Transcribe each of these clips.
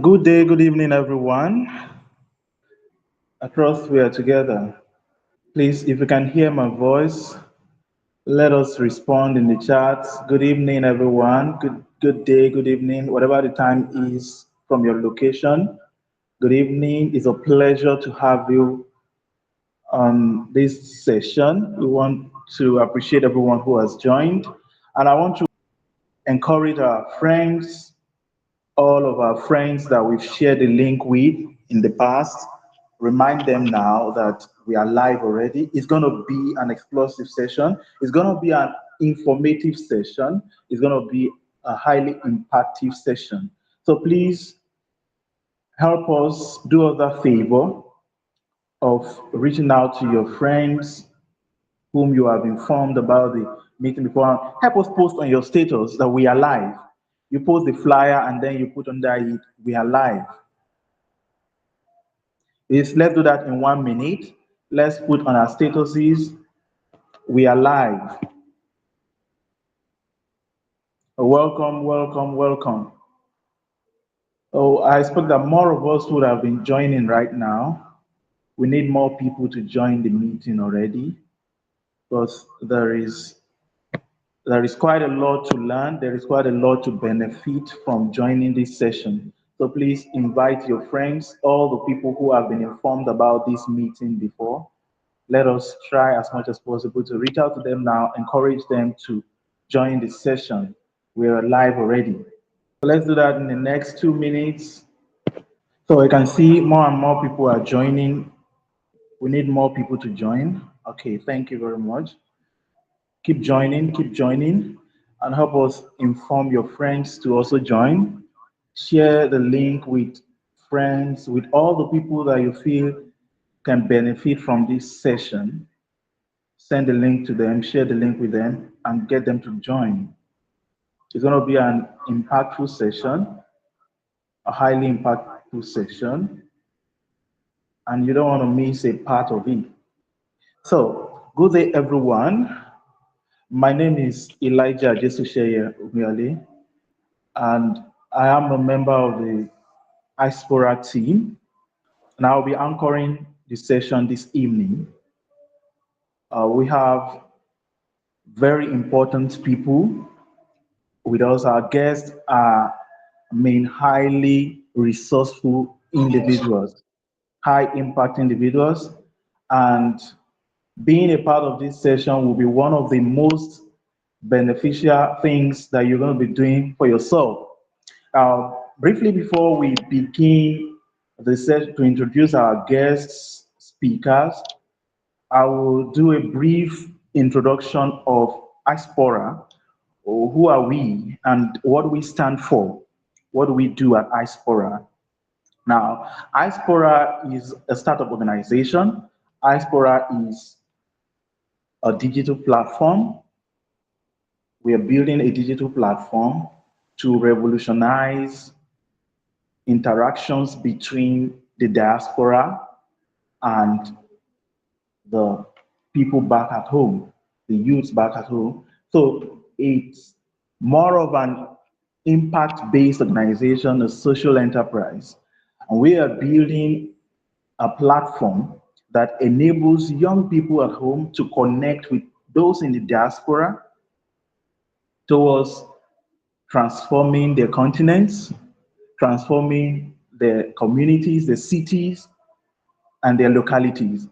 Good day, good evening, everyone. Across we are together. Please, if you can hear my voice, let us respond in the chat. Good evening, everyone. Good day, good evening, whatever the time is from your location. Good evening. It's a pleasure to have you on this session. We want to appreciate everyone who has joined, and I want to encourage our friends, all of our friends that we've shared the link with in the past, remind them now that we are live already. It's going to be an explosive session. It's going to be an informative session. It's going to be a highly impactful session. So please help us do us that favor of reaching out to your friends whom you have informed about the meeting before. Help us post on your status that we are live. You post the flyer and then you put under it, we are live. Let's do that in 1 minute. Let's put on our statuses, we are live. Welcome, welcome, welcome. Oh, I expect that more of us would have been joining right now. We need more people to join the meeting already because there is quite a lot to learn. There is quite a lot to benefit from joining this session. So please invite your friends, all the people who have been informed about this meeting before. Let us try as much as possible to reach out to them now, encourage them to join the session. We are live already. So let's do that in the next 2 minutes. So I can see more and more people are joining. We need more people to join. Okay, thank you very much. Keep joining, and help us inform your friends to also join. Share the link with friends, with all the people that you feel can benefit from this session. Send the link to them, share the link with them, and get them to join. It's going to be an impactful session, a highly impactful session, and you don't want to miss a part of it. So, good day, everyone. My name is Elijah Jesusheye Umiale, and I am a member of the iSpora team, and I'll be anchoring the session this evening. We have very important people with us. Our guests are highly resourceful individuals, high impact individuals, and being a part of this session will be one of the most beneficial things that you're going to be doing for yourself. Briefly before we begin the session to introduce our guests speakers, I will do a brief introduction of iSpora. Who are we and what do we stand for? What do we do at iSpora? Now, iSpora is a startup organization. iSpora is a digital platform. We are building a digital platform to revolutionize interactions between the diaspora and the people back at home, the youths back at home. So it's more of an impact-based organization, a social enterprise. And we are building a platform that enables young people at home to connect with those in the diaspora towards transforming their continents, transforming their communities, their cities, and their localities.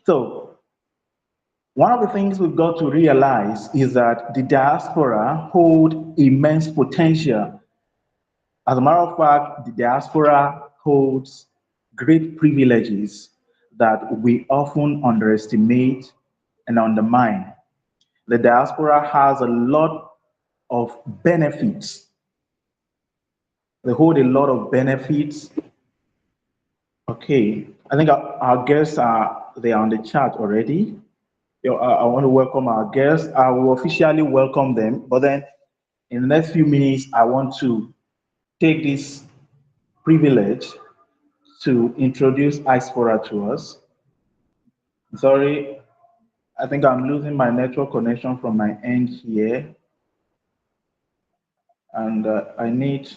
So one of the things we've got to realize is that the diaspora hold immense potential. As a matter of fact, the diaspora holds great privileges that we often underestimate and undermine. The diaspora has a lot of benefits. They hold a lot of benefits. Okay, I think our guests are they are on the chat already. I want to welcome our guests. I will officially welcome them, but then in the next few minutes, I want to take this privilege to introduce iSpora to us. Sorry, I think I'm losing my network connection from my end here, and I need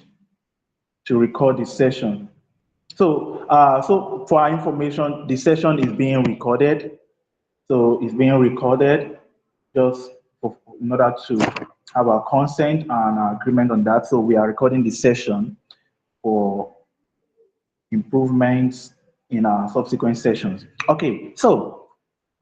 to record the session. So, so for our information, the session is being recorded. So it's being recorded just in order to have our consent and our agreement on that. So we are recording the session for improvements in our subsequent sessions. Okay, so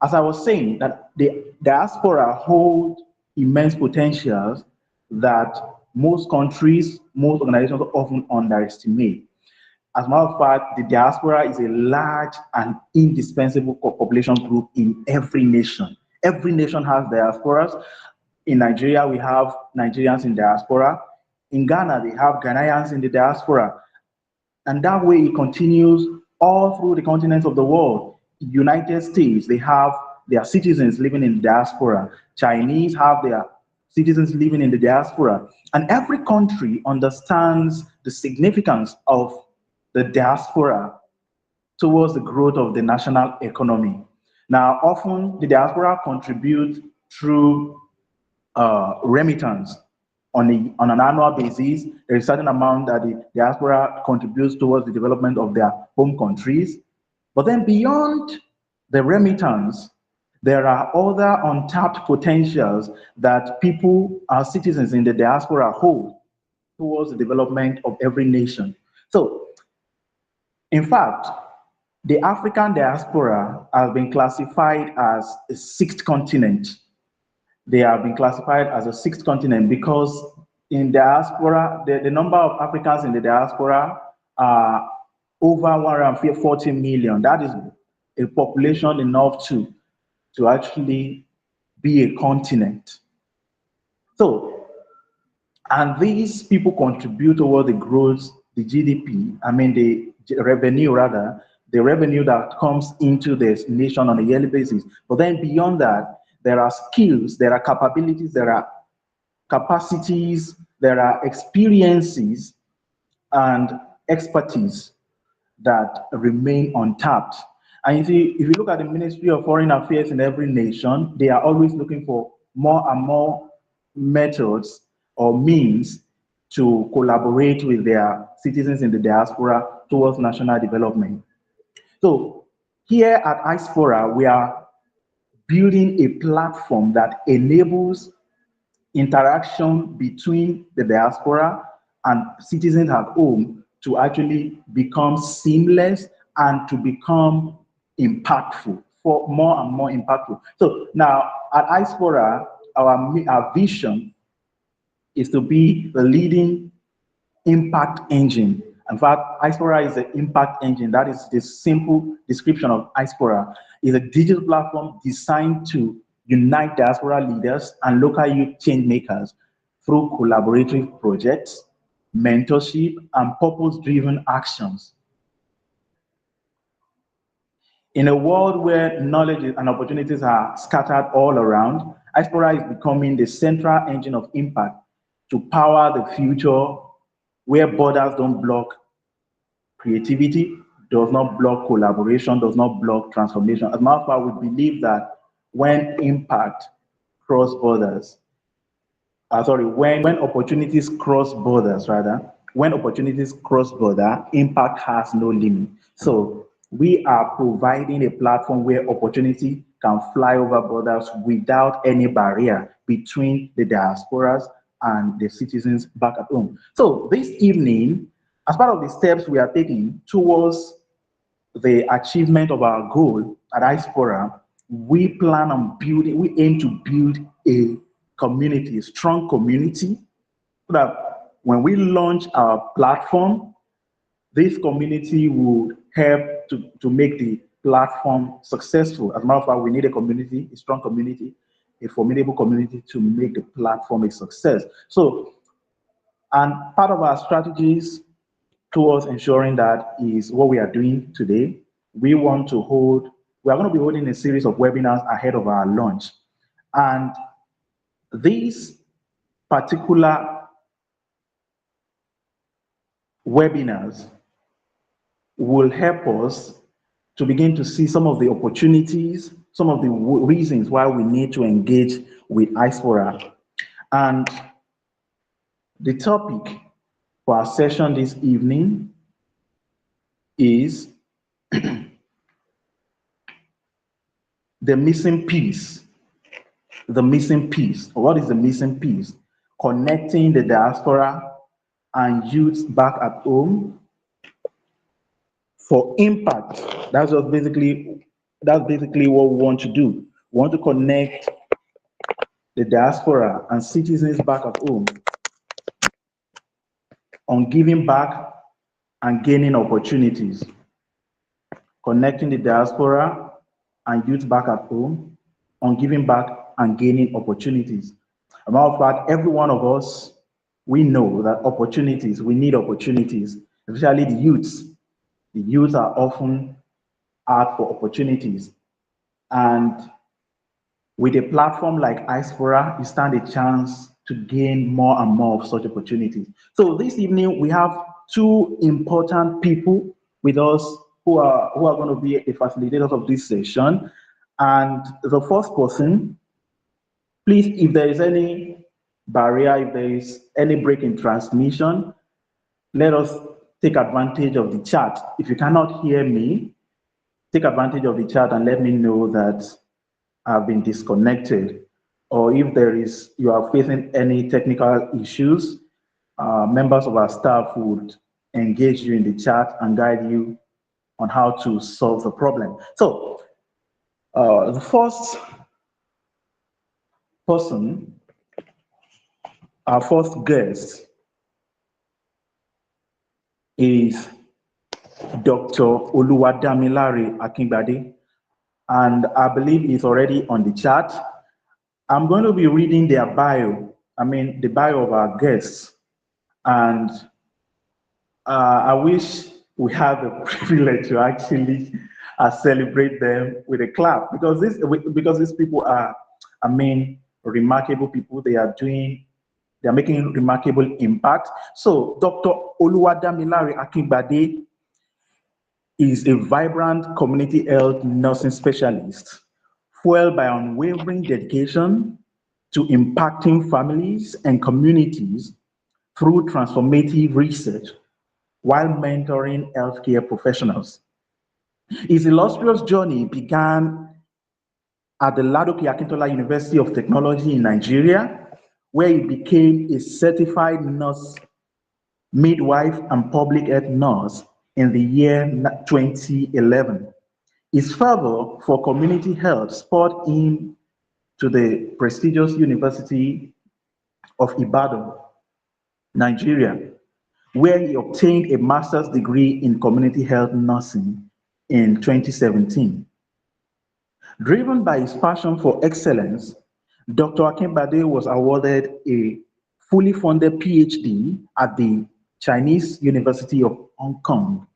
as I was saying, that the diaspora hold immense potentials that most countries, most organizations often underestimate. As a matter of fact, the diaspora is a large and indispensable population group in every nation. Every nation has diasporas. In Nigeria, we have Nigerians in diaspora. In Ghana, they have Ghanaians in the diaspora. And that way it continues all through the continents of the world. United States, they have their citizens living in the diaspora. Chinese have their citizens living in the diaspora. And every country understands the significance of the diaspora towards the growth of the national economy. Now, often the diaspora contributes through remittance on an annual basis. There is a certain amount that the diaspora contributes towards the development of their home countries. But then beyond the remittance, there are other untapped potentials that people, our citizens in the diaspora, hold towards the development of every nation. So, in fact, the African diaspora has been classified as a sixth continent. They have been classified as a sixth continent because in diaspora, the number of Africans in the diaspora are over 140 million. That is a population enough to actually be a continent. So, and these people contribute toward the growth, the GDP, I mean the revenue rather, the revenue that comes into this nation on a yearly basis. But then beyond that, there are skills, there are capabilities, there are capacities, there are experiences and expertise that remain untapped. And you see, if you look at the Ministry of Foreign Affairs in every nation, they are always looking for more and more methods or means to collaborate with their citizens in the diaspora towards national development. So here at iSpora, we are building a platform that enables interaction between the diaspora and citizens at home to actually become seamless and to become impactful, for more and more impactful. So now at iSpora, our vision is to be the leading impact engine. In fact, iSpora is an impact engine. That is the simple description of iSpora. It's a digital platform designed to unite diaspora leaders and local youth change makers through collaborative projects, mentorship, and purpose-driven actions. In a world where knowledge and opportunities are scattered all around, iSpora is becoming the central engine of impact to power the future where borders don't block creativity, does not block collaboration, does not block transformation. As a matter of fact, we believe that when impact cross borders, when opportunities cross borders, rather, when opportunities cross border, impact has no limit. So we are providing a platform where opportunity can fly over borders without any barrier between the diasporas and the citizens back at home. So this evening, as part of the steps we are taking towards the achievement of our goal at iSpora, we plan on building, we aim to build a community, a strong community, so that when we launch our platform, this community will help to make the platform successful. As a matter of fact, we need a community, a strong community, a formidable community to make the platform a success. So, and part of our strategies towards ensuring that is what we are doing today. We are going to be holding a series of webinars ahead of our launch. And these particular webinars will help us to begin to see some of the opportunities, some of the reasons why we need to engage with iSpora. And the topic for our session this evening is the missing piece. The missing piece. What is the missing piece? Connecting the diaspora and youth back at home for impact. That's basically what we want to do. We want to connect the diaspora and citizens back at home on giving back and gaining opportunities. Connecting the diaspora and youth back at home on giving back and gaining opportunities. As a matter of fact, every one of us, we know that opportunities, we need opportunities, especially the youths. The youth are often out for opportunities. And with a platform like iSpora, you stand a chance to gain more and more of such opportunities. So this evening, we have two important people with us who are going to be the facilitators of this session. And the first person, please, if there is any barrier, if there is any break in transmission, let us take advantage of the chat. If you cannot hear me, take advantage of the chat and let me know that I've been disconnected. Or if you are facing any technical issues, members of our staff would engage you in the chat and guide you on how to solve the problem. So the first person, our first guest is Dr. Oluwadamilare Akingbade, and I believe he's already on the chat. I'm going to be reading their bio, the bio of our guests, and I wish we have the privilege to actually celebrate them with a clap because these people are, remarkable people. They are making remarkable impact. So Dr. Oluwadamilare Akingbade is a vibrant community health nursing specialist, fueled by unwavering dedication to impacting families and communities through transformative research while mentoring healthcare professionals. His illustrious journey began at the Ladoke Akintola University of Technology in Nigeria, where he became a certified nurse, midwife, and public health nurse in the year 2011. His fervor for community health spurred him to the prestigious University of Ibadan, Nigeria, where he obtained a master's degree in community health nursing in 2017. Driven by his passion for excellence, Dr. Akingbade was awarded a fully funded PhD at the Chinese University of Hong Kong.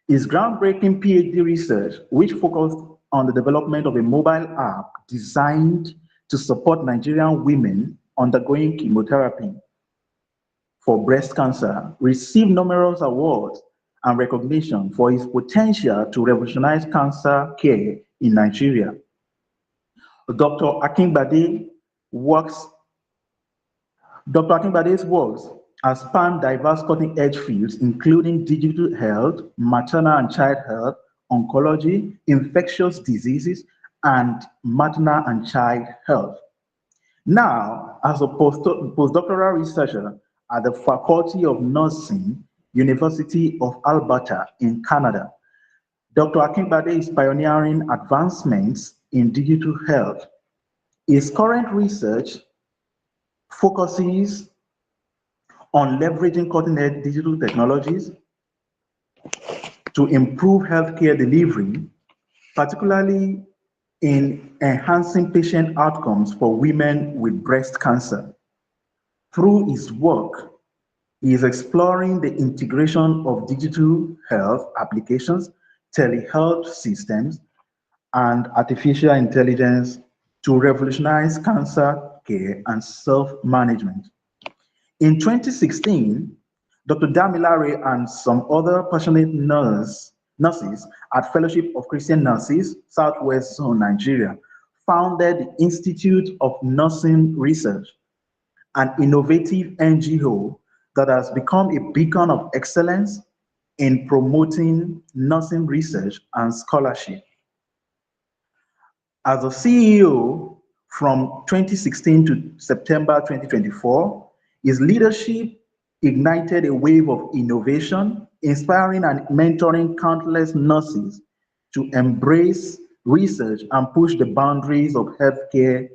His groundbreaking PhD research, which focused on the development of a mobile app designed to support Nigerian women undergoing chemotherapy for breast cancer, received numerous awards and recognition for his potential to revolutionize cancer care in Nigeria. Dr. Akingbade works Dr. Akinbade's works have spanned diverse cutting-edge fields, including digital health, maternal and child health, oncology, infectious diseases, and maternal and child health. Now, as a postdoctoral researcher at the Faculty of Nursing, University of Alberta in Canada, Dr. Akingbade is pioneering advancements in digital health. His current research focuses on leveraging cutting-edge digital technologies to improve healthcare delivery, particularly in enhancing patient outcomes for women with breast cancer. Through his work, he is exploring the integration of digital health applications, telehealth systems, and artificial intelligence to revolutionize cancer care and self-management. In 2016, Dr. Damilare and some other passionate nurses at Fellowship of Christian Nurses, Southwest Zone, Nigeria, founded the Institute of Nursing Research, an innovative NGO that has become a beacon of excellence in promoting nursing research and scholarship. As a CEO from 2016 to September 2024, his leadership ignited a wave of innovation, inspiring and mentoring countless nurses to embrace research and push the boundaries of healthcare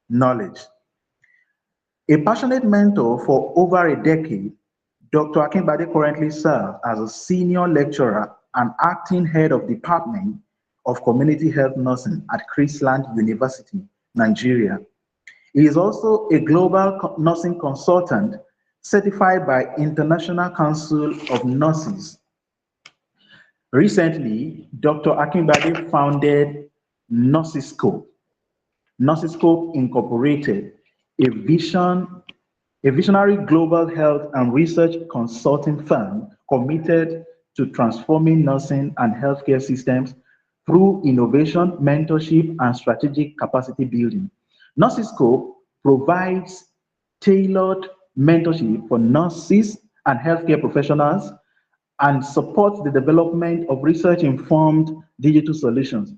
knowledge. A passionate mentor for over a decade, Dr. Akinbade currently serves as a senior lecturer and acting head of Department of Community Health Nursing at Chrisland University, Nigeria. He is also a global nursing consultant certified by International Council of Nurses. Recently, Dr. Akinbade founded Nursescope, Nursescope Incorporated, a vision a visionary global health and research consulting firm committed to transforming nursing and healthcare systems through innovation, mentorship, and strategic capacity building. NurseScope provides tailored mentorship for nurses and healthcare professionals and supports the development of research-informed digital solutions.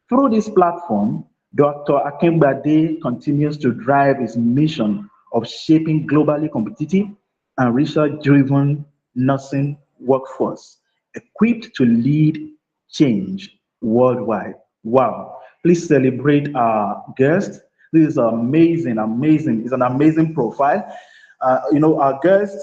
Through this platform, Dr. Akinbade continues to drive his mission of shaping globally competitive and research-driven nursing workforce, equipped to lead change worldwide. Wow. Please celebrate our guest. This is amazing, amazing. It's an amazing profile. Our guest,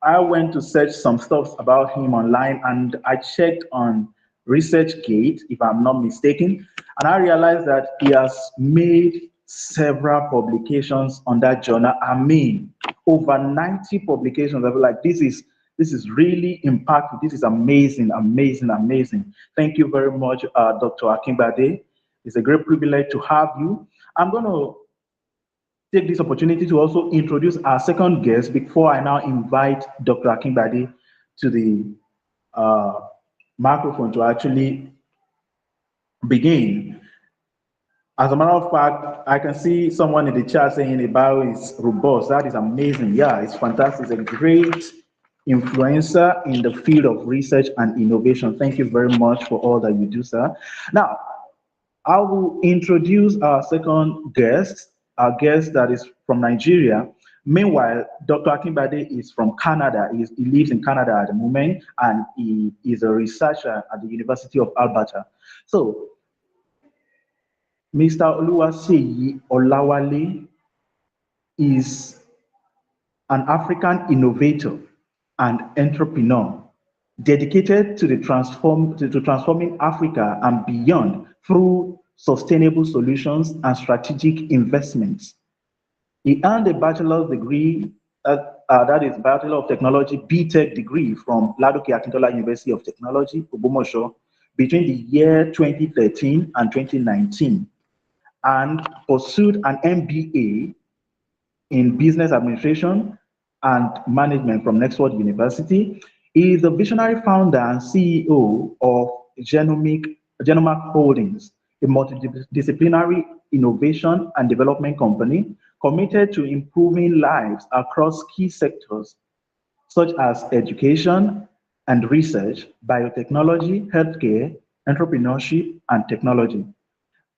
I went to search some stuff about him online and I checked on ResearchGate, if I'm not mistaken, and I realized that he has made several publications on that journal. I mean, over 90 publications. I was like, this is really impactful. This is amazing, amazing, amazing. Thank you very much, Dr. Akinbade. It's a great privilege to have you. I'm going to take this opportunity to also introduce our second guest before I now invite Dr. Akinbade to the microphone to actually begin. As a matter of fact, I can see someone in the chat saying the bio is robust. That is amazing. Yeah, it's fantastic. It's a great influencer in the field of research and innovation. Thank you very much for all that you do, sir. Now, I will introduce our second guest, our guest that is from Nigeria. Meanwhile, Dr. Akinbade is from Canada. He lives in Canada at the moment, and he is a researcher at the University of Alberta. So, Mr. Oluwaseyi Olawale is an African innovator and entrepreneur dedicated to transforming Africa and beyond through sustainable solutions and strategic investments. He earned a bachelor's degree, that is Bachelor of Technology BTech degree from Ladoke Akintola University of Technology, Ogbomoso, between the year 2013 and 2019, and pursued an MBA in Business Administration and Management from Nexford University. He is the visionary founder and CEO of Genomic Holdings, a multidisciplinary innovation and development company committed to improving lives across key sectors such as education and research, biotechnology, healthcare, entrepreneurship, and technology.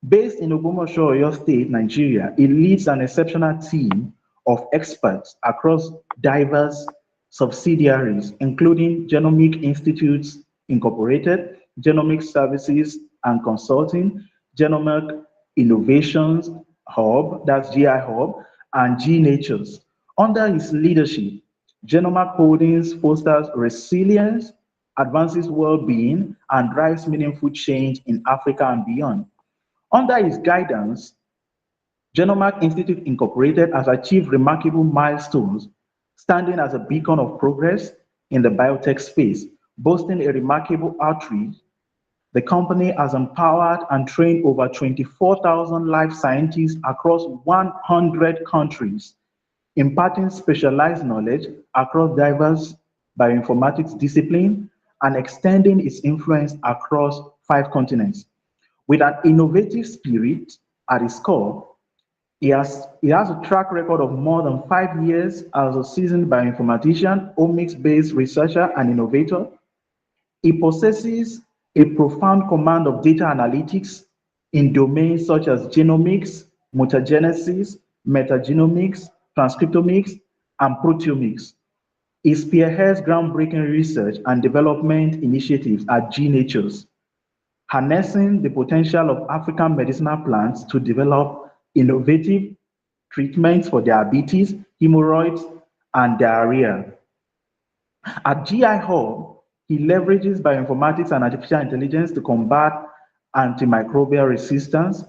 Based in Ogbomoso, Oyo State, Nigeria, it leads an exceptional team of experts across diverse subsidiaries, including Genomic Institutes Incorporated, Genomic Services and Consulting, Genomic Innovations Hub, that's GI Hub, and G Natures. Under his leadership, Genomic Holdings fosters resilience, advances well-being, and drives meaningful change in Africa and beyond. Under his guidance, Genomic Institute Incorporated has achieved remarkable milestones, standing as a beacon of progress in the biotech space. Boasting a remarkable outreach, the company has empowered and trained over 24,000 life scientists across 100 countries, imparting specialized knowledge across diverse bioinformatics disciplines and extending its influence across 5 continents. With an innovative spirit at its core, He has a track record of more than 5 years as a seasoned bioinformatician, omics-based researcher, and innovator. He possesses a profound command of data analytics in domains such as genomics, mutagenesis, metagenomics, transcriptomics, and proteomics. He spearheads groundbreaking research and development initiatives at GNatures, harnessing the potential of African medicinal plants to develop innovative treatments for diabetes, hemorrhoids, and diarrhea. At GI Hub, he leverages bioinformatics and artificial intelligence to combat antimicrobial resistance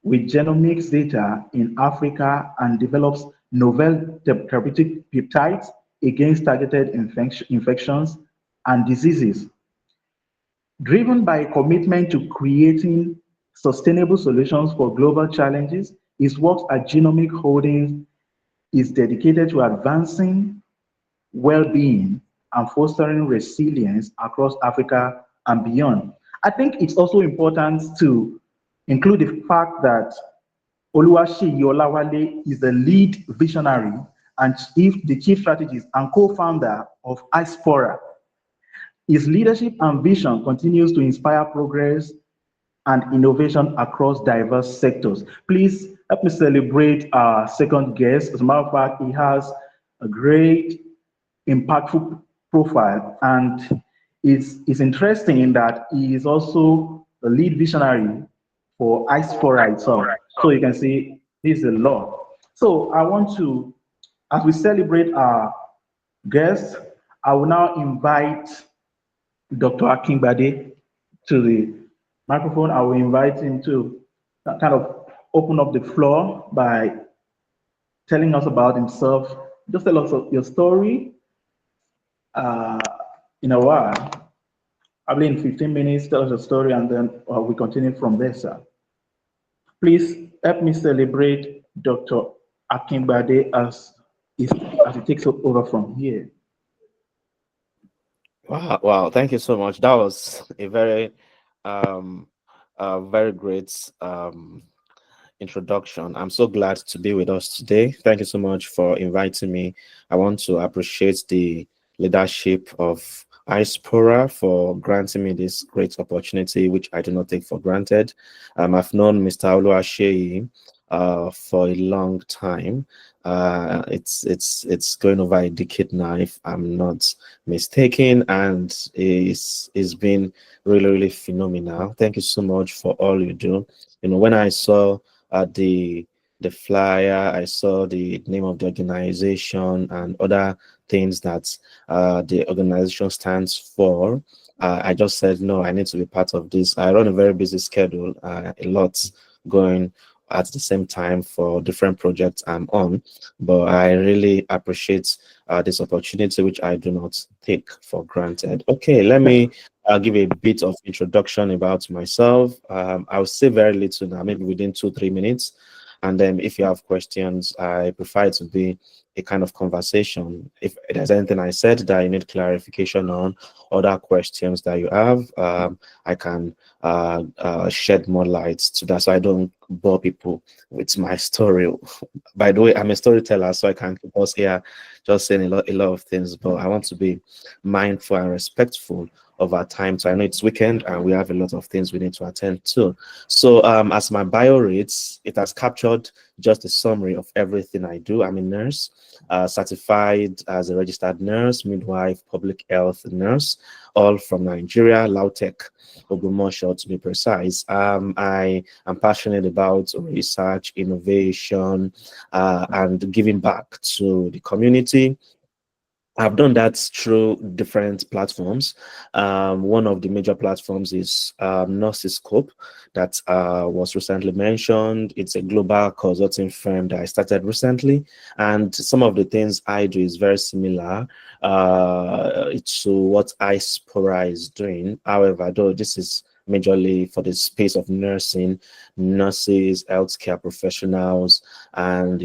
with genomics data in Africa and develops novel therapeutic peptides against targeted infections and diseases. Driven by a commitment to creating sustainable solutions for global challenges, his work at Genomic Holdings is dedicated to advancing well-being and fostering resilience across Africa and beyond. I think it's also important to include the fact that Oluwaseyi Olawale is the lead visionary and the chief strategist and co-founder of iSpora. His leadership and vision continues to inspire progress and innovation across diverse sectors. Please help me celebrate our second guest. As a matter of fact, he has a great, impactful profile, and it's interesting in that he is also the lead visionary for iSpora itself. So you can see this is a lot. So I want to, as we celebrate our guests, I will now invite Dr. Akingbade to the microphone. I will invite him to kind of open up the floor by telling us about himself. Just tell us your story uh, in a while. Probably in 15 minutes, tell us your story, and then we continue from there, sir. Please help me celebrate Dr. Akingbade as he takes over from here. Wow, wow, thank you so much. That was um, a very great introduction. I'm so glad to be with us today. Thank you so much for inviting me. I want to appreciate the leadership of iSpora for granting me this great opportunity, which I do not take for granted. I've known Mr. Oluwaseyi for a long time. It's going over a decade now, if I'm not mistaken, and it's been really phenomenal. Thank you so much for all you do. When I saw the flyer, I saw the name of the organization and other things that the organization stands for. I just said, no, I need to be part of this. I run a very busy schedule, a lot going at the same time for different projects I'm on, but I really appreciate this opportunity, which I do not take for granted. Okay, let me give a bit of introduction about myself. I'll say very little now, maybe within 2-3 minutes. And then if you have questions, I prefer it to be a kind of conversation. If there's anything I said that you need clarification on, other questions that you have, I can shed more light to that, so I don't bore people with my story. By the way, I'm a storyteller, so I can keep us here just saying a lot of things, but I want to be mindful and respectful of our time. So I know it's weekend and we have a lot of things we need to attend to. So as my bio reads, it has captured just a summary of everything I do. I'm a nurse, certified as a registered nurse, midwife, public health nurse, all from Nigeria, Lautech, Ogumosho to be precise. I am passionate about research, innovation, and giving back to the community. I've done that through different platforms. One of the major platforms is Scope that was recently mentioned. It's a global consulting firm that I started recently, and some of the things I do is very similar to what iSpora is doing. However, though this is majorly for the space of nursing, nurses, healthcare professionals, and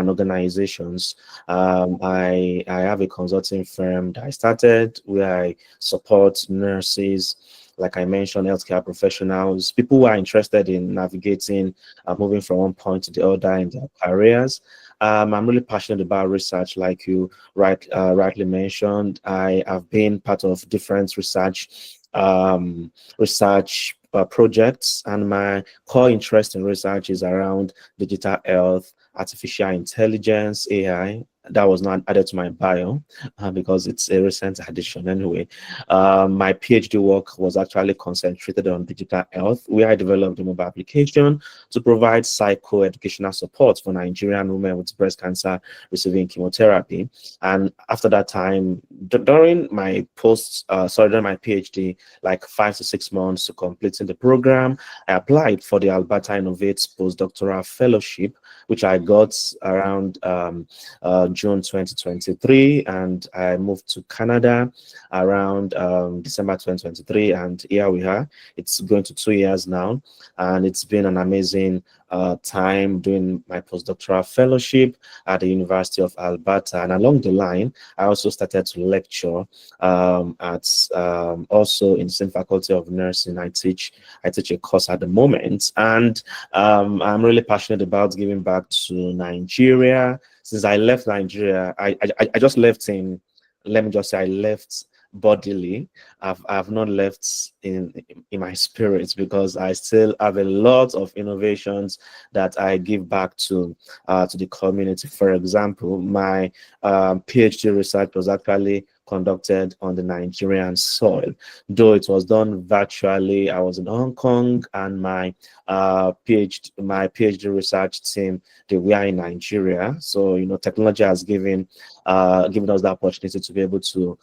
organizations. I have a consulting firm that I started where I support nurses like I mentioned, healthcare professionals, people who are interested in navigating, moving from one point to the other in their careers. I'm really passionate about research, like you rightly mentioned. I have been part of different research projects, and my core interest in research is around digital health, artificial intelligence, AI. That was not added to my bio because it's a recent addition anyway. My PhD work was actually concentrated on digital health, where I developed a mobile application to provide psycho-educational support for Nigerian women with breast cancer receiving chemotherapy. And after that time, during my during my PhD, like 5 to 6 months to completing the program, I applied for the Alberta Innovates postdoctoral fellowship, which I got around June 2023, and I moved to Canada around December 2023, and here we are. It's going to 2 years now, and it's been an amazing time doing my postdoctoral fellowship at the University of Alberta. And along the line, I also started to lecture at also in the same faculty of nursing. I teach a course at the moment, and I'm really passionate about giving back to Nigeria. Since I left Nigeria, I just left in, let me just say, I left bodily. I've not left in my spirits, because I still have a lot of innovations that I give back to the community. For example, my PhD research was actually conducted on the Nigerian soil, though it was done virtually. I was in Hong Kong, and my PhD research team, they were in Nigeria. So technology has given us the opportunity to be able to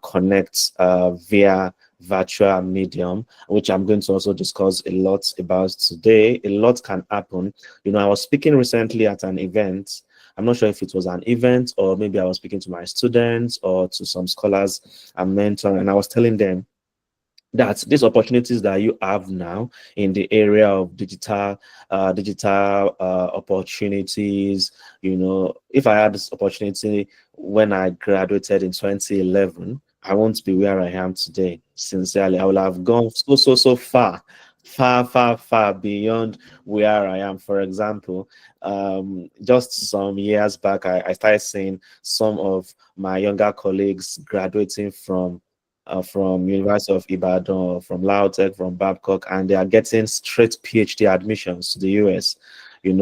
connect via virtual medium, which I'm going to also discuss a lot about today. A lot can happen. I was speaking recently at an event. I'm not sure if it was an event, or maybe I was speaking to my students or to some scholars I'm mentoring, and I was telling them that these opportunities that you have now in the area of digital opportunities, if I had this opportunity when I graduated in 2011, I won't be where I am today. Sincerely, I will have gone so far, far beyond where I am. For example, just some years back, I started seeing some of my younger colleagues graduating from University of Ibadan, or from Lautech, from Babcock, and they are getting straight PhD admissions to the US,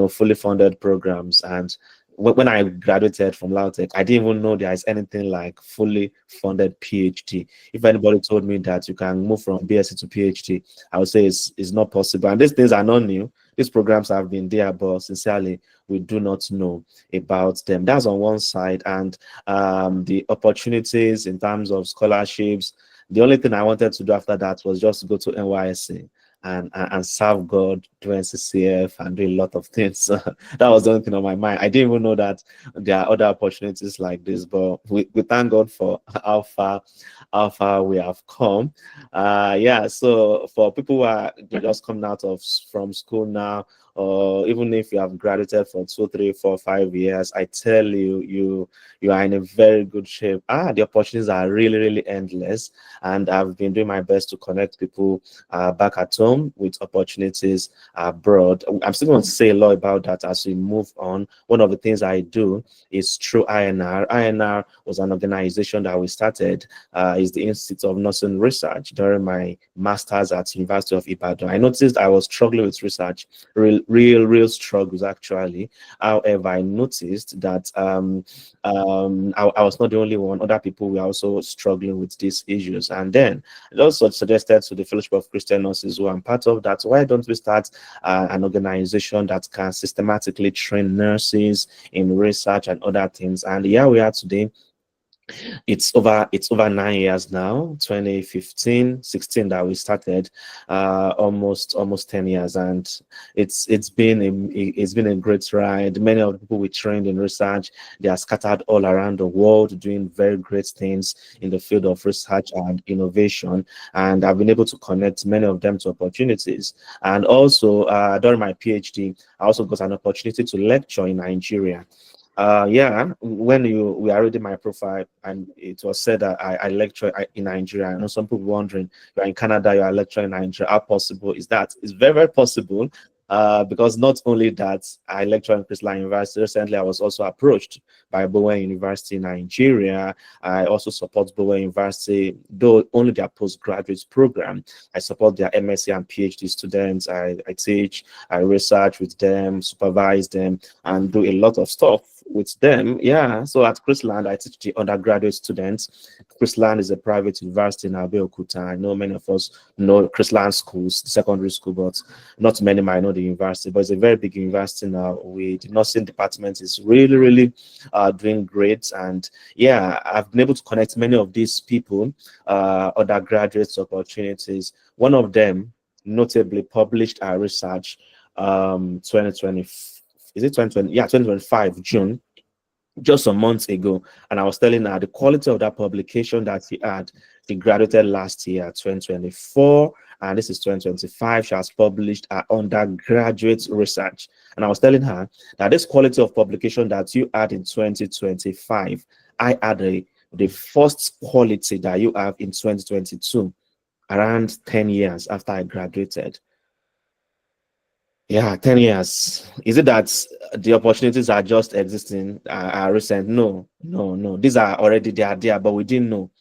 fully funded programs. And when I graduated from Lautech, I didn't even know there is anything like fully funded PhD. If anybody told me that you can move from BSc to PhD, I would say it's not possible. And these things are not new. These programs have been there, but sincerely, we do not know about them. That's on one side. And the opportunities in terms of scholarships, the only thing I wanted to do after that was just go to NYSC and serve God, do NCCF, and do a lot of things. That was the only thing on my mind. I didn't even know that there are other opportunities like this, but we thank God for how far we have come. Yeah, so for people who are just coming out from school now, or even if you have graduated for 2, 3, 4, 5 years, I tell you, you are in a very good shape. The opportunities are really endless, and I've been doing my best to connect people back at home with opportunities abroad. I'm still going to say a lot about that as we move on. One of the things I do is through INR. INR was an organization that we started, is the Institute of Nursing Research, during my master's at University of Ibadan. I noticed I was struggling with research, real struggles actually. However, I noticed that I was not the only one. Other people were also struggling with these issues. And then it also suggested to the Fellowship of Christian Nurses, who I'm part of, that why don't we start an organization that can systematically train nurses in research and other things. And here we are today. It's over 9 years now, 2015 16 that we started, almost 10 years, and it's been a great ride. Many of the people we trained in research, they are scattered all around the world doing very great things in the field of research and innovation, and I've been able to connect many of them to opportunities. And also during my PhD, I also got an opportunity to lecture in Nigeria. Yeah, when you we are reading my profile and it was said that I lecture in Nigeria. I know some people wondering, you're in Canada, you are lecturing in Nigeria. How possible is that? It's very, very possible. Because not only that, I lecture in Chrisland University. Recently, I was also approached by Bowen University in Nigeria. I also support Bowen University, though only their postgraduate program. I support their MSc and PhD students. I teach, I research with them, supervise them, and do a lot of stuff with them. Yeah. So at Chrisland, I teach the undergraduate students. Chrisland is a private university in Abeokuta. I know many of us know Chrisland schools, the secondary school, but not many might know the university. But it's a very big university now. The nursing department is really, really doing great. And yeah, I've been able to connect many of these people, undergraduates opportunities. One of them notably published our research 2020, is it 2020? Yeah, 2025 June, just some months ago. And I was telling her the quality of that publication that she graduated last year, 2024, and this is 2025. She has published her undergraduate research. And I was telling her that this quality of publication that you had in 2025, I had the first quality that you have in 2022, around 10 years after I graduated. Yeah, 10 years. Is it that the opportunities are just existing, are recent? No, no, no. These are already they are there, but we didn't know.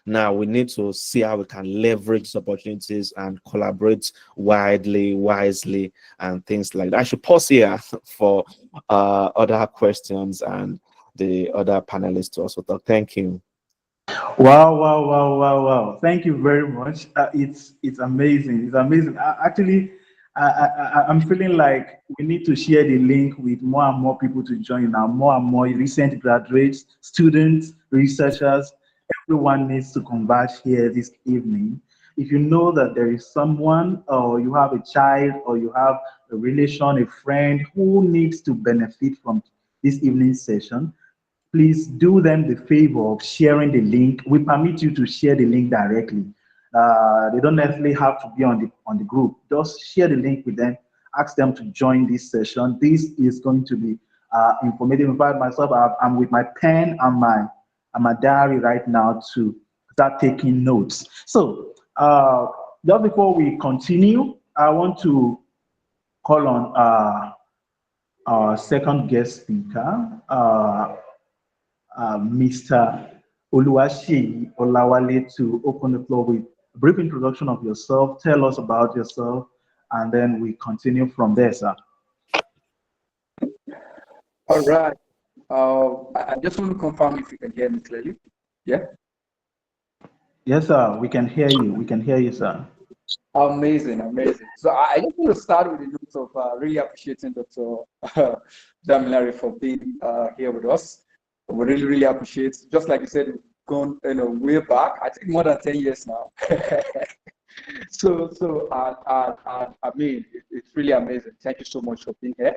Now we need to see how we can leverage these opportunities and collaborate widely, wisely, and things like that. I should pause here for other questions and the other panelists to also talk. Thank you. Wow, wow, wow, wow, wow. Thank you very much. It's amazing. It's amazing. Actually, I'm feeling like we need to share the link with more and more people to join now. More and more recent graduates, students, researchers. Everyone needs to converge here this evening. If you know that there is someone, or you have a child, or you have a relation, a friend who needs to benefit from this evening session, please do them the favor of sharing the link. We permit you to share the link directly. They don't necessarily have to be on the group. Just share the link with them. Ask them to join this session. This is going to be informative. In fact, myself, I'm with my pen and my diary right now to start taking notes. So, just before we continue, I want to call on our second guest speaker. Mr. Oluwaseyi Olawale, to open the floor with a brief introduction of yourself. Tell us about yourself, and then we continue from there, sir. All right. I just want to confirm if you can hear me clearly. Yeah. Yes, sir. We can hear you. We can hear you, sir. Amazing, amazing. So I just want to start with the notes of really appreciating Dr. Damilare for being here with us. We really, really appreciate. Just like you said, we've gone, way back. I think more than 10 years now. I mean, it's really amazing. Thank you so much for being here.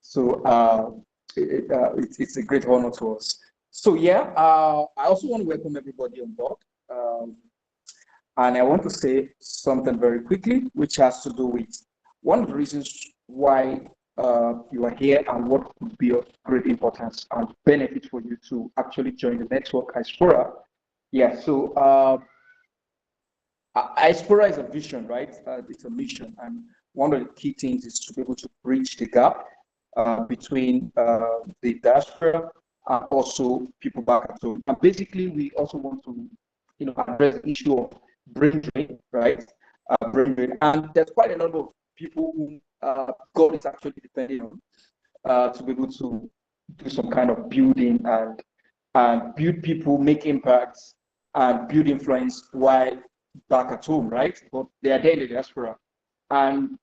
So it's a great honor to us. So yeah, I also want to welcome everybody on board. Um, and I want to say something very quickly, which has to do with one of the reasons why you are here and what would be of great importance and benefit for you to actually join the network iSpora. Yeah, so iSpora is a vision, right? It's a mission. And one of the key things is to be able to bridge the gap between the diaspora and also people back at home. And basically, we also want to, address the issue of brain drain, right? Brain drain. And there's quite a lot of people who God is actually depending on to be able to do some kind of building and build people, make impacts, and build influence while back at home, right? But they are there in the diaspora. And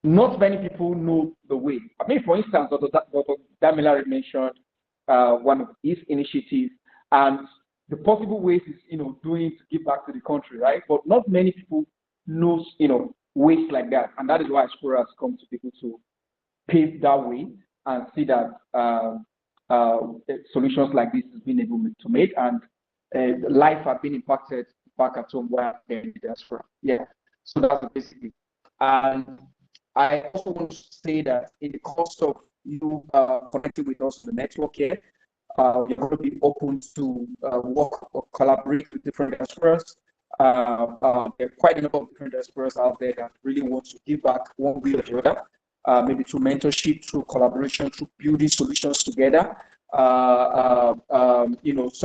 not many people know the way. I mean, for instance, Dr. Damilare mentioned one of his initiatives, and the possible ways is, doing to give back to the country, right? But not many people knows, ways like that, and that is why Explorer has come to people to pave that way and see that solutions like this has been able to make, and life have been impacted back at home while they're in the diaspora. Yeah, so that's basically. And I also want to say that in the course of you connecting with us on the network here. We're going to be open to work or collaborate with different diasporas. There are quite a number of different diasporas out there that really want to give back one way or the other, maybe through mentorship, through collaboration, through building solutions together. Some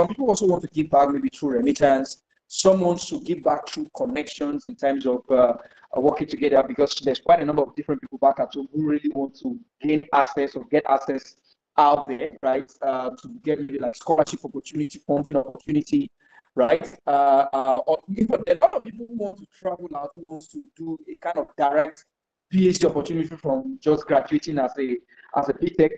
people also want to give back maybe through remittance. Some wants to give back through connections in terms of working together, because there's quite a number of different people back at home who really want to gain access or get access out there, right? To get maybe like scholarship opportunity, funding opportunity, right? Or even a lot of people who want to travel out, who wants to do a kind of direct PhD opportunity from just graduating as a BTech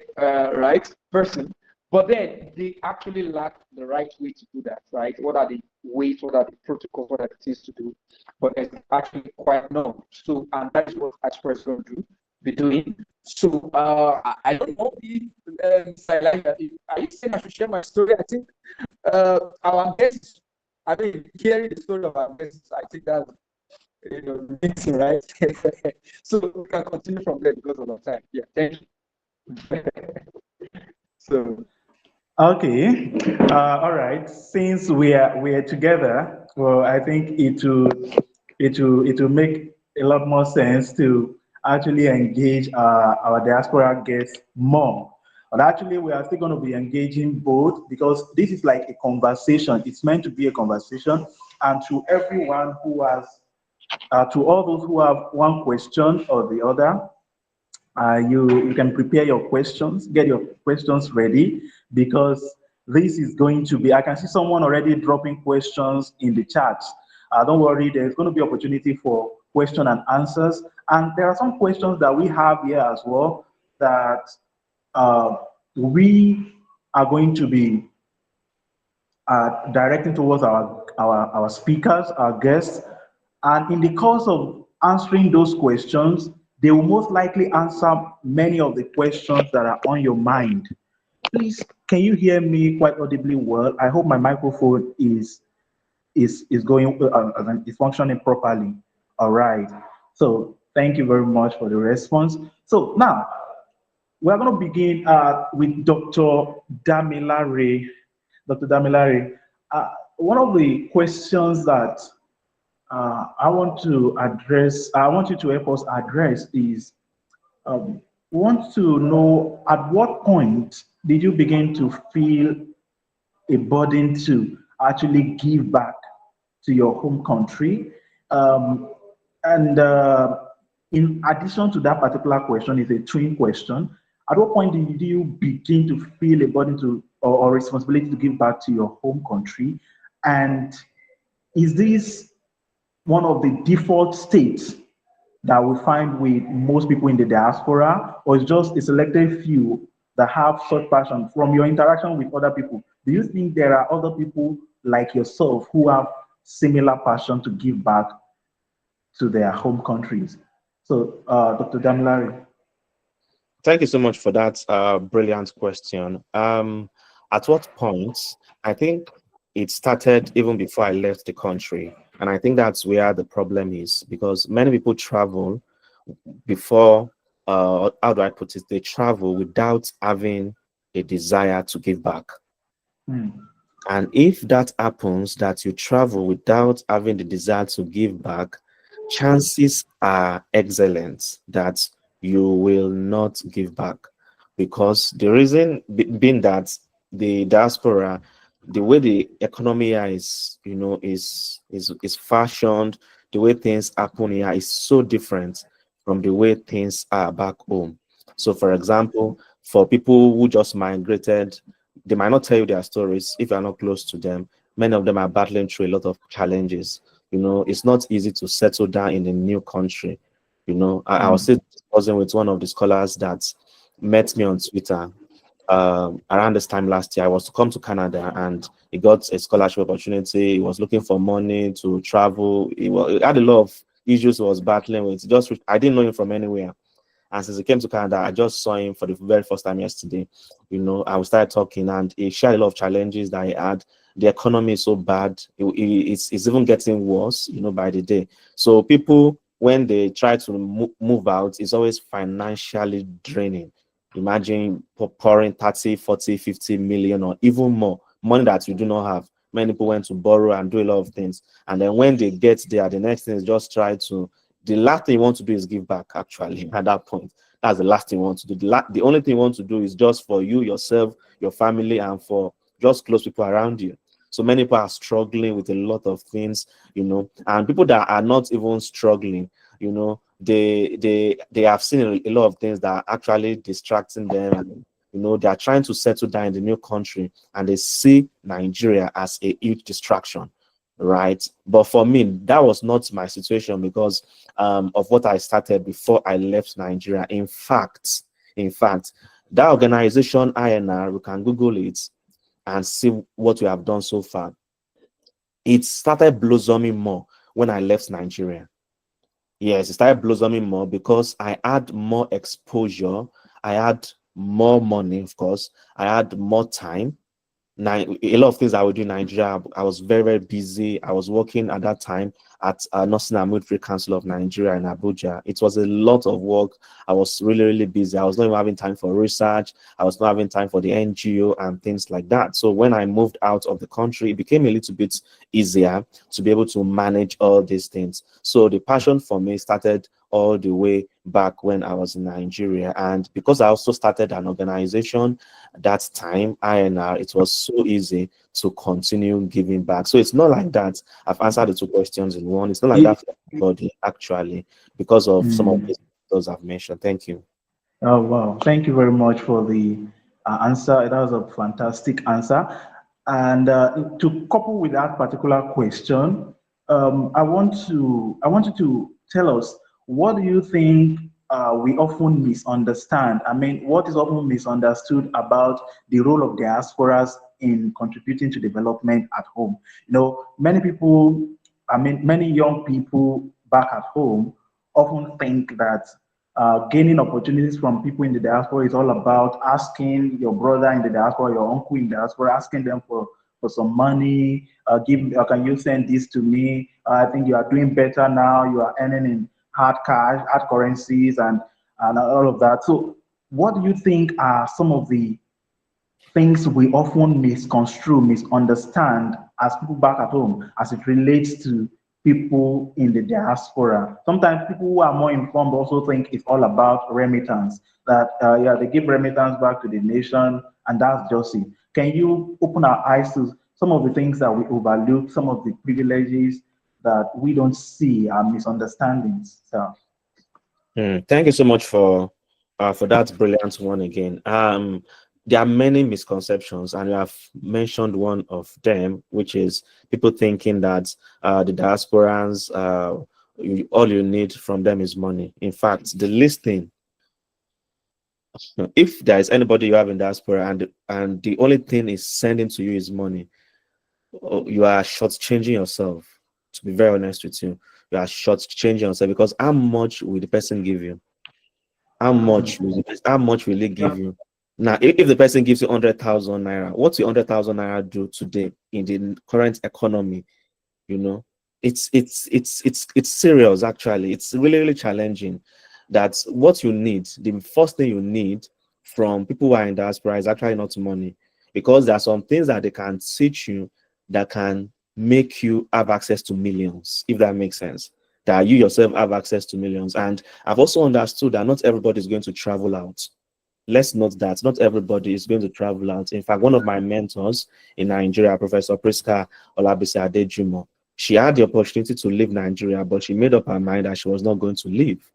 right person, but then they actually lack the right way to do that, right? What are the ways, what are the protocols, what are the things to do? But it's actually quite known. So, and that is what iSpora is going to be doing. So, I don't know if, are you saying I should share my story? I think our guests, I mean, hearing the story of our guests, I think that's meeting, right? So we can continue from there because of our time. Yeah, thank you. So Okay. All right. Since we are together, well, I think it will make a lot more sense to actually engage our diaspora guests more. But actually, we are still going to be engaging both, because this is like a conversation. It's meant to be a conversation, and to everyone who has, to all those who have one question or the other, you can prepare your questions, get your questions ready, because this is going to be, I can see someone already dropping questions in the chat. Don't worry, there's going to be opportunity for question and answers. And there are some questions that we have here as well that uh, we are going to be directing towards our speakers, our guests. And in the course of answering those questions, they will most likely answer many of the questions that are on your mind. Please, can you hear me quite audibly well? I hope my microphone is going is functioning properly. All right. So thank you very much for the response. So now we're going to begin with Dr. Damilare. Dr. Damilare, one of the questions that I want you to help us address is, we want to know, at what point did you begin to feel a burden to actually give back to your home country? Um, and in addition to that particular question, is a twin question. At what point did you begin to feel a burden to, or responsibility to give back to your home country? And is this one of the default states that we find with most people in the diaspora, or it's just a selected few that have such passion? From your interaction with other people, do you think there are other people like yourself who have similar passion to give back to their home countries? So, Dr. Damilari. Thank you so much for that brilliant question. At what point? I think it started even before I left the country. And I think that's where the problem is, because many people travel before, how do I put it? They travel without having a desire to give back. Hmm. And if that happens, that you travel without having the desire to give back, chances are excellent that you will not give back. Because the reason being that the diaspora, the way the economy here is, is fashioned, the way things happen here is so different from the way things are back home. So, for example, for people who just migrated, they might not tell you their stories if you're not close to them. Many of them are battling through a lot of challenges. It's not easy to settle down in a new country. I was still discussing with one of the scholars that met me on Twitter around this time last year. I was to come to Canada, and he got a scholarship opportunity. He was looking for money to travel. He had a lot of issues he was battling with. I didn't know him from anywhere. And since he came to Canada, I just saw him for the very first time yesterday. And we started talking, and he shared a lot of challenges that he had. The economy is so bad; it's even getting worse, by the day. So people, when they try to move out, it's always financially draining. Imagine pouring 30, 40, 50 million or even more money that you do not have. Many people went to borrow and do a lot of things. And then when they get there, the next thing is just try to, the last thing you want to do is give back, actually, at that point. That's the last thing you want to do. The only thing you want to do is just for you, yourself, your family, and for just close people around you. So many people are struggling with a lot of things, and people that are not even struggling, they have seen a lot of things that are actually distracting them, and they are trying to settle down in the new country, and they see Nigeria as a huge distraction, right? But for me, that was not my situation because of what I started before I left Nigeria. In fact, that organization INR, we can Google it and see what we have done so far. It started blossoming more when I left Nigeria. Yes, it started blossoming more because I had more exposure. I had more money, of course. I had more time. Now, a lot of things I would do in Nigeria, I was very, very busy. I was working at that time at Nursing and Midwifery Council of Nigeria in Abuja. It was a lot of work. I was really, really busy. I was not even having time for research. I was not having time for the NGO and things like that. So when I moved out of the country, it became a little bit easier to be able to manage all these things. So the passion for me started all the way back when I was in Nigeria. And because I also started an organization at that time, INR, it was so easy to continue giving back. So it's not like that. I've answered the two questions in one. It's not like that for everybody, actually, because of some of Mm. those I've mentioned. Thank you. Oh, wow. Thank you very much for the answer. That was a fantastic answer. And to couple with that particular question, I want you to tell us, what do you think we often misunderstand? I mean, what is often misunderstood about the role of diasporas in contributing to development at home? Many people, I mean, many young people back at home often think that gaining opportunities from people in the diaspora is all about asking your brother in the diaspora, your uncle in the diaspora, asking them for some money. Can you send this to me? I think you are doing better now. You are earning in hard cash, hard currencies, and all of that. So, what do you think are some of the things we often misconstrue, misunderstand as people back at home as it relates to people in the diaspora? Sometimes people who are more informed also think it's all about remittance, that, yeah, they give remittance back to the nation, and that's just it. Can you open our eyes to some of the things that we overlook, some of the privileges that we don't see, our misunderstandings? So, Thank you so much for that brilliant one again. There are many misconceptions, and you have mentioned one of them, which is people thinking that the diasporans, all you need from them is money. In fact, the least thing, if there is anybody you have in diaspora and the only thing is sending to you is money, you are shortchanging yourself. To be very honest with you, you are shortchanging yourself, because how much will the person give you? How much will they give you? Now, if the person gives you 100,000 naira, what's the 100,000 naira do today in the current economy? You know, it's serious, actually. It's really, really challenging. That's what you need. The first thing you need from people who are in diaspora is actually not money, because there are some things that they can teach you that can make you have access to millions, if that makes sense. That you yourself have access to millions. And I've also understood that not everybody is going to travel out. Let's note that not everybody is going to travel out. In fact, one of my mentors in Nigeria, Professor Priska Olabisi Adejumo, she had the opportunity to leave Nigeria, but she made up her mind that she was not going to leave.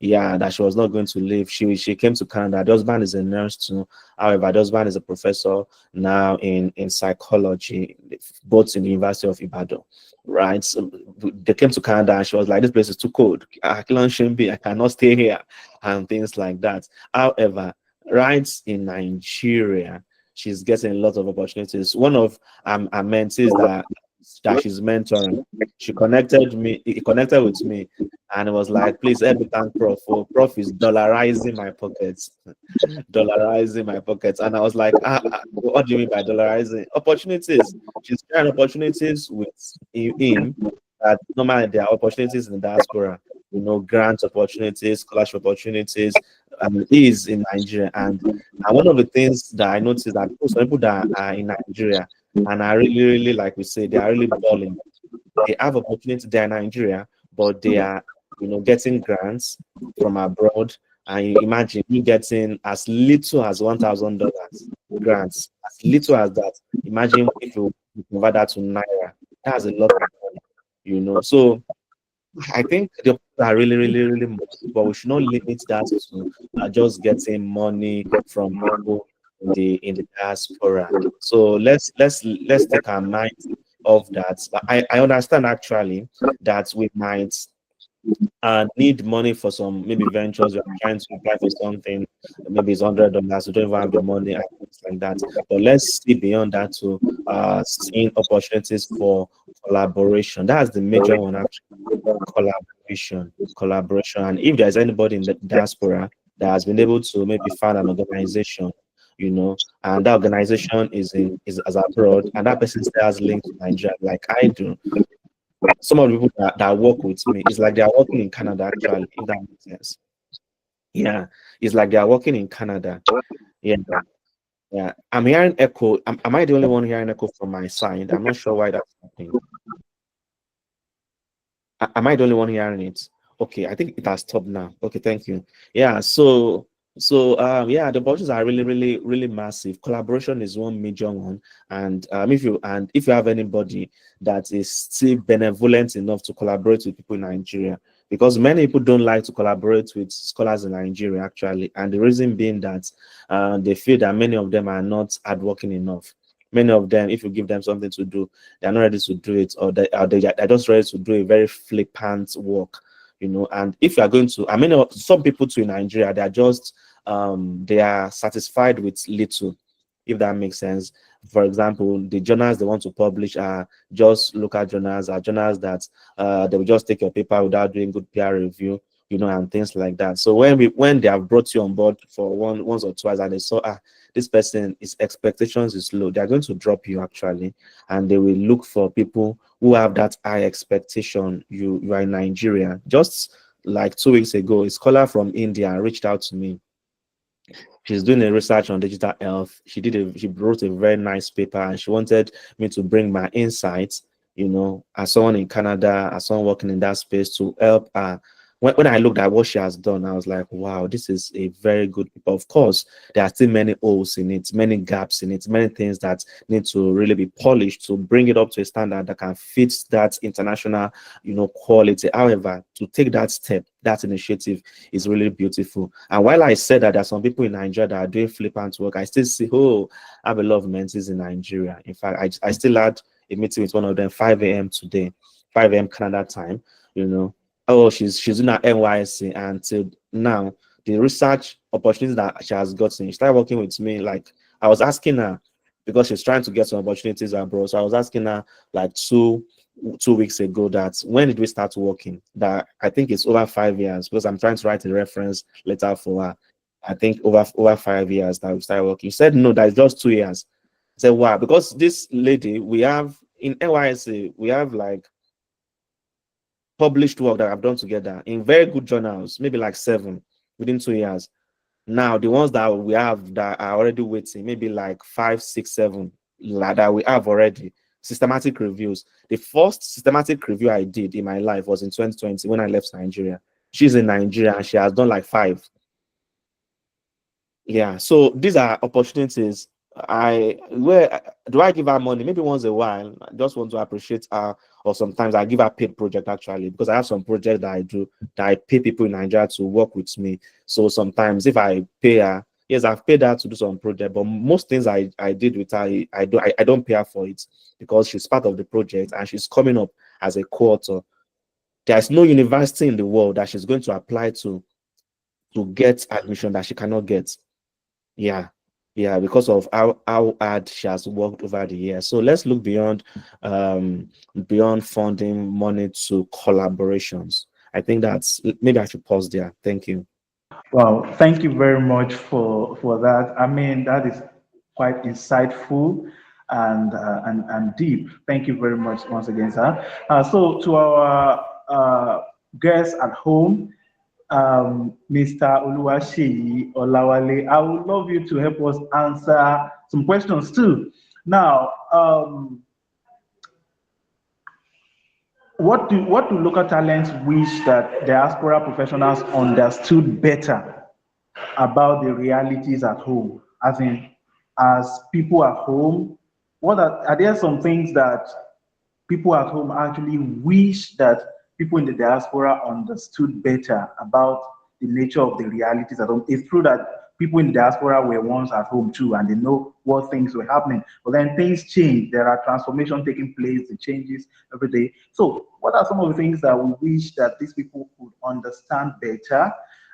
Yeah, that she was not going to leave. She came to Canada. The husband is a nurse too. However, the husband is a professor now in psychology, both in the University of Ibadan. Right. So they came to Canada and she was like, this place is too cold. I cannot stay here, and things like that. However, right in Nigeria, she's getting a lot of opportunities. One of her mentees that she's mentoring, he connected with me, and it was like, please help me thank Prof. For Prof is dollarizing my pockets, dollarizing my pockets. And I was like, what do you mean by dollarizing? Opportunities. She's sharing opportunities with him that normally there are opportunities in the diaspora, grant opportunities, scholarship opportunities, is in Nigeria. And one of the things that I noticed that some people that are in Nigeria and are really, really, like we say, they are really balling. They have opportunity there in Nigeria, but they are, getting grants from abroad. And you imagine you getting as little as $1,000 grants, as little as that. Imagine if you convert that to naira, that's a lot of money, So I think the options are really, really, really much, but we should not limit that to just getting money from people in the diaspora. So let's take our mind of that. But I understand actually that we might need money for some maybe ventures. You're trying to apply for something, maybe it's $100. You don't even have the money and things like that. But let's see beyond that to seeing opportunities for collaboration. That's the major one actually. Collaboration. And if there's anybody in the diaspora that has been able to maybe found an organization, and that organization is as abroad, and that person still has links to Nigeria, like I do. Some of the people that work with me, it's like they are working in Canada actually, if that makes sense. Yeah, it's like they are working in Canada. Yeah, yeah. I'm hearing echo. Am I the only one hearing echo from my side? I'm not sure why that's happening. Am I the only one hearing it? Okay, I think it has stopped now. Okay, thank you. Yeah, so the budgets are really, really, really massive. Collaboration is one major one, and if you have anybody that is still benevolent enough to collaborate with people in Nigeria, because many people don't like to collaborate with scholars in Nigeria actually, and the reason being that they feel that many of them are not hardworking enough. Many of them, if you give them something to do, they're not ready to do it, or they're just ready to do a very flippant work, And if you are going to, I mean, some people too in Nigeria, they are just they are satisfied with little, if that makes sense. For example, the journals they want to publish are just local journals, are journals that they will just take your paper without doing good peer review, and things like that. So when they have brought you on board for once or twice, and they saw this person, his expectations is low, they are going to drop you actually, and they will look for people who have that high expectation. You are in Nigeria. Just like 2 weeks ago, a scholar from India reached out to me. She's doing a research on digital health. She wrote a very nice paper, and she wanted me to bring my insights, as someone in Canada, as someone working in that space, to help her. When I looked at what she has done, I was like, wow, this is a very good paper. Of course, there are still many holes in it, many gaps in it, many things that need to really be polished to bring it up to a standard that can fit that international, quality. However, to take that step, that initiative is really beautiful. And while I said that there are some people in Nigeria that are doing flippant work, I still see, I have a lot of mentees in Nigeria. In fact, I still had a meeting with one of them 5 a.m. today, 5 a.m. Canada time, Oh, she's in her NYC, and till now, the research opportunities that she has gotten, she started working with me. Like, I was asking her, because she's trying to get some opportunities abroad. So I was asking her like two weeks ago, that when did we start working? That I think it's over 5 years, because I'm trying to write a reference letter for her. I think over 5 years that we started working. She said no, that's just 2 years. I said, wow, because this lady, we have in NYC, we have like published work that I've done together in very good journals, maybe like 7 within 2 years. Now, the ones that we have that are already waiting, maybe like 5, 6, 7, like that we have already systematic reviews. The first systematic review I did in my life was in 2020 when I left Nigeria. She's in Nigeria and she has done like 5. Yeah, so these are opportunities. Where do I give her money? Maybe once a while. I just want to appreciate her, or sometimes I give her paid project actually, because I have some project that I do that I pay people in Nigeria to work with me. So sometimes if I pay her, yes, I've paid her to do some project, but most things I did with her, I don't pay her for it, because she's part of the project and she's coming up as a co-author. There's no university in the world that she's going to apply to get admission that she cannot get. Yeah, yeah, because of how hard she has worked over the years. So let's look beyond funding money to collaborations. I think that's, maybe I should pause there. Thank you. Well, thank you very much for that. I mean, that is quite insightful and deep. Thank you very much once again, sir. So to our guests at home, Mr. Oluwaseyi Olawale, I would love you to help us answer some questions too. Now, what do local talents wish that diaspora professionals understood better about the realities at home? As in, as people at home, are there some things that people at home actually wish that people in the diaspora understood better about the nature of the realities at home? It's true that people in the diaspora were once at home too, and they know what things were happening. But then things change. There are transformations taking place, the changes every day. So, what are some of the things that we wish that these people could understand better?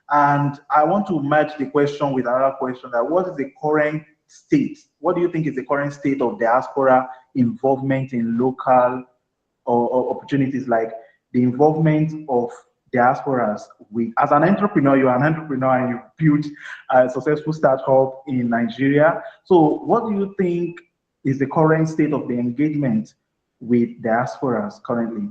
And I want to match the question with another question: that what is the current state? What do you think is the current state of diaspora involvement in local or opportunities, like the involvement of diasporas with, as an entrepreneur, you're an entrepreneur and you built a successful startup in Nigeria. So what do you think is the current state of the engagement with diasporas currently?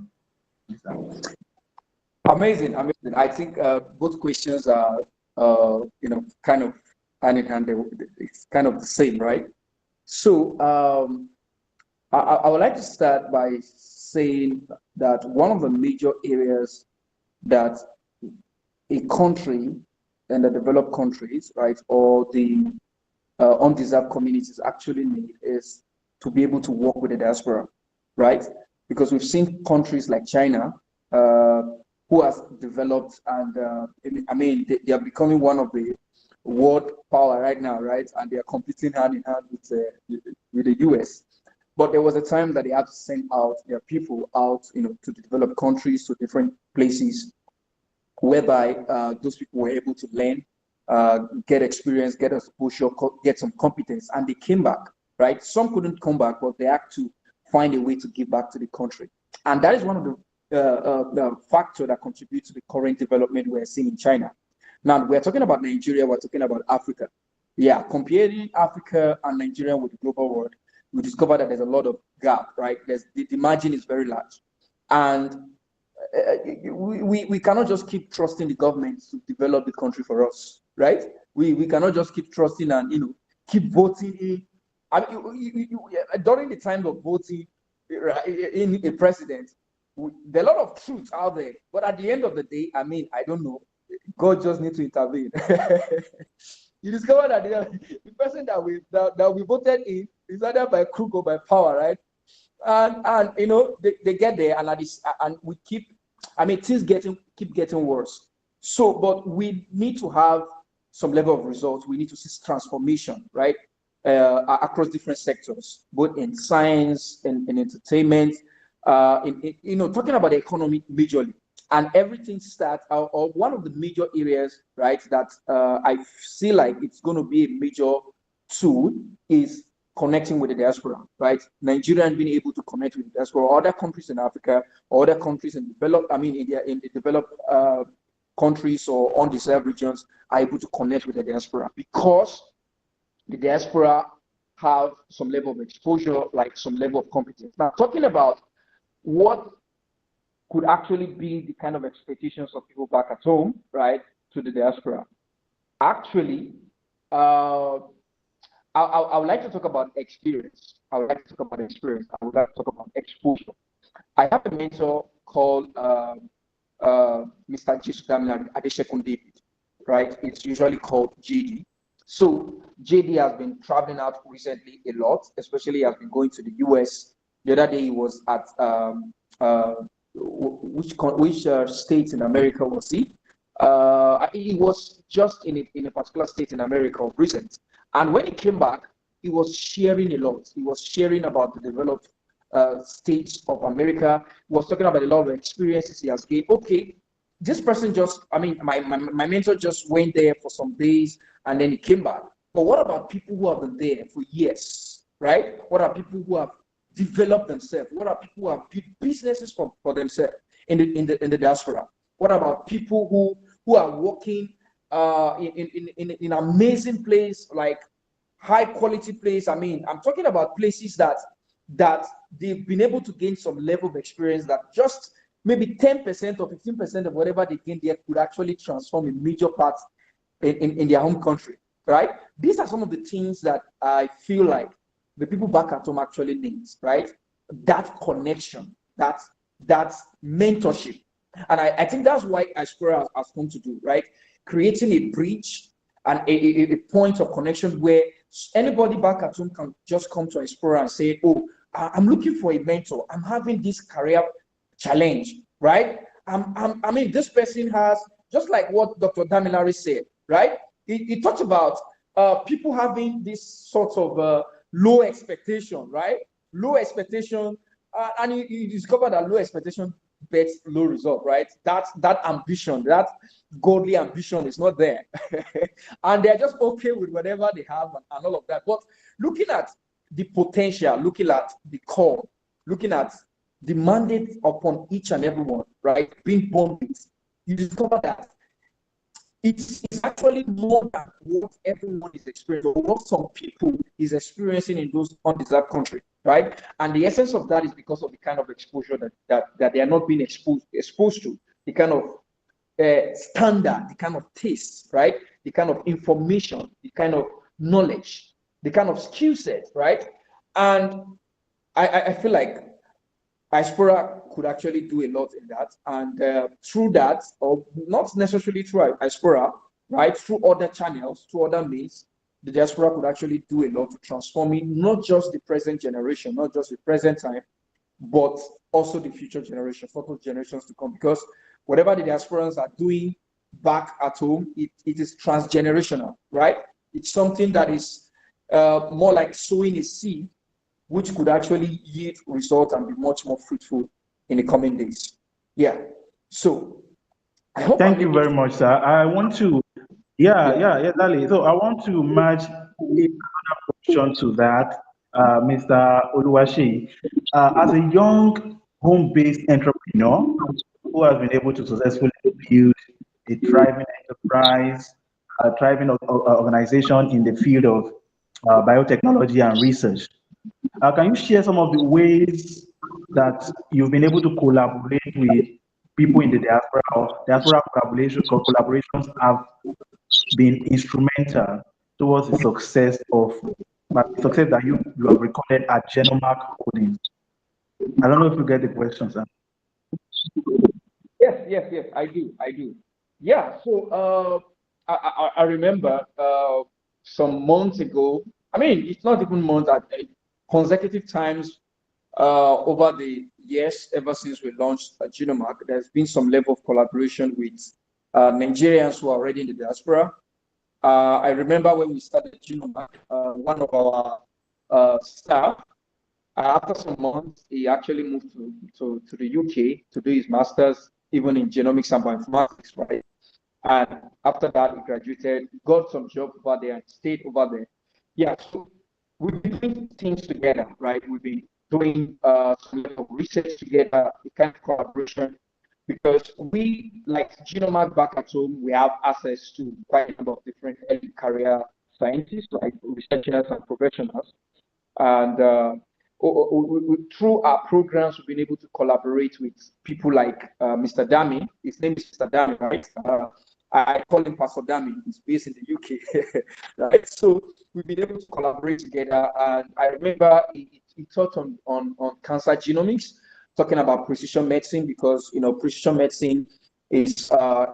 Amazing, amazing. I think both questions are, kind of hand in hand. It's kind of the same, right? So I would like to start by saying that one of the major areas that a country and the developed countries, right, or the undeserved communities actually need is to be able to work with the diaspora, right? Because we've seen countries like China who has developed, and they are becoming one of the world power right now, right? And they are competing hand in hand with the US. But there was a time that they had to send out their people out, to the developed countries, to different places, whereby those people were able to learn, get experience, get exposure, get some competence, and they came back, right? Some couldn't come back, but they had to find a way to give back to the country. And that is one of the factor that contributes to the current development we're seeing in China. Now, we're talking about Nigeria, we're talking about Africa. Yeah, comparing Africa and Nigeria with the global world, we discover that there's a lot of gap, right? The margin is very large. And we cannot just keep trusting the government to develop the country for us, right? We cannot just keep trusting and, keep voting in. I mean, during the time of voting in a president, there are a lot of truths out there. But at the end of the day, I don't know. God just needs to intervene. You discover that the person that we voted in is either by crook or by power, right? And they get there, and we keep, things keep getting worse. So, but we need to have some level of results. We need to see transformation, right, across different sectors, both in science and in entertainment, talking about the economy majorly. And everything starts, or one of the major areas, right, that I feel like it's going to be a major tool is connecting with the diaspora, right? Nigerian being able to connect with the diaspora, or other countries in Africa, or other countries in in the developed countries or undeserved regions are able to connect with the diaspora, because the diaspora have some level of exposure, like some level of competence. Now, talking about what could actually be the kind of expectations of people back at home, right, to the diaspora. Actually, I would like to talk about experience. I would like to talk about experience. I would like to talk about exposure. I have a mentor called Mr. Jisudamina Adeshekun David, right? It's usually called JD. So JD has been traveling out recently a lot, especially has been going to the US. The other day he was at which state in America was he? He was just in a particular state in America of recent. And when he came back, he was sharing a lot. He was sharing about the developed states of America. He was talking about a lot of experiences he has gained. Okay, this person my mentor just went there for some days and then he came back. But what about people who have been there for years, right? What are people who have developed themselves? What are people who have built businesses for themselves in the diaspora? What about people who are working in amazing place, like high quality place? I'm talking about places that they've been able to gain some level of experience that just maybe 10% or 15% of whatever they gain there could actually transform a major part in their home country, right? These are some of the things that I feel like the people back at home actually needs, right? That connection, that mentorship. And I think that's why iSpora has come to do, right? Creating a bridge and a point of connection where anybody back at home can just come to iSpora and say, oh, I'm looking for a mentor. I'm having this career challenge, right? I mean, this person has, just like what Dr. Damilari said, right? He talked about people having this sort of low expectation, right? Low expectation, and you discover that low expectation bets low result, right? That ambition, that godly ambition is not there. And they're just okay with whatever they have and all of that. But looking at the potential, looking at the core, looking at the mandate upon each and every one, right? Being born with, you discover that it's actually more than what everyone is experiencing, or what some people is experiencing in those undeserved countries, right? And the essence of that is because of the kind of exposure that they are not being exposed to, the kind of standard, the kind of taste, right? The kind of information, the kind of knowledge, the kind of skill set, right? And I feel like iSpora could actually do a lot in that. And through that, or not necessarily through iSpora, right, through other channels, through other means, the diaspora could actually do a lot to transforming not just the present generation, not just the present time, but also the future generation, for those generations to come. Because whatever the diasporans are doing back at home, it is transgenerational, right? It's something that is more like sowing a seed, which could actually yield results and be much more fruitful in the coming days. Yeah. So I hope Thank you very much, sir. I want to, Dali. So I want to match another question to that, Mr. Oluwashi. As a young home-based entrepreneur who has been able to successfully build a thriving enterprise, a thriving organization in the field of biotechnology and research, can you share some of the ways that you've been able to collaborate with people in the diaspora, or diaspora collaborations have been instrumental towards the success that you have recorded at Genomark Holdings? I don't know if you get the question, sir. Yes, I do. Yeah, so I remember some months ago, I mean, it's not even months, consecutive times over the years, ever since we launched Genomark, there's been some level of collaboration with Nigerians who are already in the diaspora. I remember when we started Genomark, one of our staff, after some months, he actually moved to the UK to do his master's, even in genomics and bioinformatics, right? And after that, he graduated, got some job over there, and stayed over there. Yeah, so we've been doing things together, right? We've been doing some level of research together, the kind of collaboration, because we, like Genomark back at home, we have access to quite a number of different early career scientists, like researchers and professionals. And through our programs, we've been able to collaborate with people like Mr. Dami. His name is Mr. Dami, right? I call him Pastor Dami. He's based in the UK, right? So we've been able to collaborate together. And I remember he taught on cancer genomics, talking about precision medicine, because precision medicine is a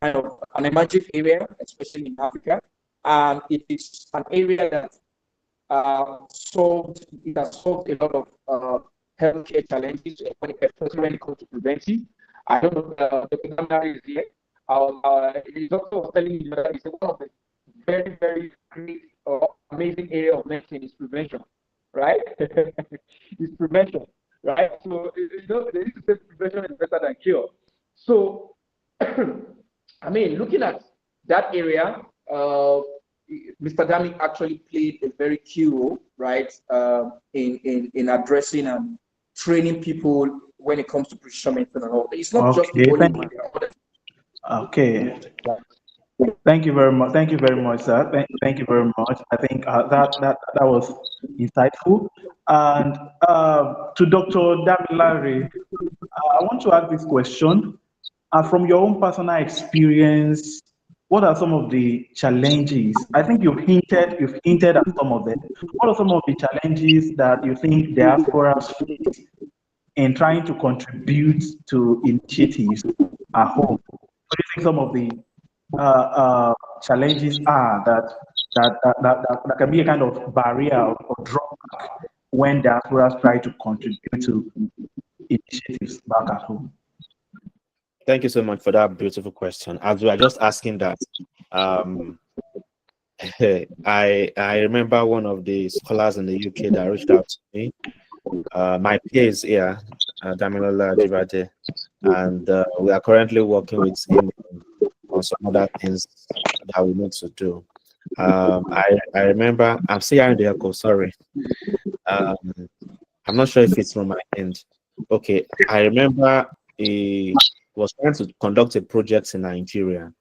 kind of an emerging area, especially in Africa, and it is an area that it has solved a lot of healthcare challenges, especially when it comes to preventive. I don't know if Dr. Namari is here. The doctor was telling me that it's one of the very, very great or amazing area of medicine is prevention, right? It's prevention, right? So, they need to say prevention is better than cure. So, I mean, looking at that area, Mr. Dami actually played a very key role, right, in addressing and training people when it comes to precision medicine and all. It's not just the only one. Okay. Thank you very much. Thank you very much, sir. Thank you very much. I think that was insightful. And to Dr. Damilare, I want to ask this question. From your own personal experience, what are some of the challenges? I think you've hinted at some of them. What are some of the challenges that you think diasporas face in trying to contribute to initiatives at home? What do you think some of the challenges are that can be a kind of barrier or drawback when diasporas try to contribute to initiatives back at home? Thank you so much for that beautiful question. As we are just asking that, um, I remember one of the scholars in the UK that reached out to me. My peer is here, Damilola Jivade, and we are currently working with him on some other things that we need to do. I remember, I'm still hearing the echo, sorry. Um, I'm not sure if it's from my end. Okay, I remember he was trying to conduct a project in Nigeria,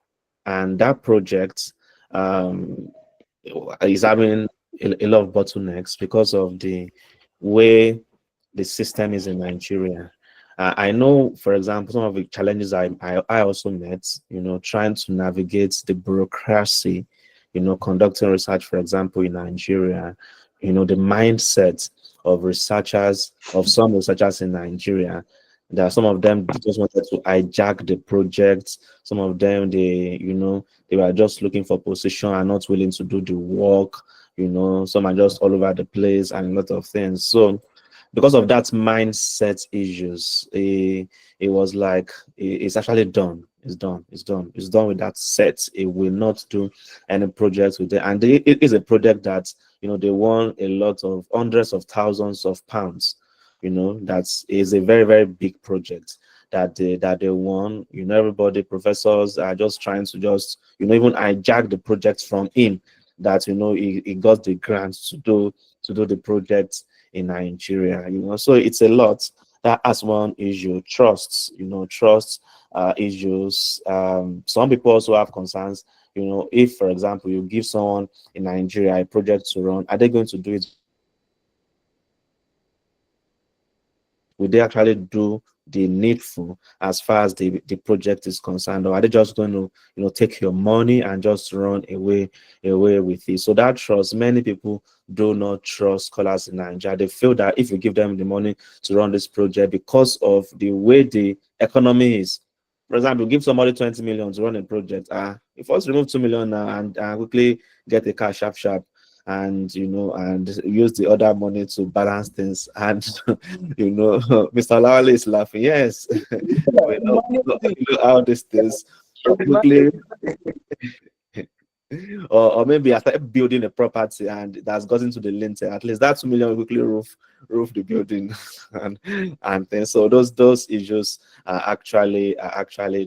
and that project um, is having a lot of bottlenecks because of the way the system is in Nigeria. I know, for example, some of the challenges I also met, trying to navigate the bureaucracy, conducting research, for example, in Nigeria, the mindset of researchers, of some researchers in Nigeria. There are some of them just wanted to hijack the project. Some of them, they were just looking for position and not willing to do the work. Some are just all over the place and a lot of things. So because of that mindset issues, it was like it's actually done. It's done. It's done. It's done with that set. It will not do any projects with it. And it is a project that they won a lot of hundreds of thousands of pounds. That is a very, very big project that they won. Everybody, professors are just trying to just even hijack the project from him. That he got the grants to do the project in Nigeria. So it's a lot. That as one issue. Trust issues. Some people also have concerns. If, for example, you give someone in Nigeria a project to run, are they going to do it? Will they actually do the needful as far as the project is concerned, or are they just going to take your money and just run away with it? So that trust, many people do not trust scholars in Nigeria. They feel that if you give them the money to run this project, because of the way the economy is, for example, give somebody 20 million to run a project, you first remove 2 million now and quickly get a car sharp and and use the other money to balance things. And Mr. Lawale is laughing. Yes, how this is quickly. Or maybe I started building a property and that's gotten to the lintel. At least that 2 million will quickly roof the building and things. So those issues are actually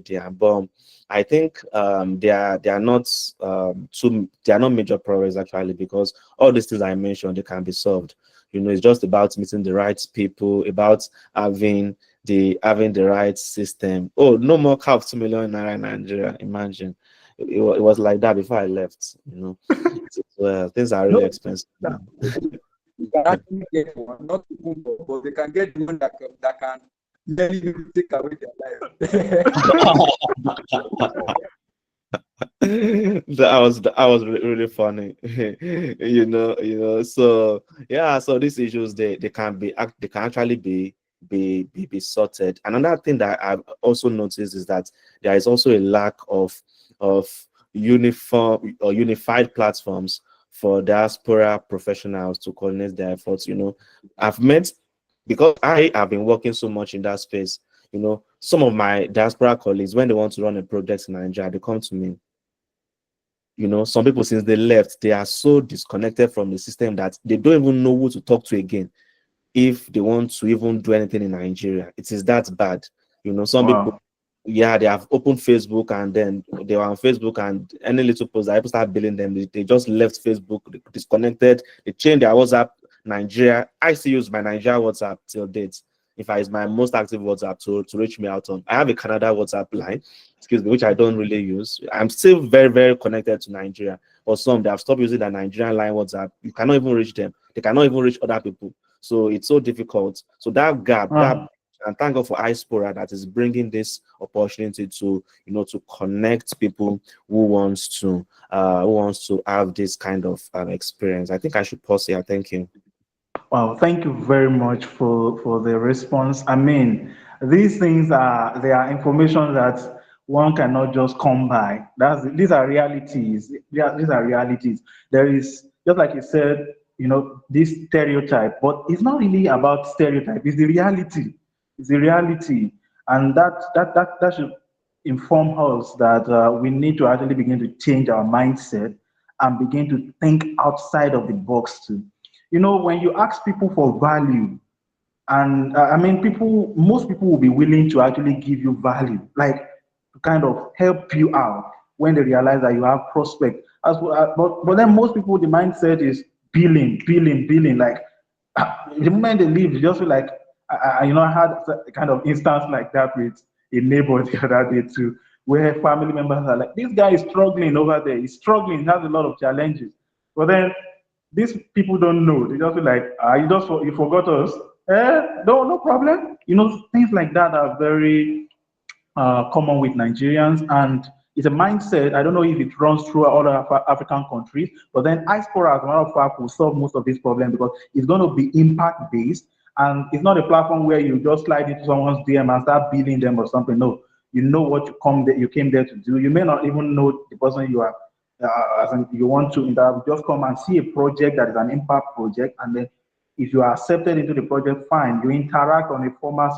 there. But I think they are not major problems actually, because all these things I mentioned, they can be solved. It's just about meeting the right people, about having the right system. Oh, no more cap 2 million naira in Nigeria. Imagine. It was like that before I left. Well, things are really expensive now. You can actually get one, not even more, but they can get one that can many people take away their life. that was really funny. So yeah, so these issues they can actually be sorted. Another thing that I've also noticed is that there is also a lack of uniform or unified platforms for diaspora professionals to coordinate their efforts. I've met, because I have been working so much in that space, some of my diaspora colleagues, when they want to run a project in Nigeria, they come to me. Some people, since they left, they are so disconnected from the system that they don't even know who to talk to again if they want to even do anything in Nigeria. It is that bad. Some people, yeah, they have opened Facebook and then they were on Facebook, and any little post that people start billing them, they just left Facebook, they disconnected, they changed their WhatsApp Nigeria. I still use my Nigeria WhatsApp till date. If I use my most active WhatsApp to reach me out on. I have a Canada WhatsApp line, which I don't really use. I'm still very, very connected to Nigeria. Or some, they have stopped using the Nigerian line WhatsApp. You cannot even reach them. They cannot even reach other people. So it's so difficult. So that gap, that And thank God for iSpora that is bringing this opportunity to, to connect people who wants to have this kind of experience. I think I should pause here. Thank you. Wow, thank you very much for the response. I mean, these things are they are information that one cannot just come by. These are realities. Yeah, these are realities. There is just like you said, this stereotype, but it's not really about stereotype. It's the reality. It's the reality, and that should inform us that we need to actually begin to change our mindset and begin to think outside of the box too. When you ask people for value, and I mean, most people will be willing to actually give you value, like to kind of help you out when they realize that you have prospect. But then most people, the mindset is billing, billing, billing. Like the moment they leave, you just feel like, I had a kind of instance like that with a neighbor the other day too, where family members are like, this guy is struggling over there. He's struggling, he has a lot of challenges. But then these people don't know. They just feel like, you forgot us. No, no problem. Things like that are very common with Nigerians, and it's a mindset. I don't know if it runs through other African countries, but then iSpora, as a matter of fact, will solve most of these problems because it's going to be impact based, and it's not a platform where you just slide into someone's DM and start billing them or something. No, you know what you came there to do. You may not even know the person you are. As in you want to interact, just come and see a project that is an impact project, and then if you are accepted into the project, fine. You interact on a format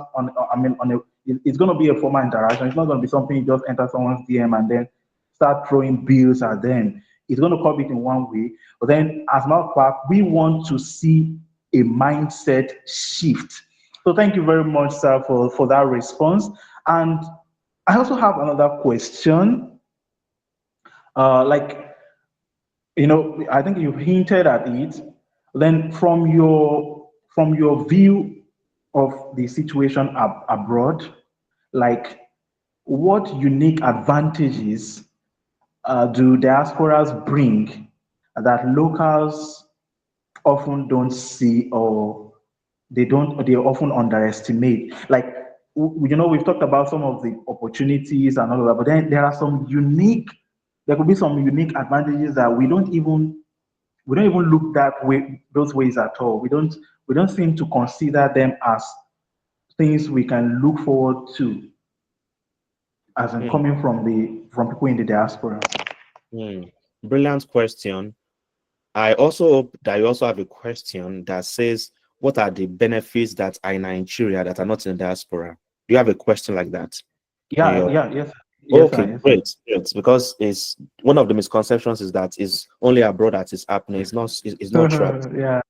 it's going to be a formal interaction. It's not going to be something you just enter someone's DM and then start throwing bills at them. It's going to come it in one way. But then, as a matter of fact, we want to see a mindset shift. So thank you very much, sir, for that response. And I also have another question. Like, I think you've hinted at it. Then from your view of the situation abroad, like what unique advantages do diasporas bring that locals often don't see, or they often underestimate? Like, we've talked about some of the opportunities and all of that, but then there could be some unique advantages that we don't even look those ways at all. We don't seem to consider them as things we can look forward to, as in Hmm. coming from people in the diaspora. Hmm. Brilliant question. I also hope that you also have a question that says, what are the benefits that are in Nigeria that are not in the diaspora? Do you have a question like that in Yeah, your? yeah, yes, yes, sir, Okay, yes, sir. great, great. Because it's one of the misconceptions is that it's only abroad that is happening. It's not true. Yeah,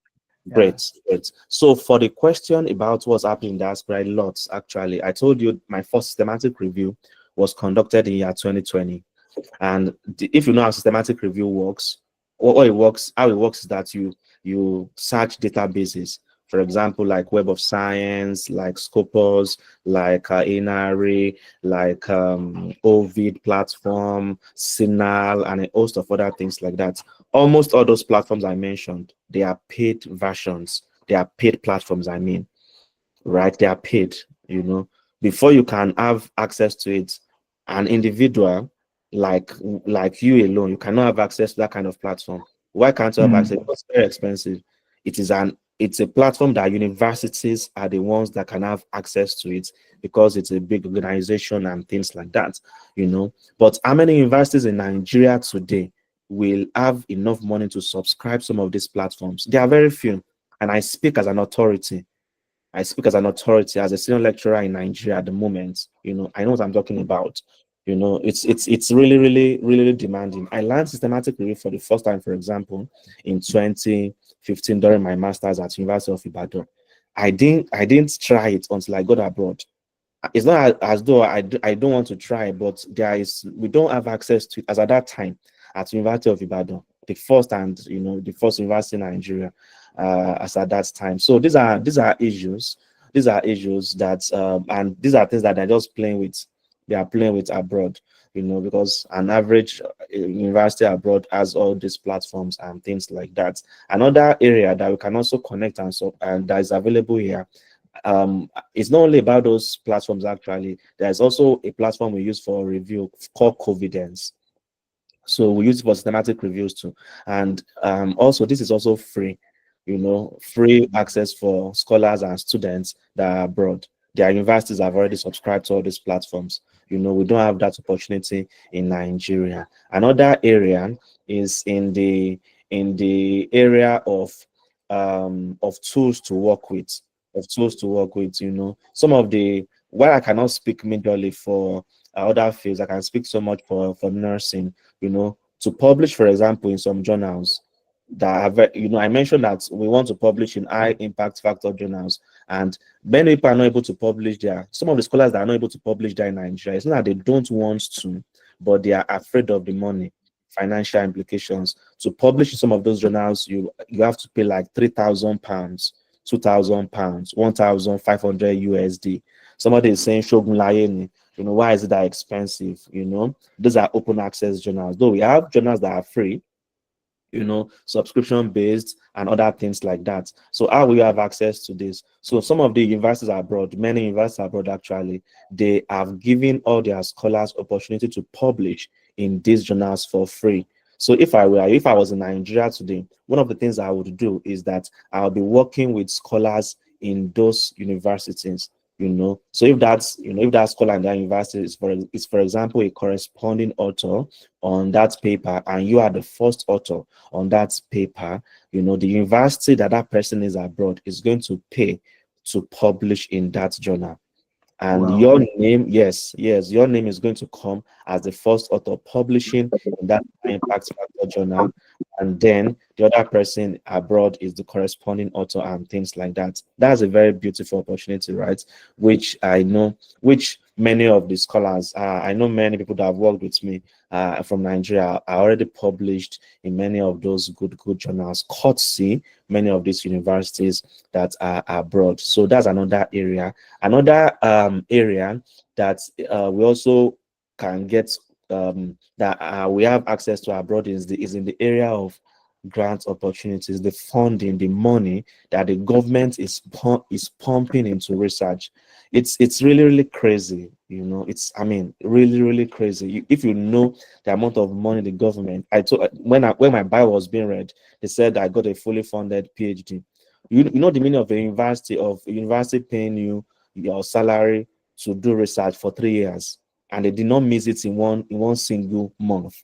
yeah. Great, great. So for the question about what's happening in diaspora, lots actually. I told you my first systematic review was conducted in year 2020. And if you know how systematic review works, how it works is that you search databases, for example, like Web of Science, like Scopus, like Inari, like Ovid platform, Signal, and a host of other things like that. Almost all those platforms I mentioned, they are paid versions. They are paid platforms, I mean, right? They are paid, before you can have access to it, an individual like you alone, you cannot have access to that kind of platform. Why can't you have access? Mm, Because it's very expensive. It's a platform that universities are the ones that can have access to it because it's a big organization and things like that. But how many universities in Nigeria today will have enough money to subscribe some of these platforms? There are very few, and I speak as an authority. I speak as an authority, as a senior lecturer in Nigeria at the moment. I know what I'm talking about. It's really, really, really demanding. I learned systematic review for the first time, for example, in 2015 during my master's at University of Ibadan. I didn't try it until I got abroad. It's not as though I don't want to try, but we don't have access to it as at that time at University of Ibadan, the first university in Nigeria, as at that time. So these are issues. These are issues that and these are things that they're just playing with. They are playing with abroad, because an average university abroad has all these platforms and things like that. Another area that we can also connect and that is available here it's not only about those platforms. Actually, there's also a platform we use for review called Covidence. So we use it for systematic reviews too. And also, this is also free, free access for scholars and students that are abroad. Their universities have already subscribed to all these platforms. We don't have that opportunity in Nigeria. Another area is in the area of tools to work with, some of the, while I cannot speak majorly for other fields, I can speak so much for nursing, to publish, for example, in some journals that have, I mentioned that we want to publish in high impact factor journals, and many people are not able to publish there. Some of the scholars that are not able to publish there in Nigeria, it's not that they don't want to, but they are afraid of the money, financial implications. To publish in some of those journals, you have to pay like £3,000, £2,000, 1,500 USD. Somebody is saying Shogun Layeni, why is it that expensive? Those are open access journals. Though we have journals that are free, subscription based and other things like that. So how will you have access to this? So some of the universities abroad, many universities abroad actually, they have given all their scholars opportunity to publish in these journals for free. So if I was in Nigeria today, one of the things I would do is that I'll be working with scholars in those universities. So if that scholar in that university is for example a corresponding author on that paper, and you are the first author on that paper, the university that person is abroad is going to pay to publish in that journal. And Wow. your name, yes, your name is going to come as the first author publishing in that impact factor journal, and then the other person abroad is the corresponding author and things like that. That's a very beautiful opportunity, right? Which I know, which many of the scholars, I know many people that have worked with me from Nigeria are already published in many of those good journals, courtesy many of these universities that are abroad. So that's another area. Another area that we also can get, that we have access to abroad, is in the area of grant opportunities, the funding, the money that the government is pumping into research. It's really crazy. It's, I mean, really crazy. If you know the amount of money the government, I told when my bio was being read, they said I got a fully funded PhD. You know the meaning of a university paying you your salary to do research for 3 years, and they did not miss it in one single month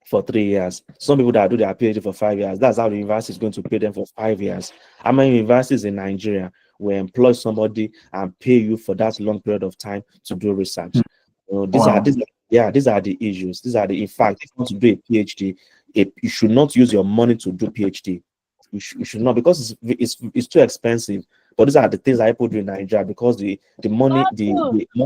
for 3 years. Some people that do their PhD for 5 years, that's how the university is going to pay them for 5 years. How many universities in Nigeria will employ somebody and pay you for that long period of time to do research? Wow. These are the issues. In fact, if you want to do a PhD, you should not use your money to do PhD. You should not, because it's too expensive. But these are the things that people do in Nigeria, because the money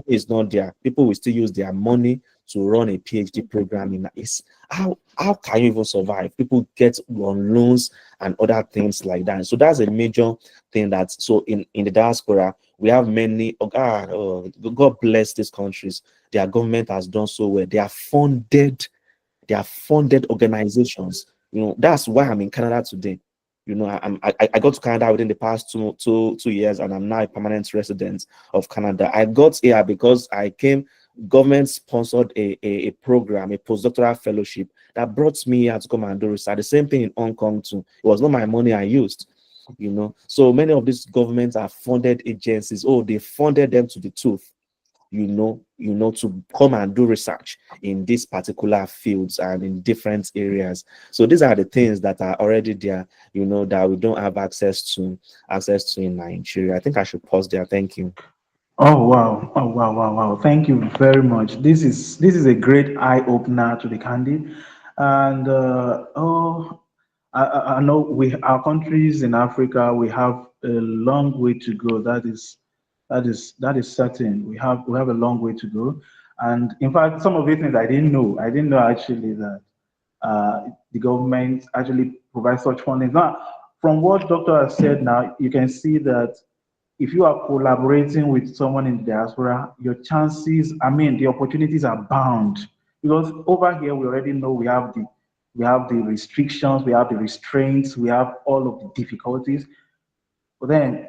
is not there. People will still use their money to run a PhD program in it's how can you even survive? People get on loans and other things like that. So that's a major thing. So in the diaspora, we have many, God bless these countries. Their government has done so well. They are funded organizations. That's why I'm in Canada today. I got to Canada within the past two years, and I'm now a permanent resident of Canada. I got here because I came. Government sponsored a program, a postdoctoral fellowship that brought me here to come and do research. The same thing in Hong Kong too. It was not my money I used. So many of these governments are funded agencies. Oh, they funded them to the tooth, to come and do research in these particular fields and in different areas. So these are the things that are already there, that we don't have access to in Nigeria. I think I should pause there. Thank you. Oh wow. Oh wow, wow, wow. Thank you very much. This is a great eye opener to the candy. And I know our countries in Africa, we have a long way to go. That is certain. We have a long way to go. And in fact, some of the things I didn't know. I didn't know actually that the government actually provides such funding. Now, from what Doctor has said now, you can see that if you are collaborating with someone in the diaspora, your chances, I mean, the opportunities are bound. Because over here, we already know we have the restrictions, we have the restraints, we have all of the difficulties. But then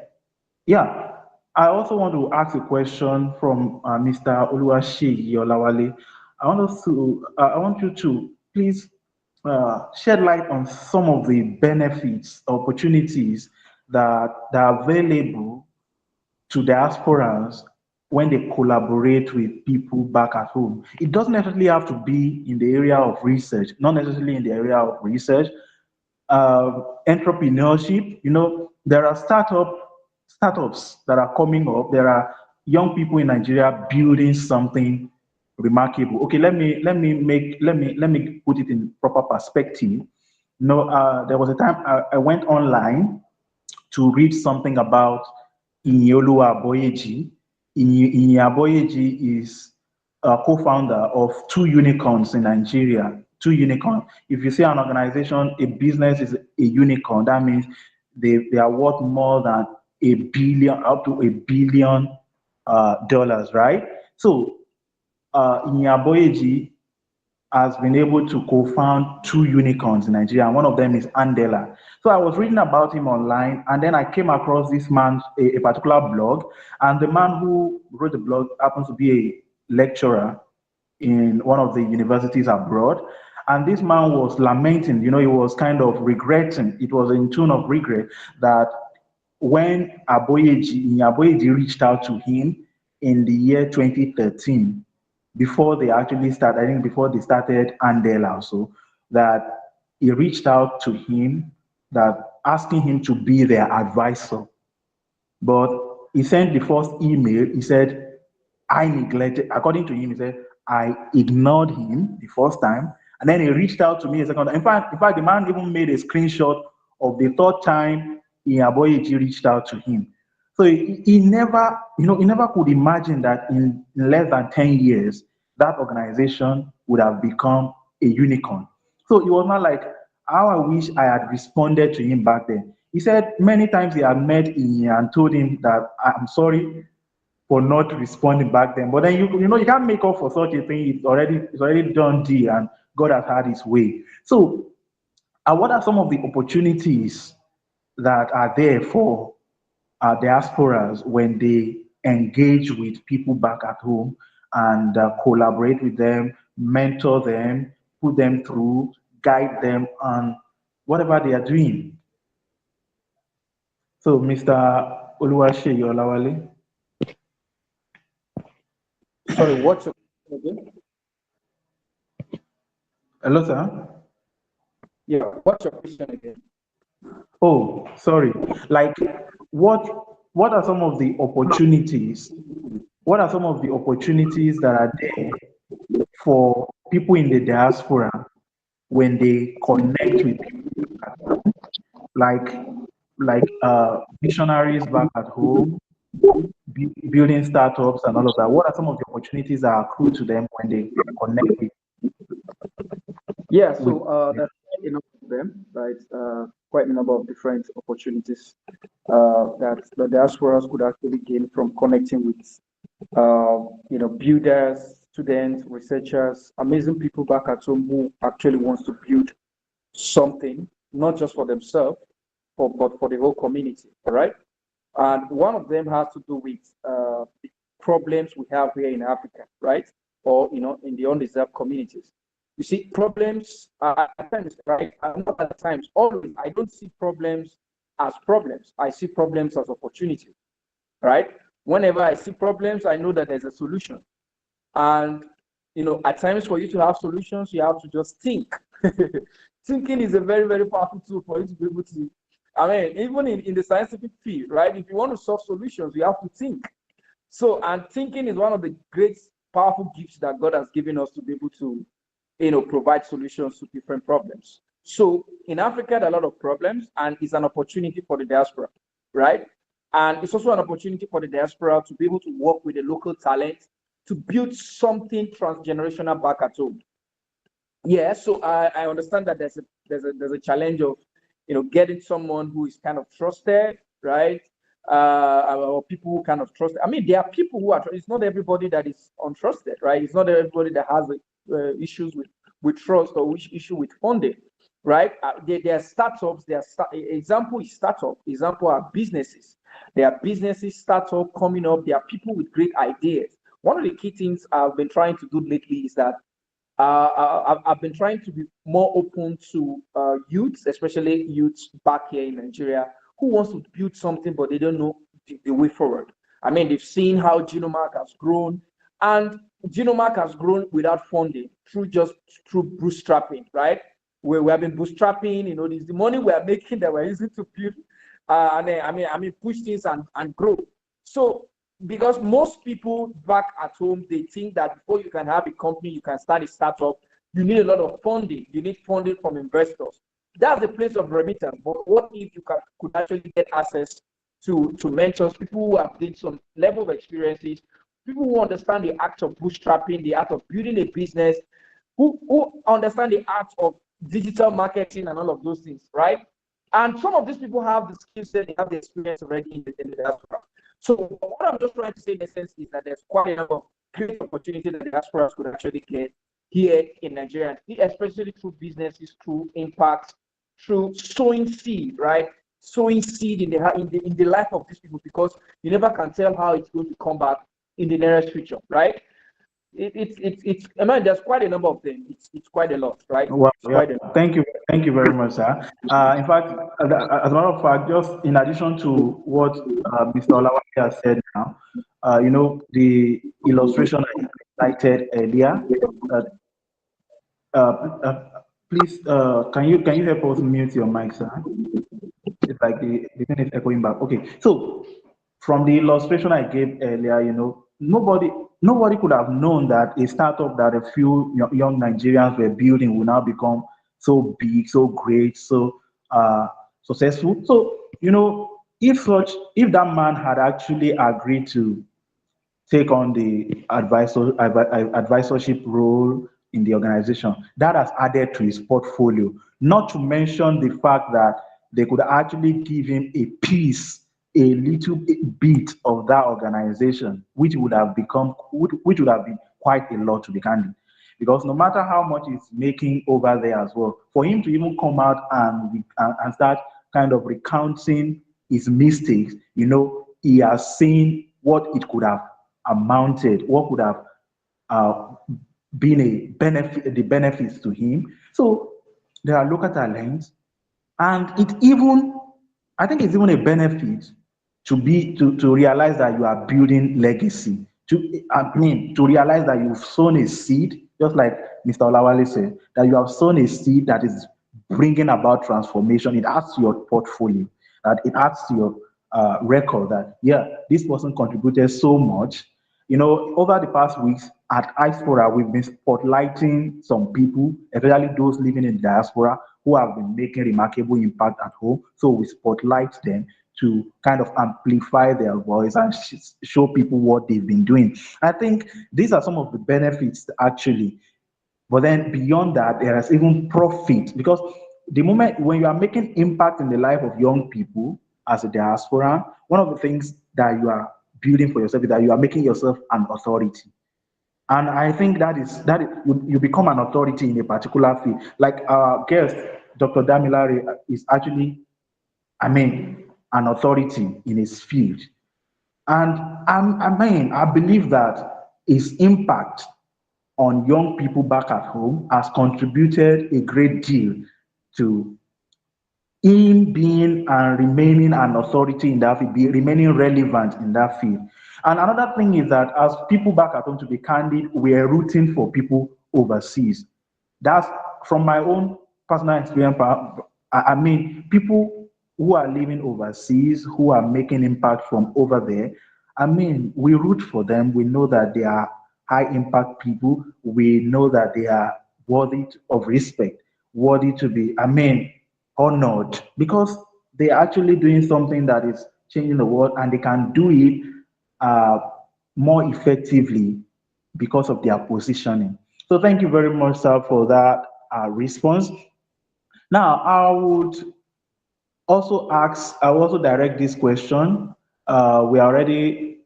Yeah, I also want to ask a question from Mr. Oluwaseyi Olawale. I want you to please shed light on some of the benefits, opportunities that are available to diasporans when they collaborate with people back at home. It doesn't necessarily have to be in the area of research, not necessarily in the area of research, entrepreneurship. There are startups that are coming up. There are young people in Nigeria building something remarkable. Okay, let me put it in proper perspective. There was a time I went online to read something about Inyoluwa Aboyeji. Inya Aboyeji is a co-founder of two unicorns in Nigeria. Two unicorns. If you see an organization, a business is a unicorn, that means they are worth more than a billion, up to $1 billion, dollars, right? So Inya Aboyeji has been able to co-found two unicorns in Nigeria, and one of them is Andela. So I was reading about him online, and then I came across this man, a particular blog, and the man who wrote the blog happens to be a lecturer in one of the universities abroad. And this man was lamenting, he was kind of regretting, it was in tune of regret that when Aboyeji reached out to him in the year 2013, before they actually started, I think before they started Andel also, that he reached out to him, that asking him to be their advisor. But he sent the first email. He said, I neglected, according to him, he said, I ignored him the first time. And then he reached out to me a second time. In fact, the man even made a screenshot of the third time Aboyeji reached out to him. So he never, he never could imagine that in less than 10 years, that organization would have become a unicorn. So it was not like how I wish I had responded to him back then. He said many times he had met him and told him that I'm sorry for not responding back then. But then you can't make up for such a thing. It's already done deal, and God has had His way. So, what are some of the opportunities that are there for diasporas when they engage with people back at home and collaborate with them, mentor them, put them through, guide them on whatever they are doing? So, Mr. Oluwaseyi Olawale. Sorry, what's your question again? Hello, sir. Yeah, what's your question again? Oh, sorry. Like, what what are some of the opportunities? What are some of the opportunities that are there for people in the diaspora when they connect with people at home, like missionaries back at home, building startups and all of that? What are some of the opportunities that accrue to them when they connect Yeah, with so there's quite a number of them, right? Quite a number of different opportunities that the diasporas could actually gain from connecting with, builders, students, researchers, amazing people back at home who actually wants to build something, not just for themselves, but for the whole community, all right? And one of them has to do with the problems we have here in Africa, right? Or in the undeserved communities. You see, problems at times, right? Not at times, always. I don't see problems as problems. I see problems as opportunities, right? Whenever I see problems, I know that there's a solution. And at times for you to have solutions, you have to just think. Thinking is a very, very powerful tool for you to be able to. I mean, even in the scientific field, right? If you want to solve solutions, you have to think. So, and thinking is one of the great, powerful gifts that God has given us to be able to, provide solutions to different problems. So, in Africa, there are a lot of problems, and it's an opportunity for the diaspora, right? And it's also an opportunity for the diaspora to be able to work with the local talent to build something transgenerational back at home. Yeah, so I understand that there's a challenge of getting someone who is kind of trusted, right? Or people who kind of trust. I mean, there are people who are. It's not everybody that is untrusted, right? It's not everybody that has issues with trust or which issue with funding, right? There are startups. Example is startup. Example are businesses There are businesses, startup coming up. There are people with great ideas. One of the key things I've been trying to do lately is that I've been trying to be more open to youths, especially youths back here in Nigeria, who wants to build something but they don't know the way forward. I mean, they've seen how Genomark has grown, and Genomark has grown without funding through bootstrapping, right? We have been bootstrapping, this the money we are making that we're using to build, and push things and grow. So because most people back at home, they think that before you can have a company, you can start a startup, you need a lot of funding. You need funding from investors. That's the place of remittance. But what if you could actually get access to mentors, people who have gained some level of experiences, people who understand the art of bootstrapping, the art of building a business, who understand the art of digital marketing and all of those things, right? And some of these people have the skill set, they have the experience already in the diaspora. So what I'm just trying to say in essence is that there's quite a number of great opportunities that the diasporas could actually get here in Nigeria, especially through businesses, through impact, through sowing seed, right? Sowing seed in the life of these people, because you never can tell how it's going to come back in the nearest future, right? It's I mean, there's quite a number of them. It's quite a lot, right? Well, It's yeah, quite a lot. thank you very much, sir. In fact, as a matter of fact, just in addition to what Mr. Olawale has said now, the illustration I cited earlier. Uh, please, can you help us mute your mic, sir? It's like the thing is echoing back. Okay, so from the illustration I gave earlier, nobody could have known that a startup that a few young Nigerians were building will now become so big, so great, so successful. So if that man had actually agreed to take on the advisorship role in the organization. That has added to his portfolio. Not to mention the fact that they could actually give him a piece, a little bit of that organization, which which would have been quite a lot, to be candid. Because no matter how much he's making over there as well, for him to even come out and start kind of recounting his mistakes, he has seen what it could have amounted, what could have uh, been the benefits to him. So there are local talents, and I think it's even a benefit to realize that you are building legacy. To realize that you've sown a seed, just like Mr. Olawale said, that you have sown a seed that is bringing about transformation. It adds to your portfolio, that it adds to your record that, yeah, this person contributed so much. Over the past weeks at iSpora, we've been spotlighting some people, especially those living in diaspora, who have been making remarkable impact at home. So we spotlight them to kind of amplify their voice and show people what they've been doing. I think these are some of the benefits actually. But then beyond that, there is even profit, because the moment when you are making impact in the life of young people as a diaspora, one of the things that you are building for yourself is that you are making yourself an authority. And I think you become an authority in a particular field. Like our guest, Dr. Damilare, is actually, an authority in his field. And I believe that his impact on young people back at home has contributed a great deal to him being and remaining an authority in that field, remaining relevant in that field. And another thing is that as people back at home, to be candid, we are rooting for people overseas. That's from my own personal experience. People who are living overseas, who are making impact from over there, we root for them. We know that they are high impact people. We know that they are worthy of respect, worthy to be, honored, because they're actually doing something that is changing the world, and they can do it uh, more effectively because of their positioning. So thank you very much, sir, for that response. Now, I will also direct this question. We are already,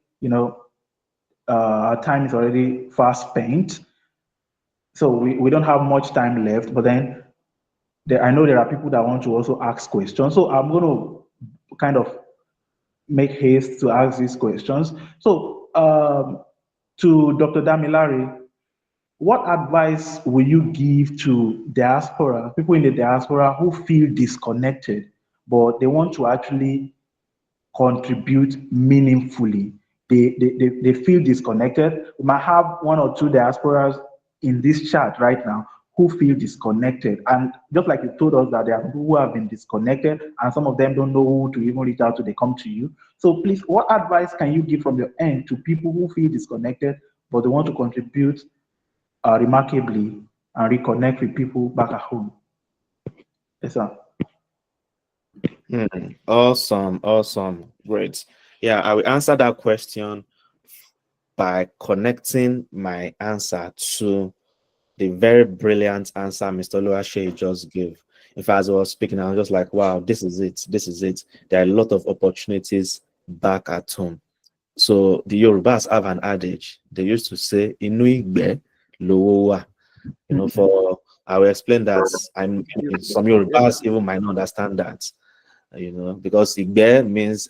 our time is already fast spent, so we don't have much time left, but then I know there are people that want to also ask questions. So I'm going to kind of make haste to ask these questions. So, to Dr. Damilari, what advice will you give to diaspora, people in the diaspora who feel disconnected, but they want to actually contribute meaningfully? They feel disconnected. We might have one or two diasporas in this chat right now who feel disconnected. And just like you told us that there are people who have been disconnected and some of them don't know who to even reach out to, they come to you. So please, what advice can you give from your end to people who feel disconnected, but they want to contribute remarkably and reconnect with people back at home? Yes, sir. Awesome, awesome, great. Yeah, I will answer that question by connecting my answer to the very brilliant answer Mr. Luashe just gave. In fact, as I was speaking, I was just like, wow, this is it. This is it. There are a lot of opportunities back at home. So the Yorubas have an adage. They used to say, Inu igbe lowo wa. For I will explain that. Some Yorubas even might not understand that. Because Igbe means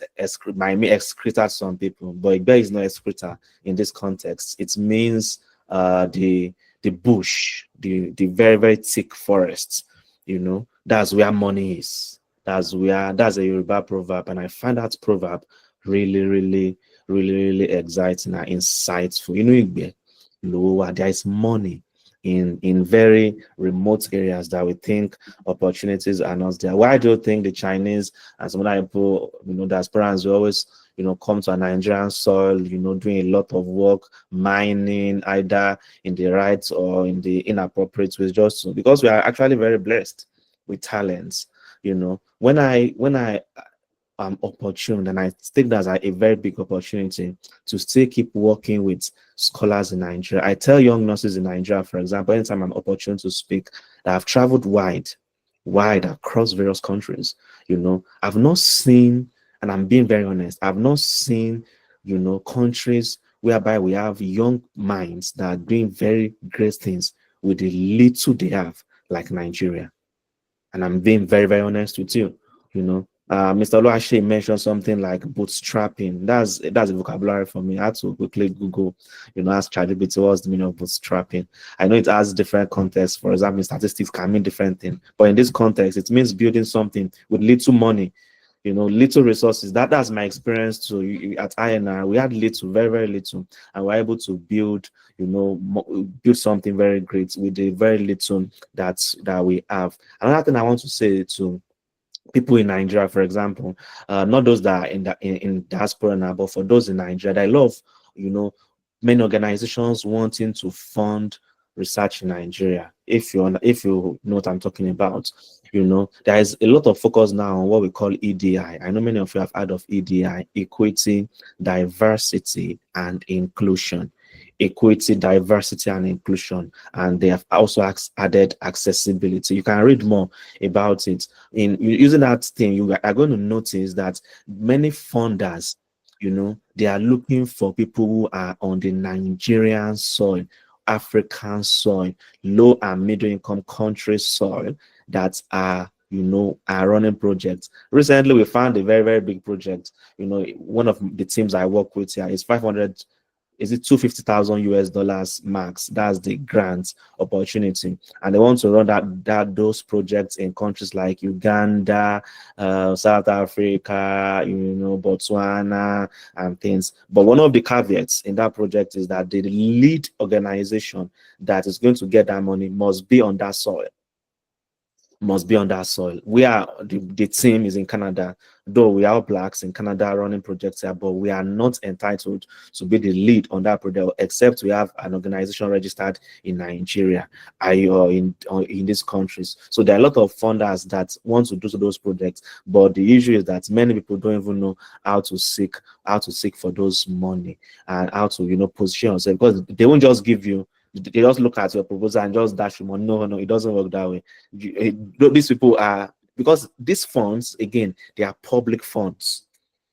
might mean excreta to some people, but Igbe is not excreta in this context. It means the bush, the very, very thick forests. That's where money is. That's a Yoruba proverb, and I find that proverb really, really, really, really exciting and insightful. Igbe, Lowa, there is money in very remote areas that we think opportunities are not there. Why do you think the Chinese and some other people, diasporans will always, come to a Nigerian soil, doing a lot of work, mining either in the right or in the inappropriate ways, because we are actually very blessed with talents. When I opportune, and I think that's a very big opportunity to still keep working with scholars in Nigeria. I tell young nurses in Nigeria, for example, anytime I'm opportune to speak, that I've traveled wide across various countries. I've not seen, and I'm being very honest, I've not seen, countries whereby we have young minds that are doing very great things with the little they have, like Nigeria. And I'm being very, very honest with you. Mr. Loashe mentioned something like bootstrapping. That's a vocabulary for me. I had to quickly Google, ask ChatGPT what's the meaning of bootstrapping. I know it has different contexts. For example, statistics can mean different things, but in this context, it means building something with little money, little resources. That's my experience too. At INR, we had little, very, very little, and we're able to build, build something very great with the very little that we have. Another thing I want to say to people in Nigeria, for example, not those that are in diaspora now, but for those in Nigeria, I love, many organizations wanting to fund research in Nigeria. If you know what I'm talking about, there is a lot of focus now on what we call EDI. I know many of you have heard of EDI: equity, diversity, and inclusion. Equity, diversity, and inclusion, and they have also added accessibility. You can read more about it. In using that thing, you are going to notice that many funders, they are looking for people who are on the Nigerian soil, African soil, low and middle income country soil that are running projects. Recently, we found a very, very big project. One of the teams I work with here is 500. Is it 250,000 US dollars max? That's the grant opportunity, and they want to run those projects in countries like Uganda, South Africa, Botswana, and things. But one of the caveats in that project is that the lead organization that is going to get that money must be on that soil. We are the team is in Canada, though we are blacks in Canada running projects here, but we are not entitled to be the lead on that project, except we have an organization registered in Nigeria, or in these countries. So there are a lot of funders that want to do those projects, but the issue is that many people don't even know how to seek for those money and how to position yourself, because they won't just give you. They just look at your proposal and just dash them on. No, it doesn't work that way. These people are, because these funds, again, they are public funds.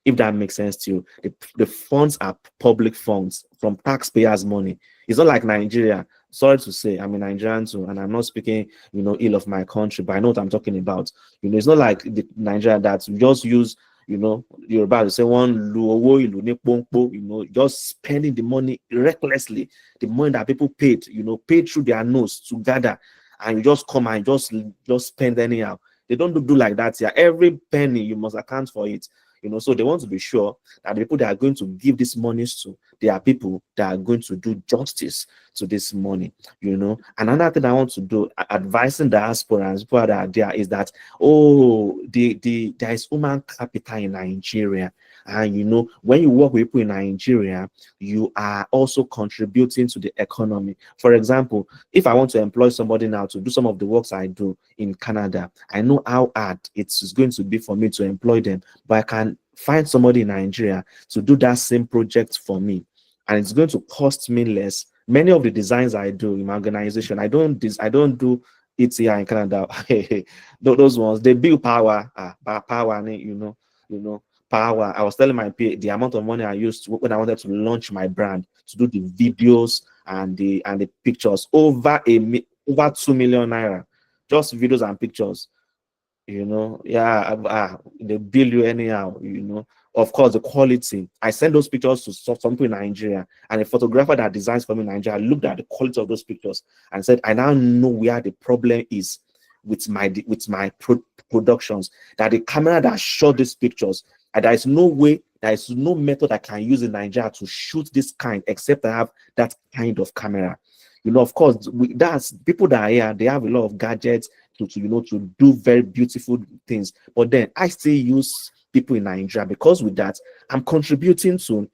If that makes sense to you, the funds are public funds from taxpayers' money. It's not like Nigeria. Sorry to say, I'm a Nigerian too, and I'm not speaking, ill of my country, but I know what I'm talking about. It's not like the Nigeria that just use You know, you're about to say one luowo ilu ni pompo, you know, just spending the money recklessly, the money that people paid, you know, paid through their nose to gather, and you just come and just spend anyhow. They don't do like that here. Every penny you must account for it. You know, so they want to be sure that the people that are going to give this monies to, they are people that are going to do justice to this money. You know, and another thing I want to do, advising diaspora and people that are there, is that, oh, there is human capital in Nigeria, and you know, when you work with people in Nigeria, you are also contributing to the economy. For example, if I want to employ somebody now to do some of the works I do in Canada, I know how hard it's going to be for me to employ them, but I can find somebody in Nigeria to do that same project for me, and it's going to cost me less. Many of the designs I do in my organization, I don't do it here in Canada. Those ones, they build power, power, you know, power. I was telling my PA the amount of money I used when I wanted to launch my brand, to do the videos and the pictures, over 2 million naira, just videos and pictures. You know, yeah, they bill you anyhow, you know. Of course, the quality. I send those pictures to some people in Nigeria, and a photographer that designs for me in Nigeria looked at the quality of those pictures and said, I now know where the problem is with my productions. That the camera that shot these pictures, and there is no method I can use in Nigeria to shoot this kind except I have that kind of camera. You know, of course, that's people that are here, they have a lot of gadgets to you know, to do very beautiful things. But then I still use people in Nigeria, because with that I'm contributing to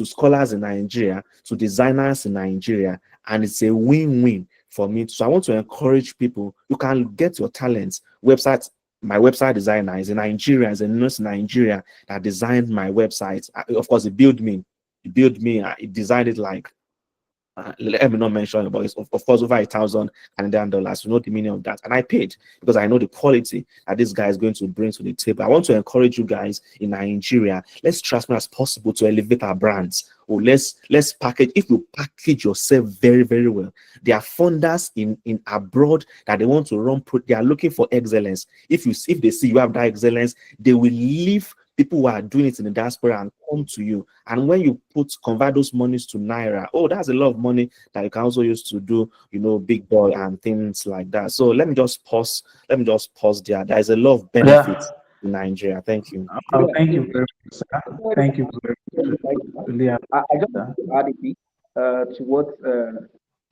scholars in Nigeria, to designers in Nigeria, and it's a win-win for me. So I want to encourage people, you can get your talents. My website designer is in Nigeria, is a nurse in Nigeria that designed my website. Of course, he designed it like, let me not mention it, but it's of course over $1,000 Canadian. You know the meaning of that, and I paid because I know the quality that this guy is going to bring to the table. I want to encourage you guys in Nigeria. Let's try as much as possible to elevate our brands. Or let's package. If you package yourself very, very well, there are funders in abroad that they want to run. They are looking for excellence. If they see you have that excellence, they will leave people who are doing it in the diaspora and come to you. And when you convert those monies to naira, oh, that's a lot of money that you can also use to do, you know, big boy and things like that. So let me just pause. There. There is a lot of benefits in Nigeria. Thank you. Thank you very much, sir. Thank you very much. Really I just appreciate want to add a bit to what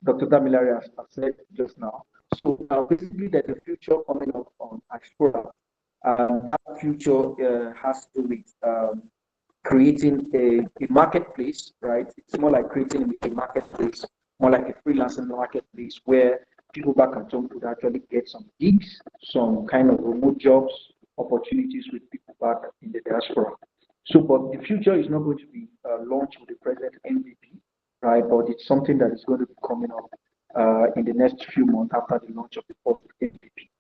Dr. Damilari has said just now. So basically, there's a future coming up on iSpora. That future has to do with creating a marketplace, right? It's more like creating a marketplace, more like a freelancing marketplace where people back at home could actually get some gigs, some kind of remote jobs, opportunities with people back in the diaspora. So, but the future is not going to be launched with the present MVP, right? But it's something that is going to be coming up in the next few months after the launch of the fourth MVP.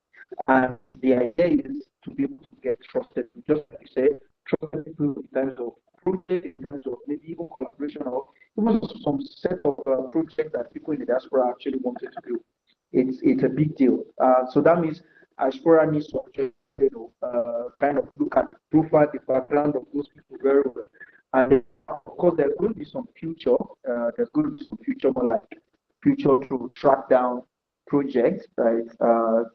And the idea is to be able to get trusted, just like you said, trusted people in terms of project, in terms of maybe even collaboration, or even some set of projects that people in the diaspora actually wanted to do. It's a big deal. So that means diaspora needs to actually, kind of look at profile the background of those people very well. And of course, there's going to be some future. There's going to be some future more like future to track down projects, right?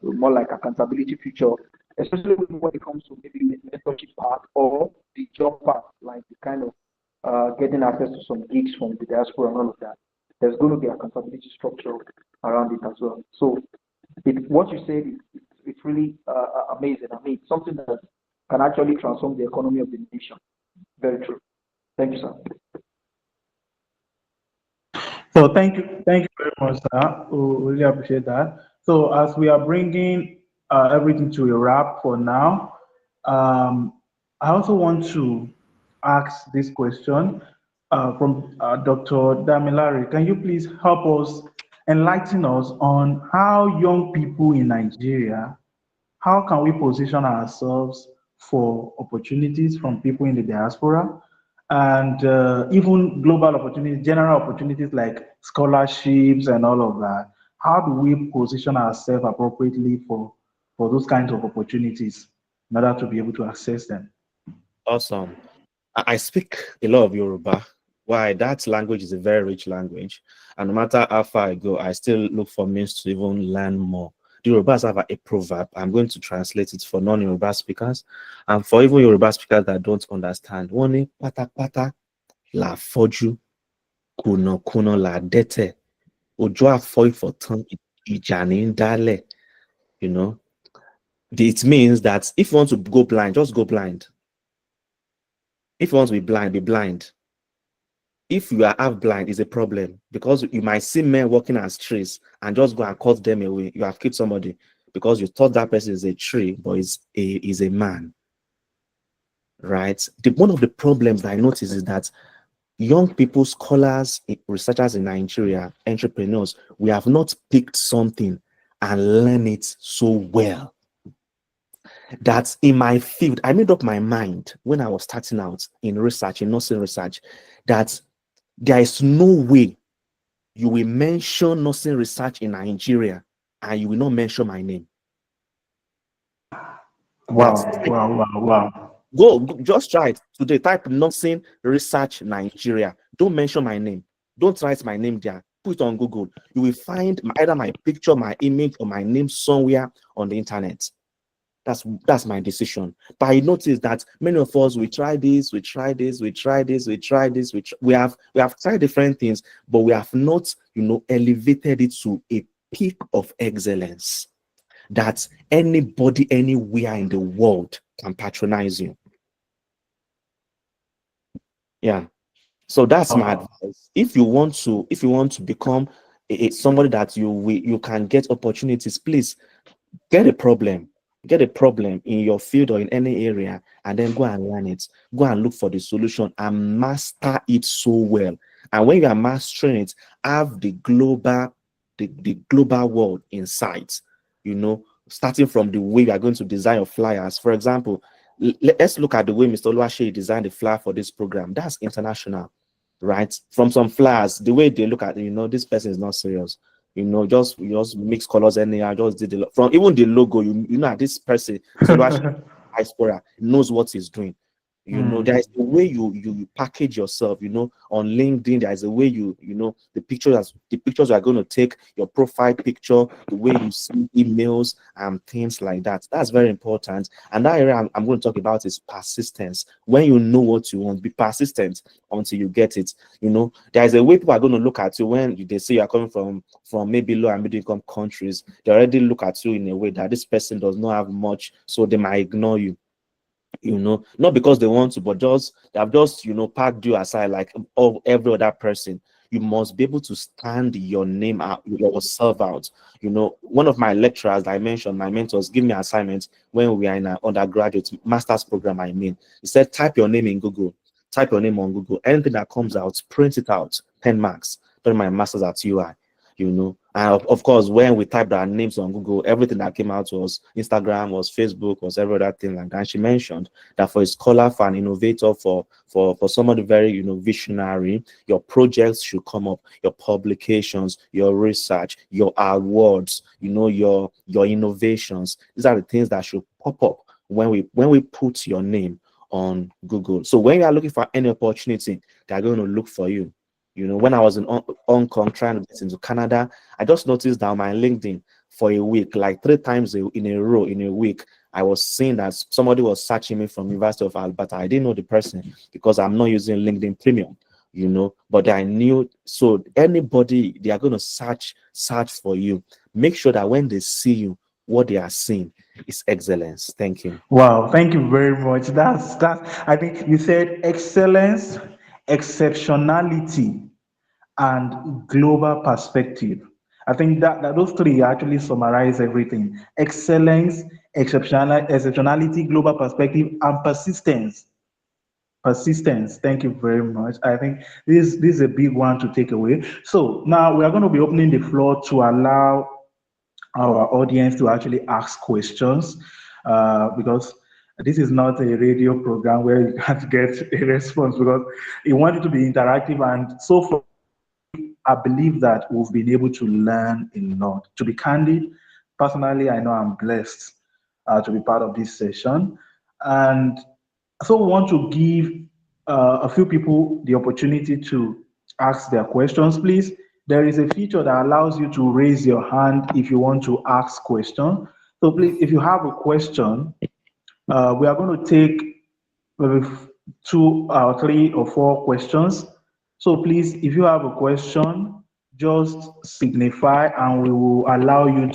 More like accountability feature, especially when it comes to maybe the mentorship part or the job part, like the kind of getting access to some gigs from the diaspora and all of that. There's going to be accountability structure around it as well. So what you said it's really amazing. I mean, something that can actually transform the economy of the nation. Very true. Thank you, sir. So thank you very much, sir. We really appreciate that. So as we are bringing everything to a wrap for now, I also want to ask this question from Dr. Damilari. Can you please help us, enlighten us on how young people in Nigeria, how can we position ourselves for opportunities from people in the diaspora and even global opportunities, general opportunities like scholarships and all of that? How do we position ourselves appropriately for those kinds of opportunities in order to be able to access them? Awesome. I speak a lot of Yoruba. Why? That language is a very rich language. And no matter how far I go, I still look for means to even learn more. The Yorubas have a proverb. I'm going to translate it for non-Yoruba speakers and for even Yoruba speakers that don't understand. Wọ́n ní pátápátá la fojú, kùnàkùnà la dẹ́tẹ̀, òjò àfọ̀ìfọ̀tán ìjà ní ń dálẹ̀. You know, it means that if you want to go blind, just go blind. If you want to be blind, be blind. If you are half blind, is a problem because you might see men walking as trees and just go and cut them away. You have killed somebody because you thought that person is a tree, but is a man. Right? One of the problems that I notice is that young people, scholars, researchers in Nigeria, entrepreneurs, we have not picked something and learn it so well. That in my field, I made up my mind when I was starting out in research, in nursing research, that there is no way you will mention nursing research in Nigeria and you will not mention my name. Wow, wow, wow, wow. Just try it today. Type nursing research Nigeria. Don't mention my name. Don't write my name there. Put it on Google. You will find either my picture, my image, or my name somewhere on the internet. That's my decision. But I noticed that many of us, we try this, we try this, we try this, we try this, we have tried different things, but we have not, elevated it to a peak of excellence that anybody anywhere in the world can patronize you. Yeah. So that's my advice. If you want to become somebody that you can get opportunities, please get a problem in your field or in any area, and then go and learn it. Go and look for the solution and master it so well. And when you are mastering it, have the global world in sight. Starting from the way you are going to design your flyers. For example, let's look at the way Mr. Oluwaseyi designed the flyer for this program. That's international, right? From some flyers, the way they look at it, this person is not serious. Just mix colors anyhow, just did from even the logo, this person, so iSpora, knows what he's doing. There is a way you package yourself, on LinkedIn. There is a way the pictures you are going to take, your profile picture, the way you send emails and things like that. That's very important. And that area I'm going to talk about is persistence. When you know what you want, be persistent until you get it. There is a way people are going to look at you when they say you are coming from maybe low and middle income countries. They already look at you in a way that this person does not have much, so they might ignore you. Not because they want to, but they have just packed you aside like every other person. You must be able to stand your name out, yourself out. One of my lecturers, I mentioned, my mentors, give me assignments when we are in an undergraduate master's program. He said, type your name in Google, type your name on Google. Anything that comes out, print it out, 10 marks. During my master's at UI. And of course, when we typed our names on Google, everything that came out was Instagram, was Facebook, was every other thing like that. And she mentioned that for a scholar, for an innovator, for somebody very visionary, your projects should come up, your publications, your research, your awards, your innovations. These are the things that should pop up when we put your name on Google. So when you are looking for any opportunity, they're going to look for you. When I was in Hong Kong trying to get into Canada, I just noticed that on my LinkedIn for a week, like 3 times in a row in a week, I was seeing that somebody was searching me from University of Alberta. I didn't know the person because I'm not using LinkedIn Premium, but I knew. So anybody, they are going to search for you. Make sure that when they see you, what they are seeing is excellence. Thank you. Wow, thank you very much. That's I think you said excellence, exceptionality, and global perspective. I think that those three actually summarize everything. Excellence, exceptionality, global perspective, and persistence. Persistence. Thank you very much. I think this is a big one to take away. So now we are going to be opening the floor to allow our audience to actually ask questions, because this is not a radio program where you can't get a response, because we want it to be interactive. And so far, I believe that we've been able to learn a lot. To be candid, personally, I know I'm blessed to be part of this session. And So we want to give a few people the opportunity to ask their questions, please. There is a feature that allows you to raise your hand if you want to ask question. So please, if you have a question, we are going to take maybe two or three or four questions. So please, if you have a question, just signify and we will allow you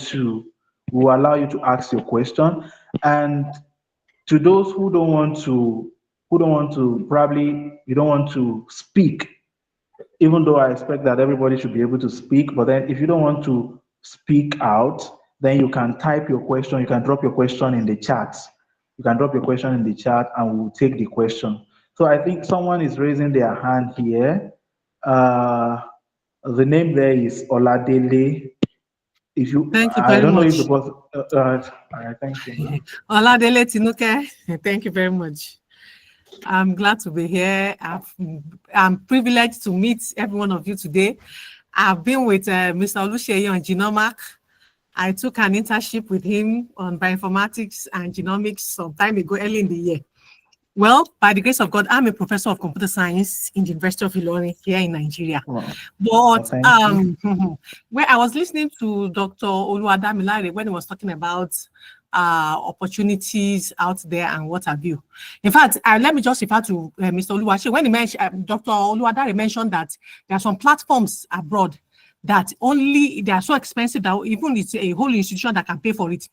to ask your question. And to those who don't want to probably you don't want to speak, even though I expect that everybody should be able to speak, but then if you don't want to speak out, then you can type your question, you can drop your question in the chat. You can drop your question in the chat and we'll take the question. So I think someone is raising their hand here. Uh, the name there is Oladele. If you, Thank you I very don't know if the much. person, thank you. Oladele Tinuke, thank you very much. I'm glad to be here. I'm privileged to meet every one of you today. I've been with Mr. Oluseyi on Genomic. I took an internship with him on bioinformatics and genomics some time ago, early in the year. Well, by the grace of God, I'm a professor of computer science in the University of Ilorin here in Nigeria. Wow. But Thank when I was listening to Dr. Oluwadamilare when he was talking about opportunities out there and what have you. In fact, let me just refer to Mr. Oluwase. When he mentioned, Dr. Oluwadare mentioned that there are some platforms abroad that they are so expensive that even it's a whole institution that can pay for it.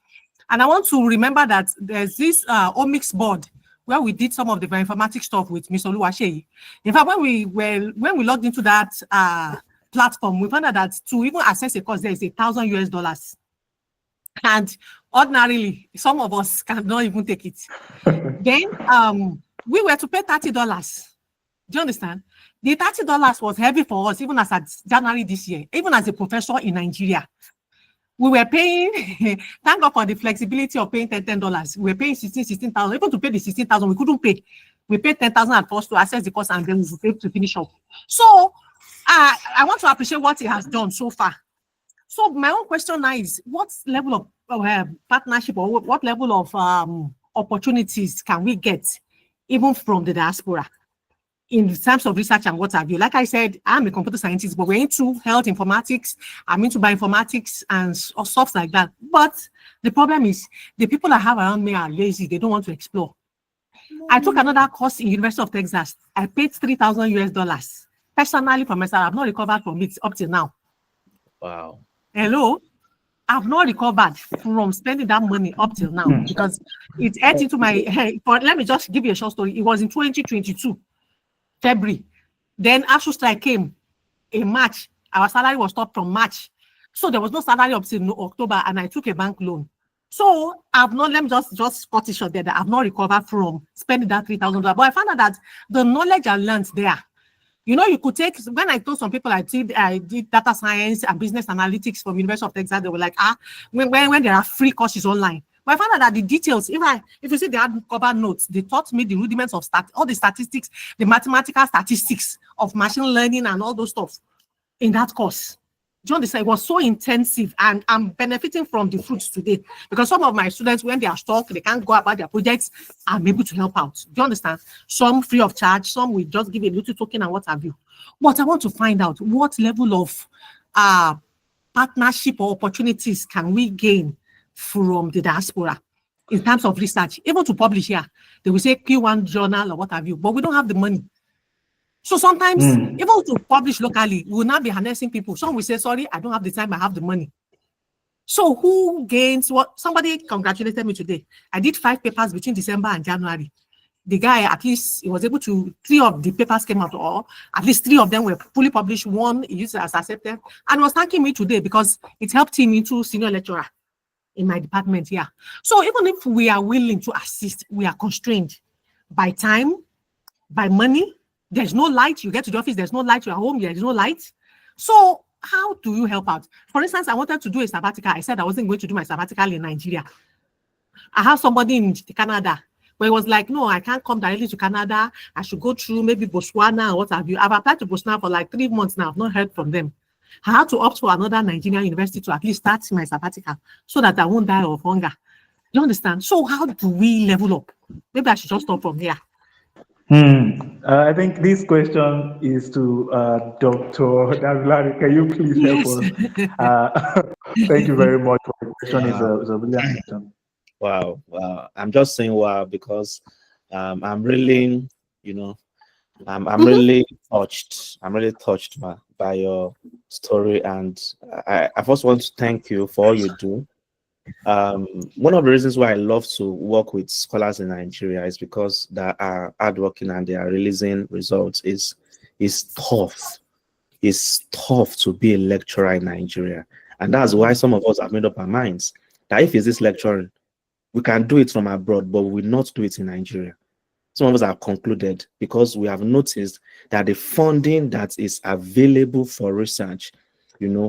And I want to remember that there's this omics board where we did some of the bioinformatics stuff with Mr. Oluwase. In fact, when we logged into that platform, we found out that to even access a course there is $1,000 US. And ordinarily, some of us cannot even take it. Then we were to pay $30. Do you understand? The $30 was heavy for us, even as at January this year, even as a professor in Nigeria. We were paying, thank God for the flexibility of paying $10. We were paying 16,000. Even to pay the 16,000, we couldn't pay. We paid 10,000 at first to access the course and then we paid to finish up. So I want to appreciate what he has done so far. So my own question now is, what level of partnership or what level of opportunities can we get even from the diaspora in terms of research and what have you? Like I said, I'm a computer scientist, but we're into health informatics, I'm into bioinformatics and stuff like that. But the problem is the people I have around me are lazy, they don't want to explore. I took another course in University of Texas. I paid $3,000 US. Personally for myself, I've not recovered from it up till now. Wow. Hello? I've not recovered from spending that money up till now because it ate into my head. But let me just give you a short story. It was in 2022, February. Then ASU strike came in March. Our salary was stopped from March. So there was no salary up till October, and I took a bank loan. So I've not, let me just cut it short there, that I've not recovered from spending that $3,000. But I found out that the knowledge I learned there, you know, you could take, when I told some people I did data science and business analytics from University of Texas, they were like, when there are free courses online. But I found out that the details, if you see the hardcover notes, they taught me the rudiments of all the statistics, the mathematical statistics of machine learning and all those stuff in that course. Do you understand? It was so intensive, and I'm benefiting from the fruits today because some of my students, when they are stuck, they can't go about their projects, I'm able to help out. Do you understand? Some free of charge, some will just give a little token and what have you. But I want to find out what level of partnership or opportunities can we gain from the diaspora in terms of research, even to publish here. They will say Q1 journal or what have you, but we don't have the money. So sometimes, even to publish locally, we will not be harnessing people. Some will say, sorry, I don't have the time, I have the money. So who gains what? Somebody congratulated me today. I did 5 papers between December and January. The guy, at least, he was able to, 3 of the papers came out, or at least 3 of them were fully published. 1 he used as accepted, and was thanking me today because it helped him into senior lecturer in my department here. So even if we are willing to assist, we are constrained by time, by money. There's no light. You get to the office, there's no light. You're home, there's no light. So how do you help out? For instance, I wanted to do a sabbatical. I said I wasn't going to do my sabbatical in Nigeria. I have somebody in Canada where it was like, no, I can't come directly to Canada. I should go through maybe Botswana or what have you. I've applied to Botswana for like 3 months now. I've not heard from them. I had to opt for another Nigerian university to at least start my sabbatical so that I won't die of hunger. You understand? So how do we level up? Maybe I should just stop from here. I think this question is to Dr. Davilari. Can you please help Yes. us? Thank you very much for the question. Wow, It's a brilliant question. wow, wow. I'm just saying wow because I'm really, you know, I'm Mhm. really touched. I'm really touched by your story, and I first want to thank you for all you do. One of the reasons why I love to work with scholars in Nigeria is because they are hardworking and they are releasing results. Is tough. It's tough to be a lecturer in Nigeria, and that's why some of us have made up our minds that if it's this lecturing, we can do it from abroad, but we will not do it in Nigeria. Some of us have concluded because we have noticed that the funding that is available for research,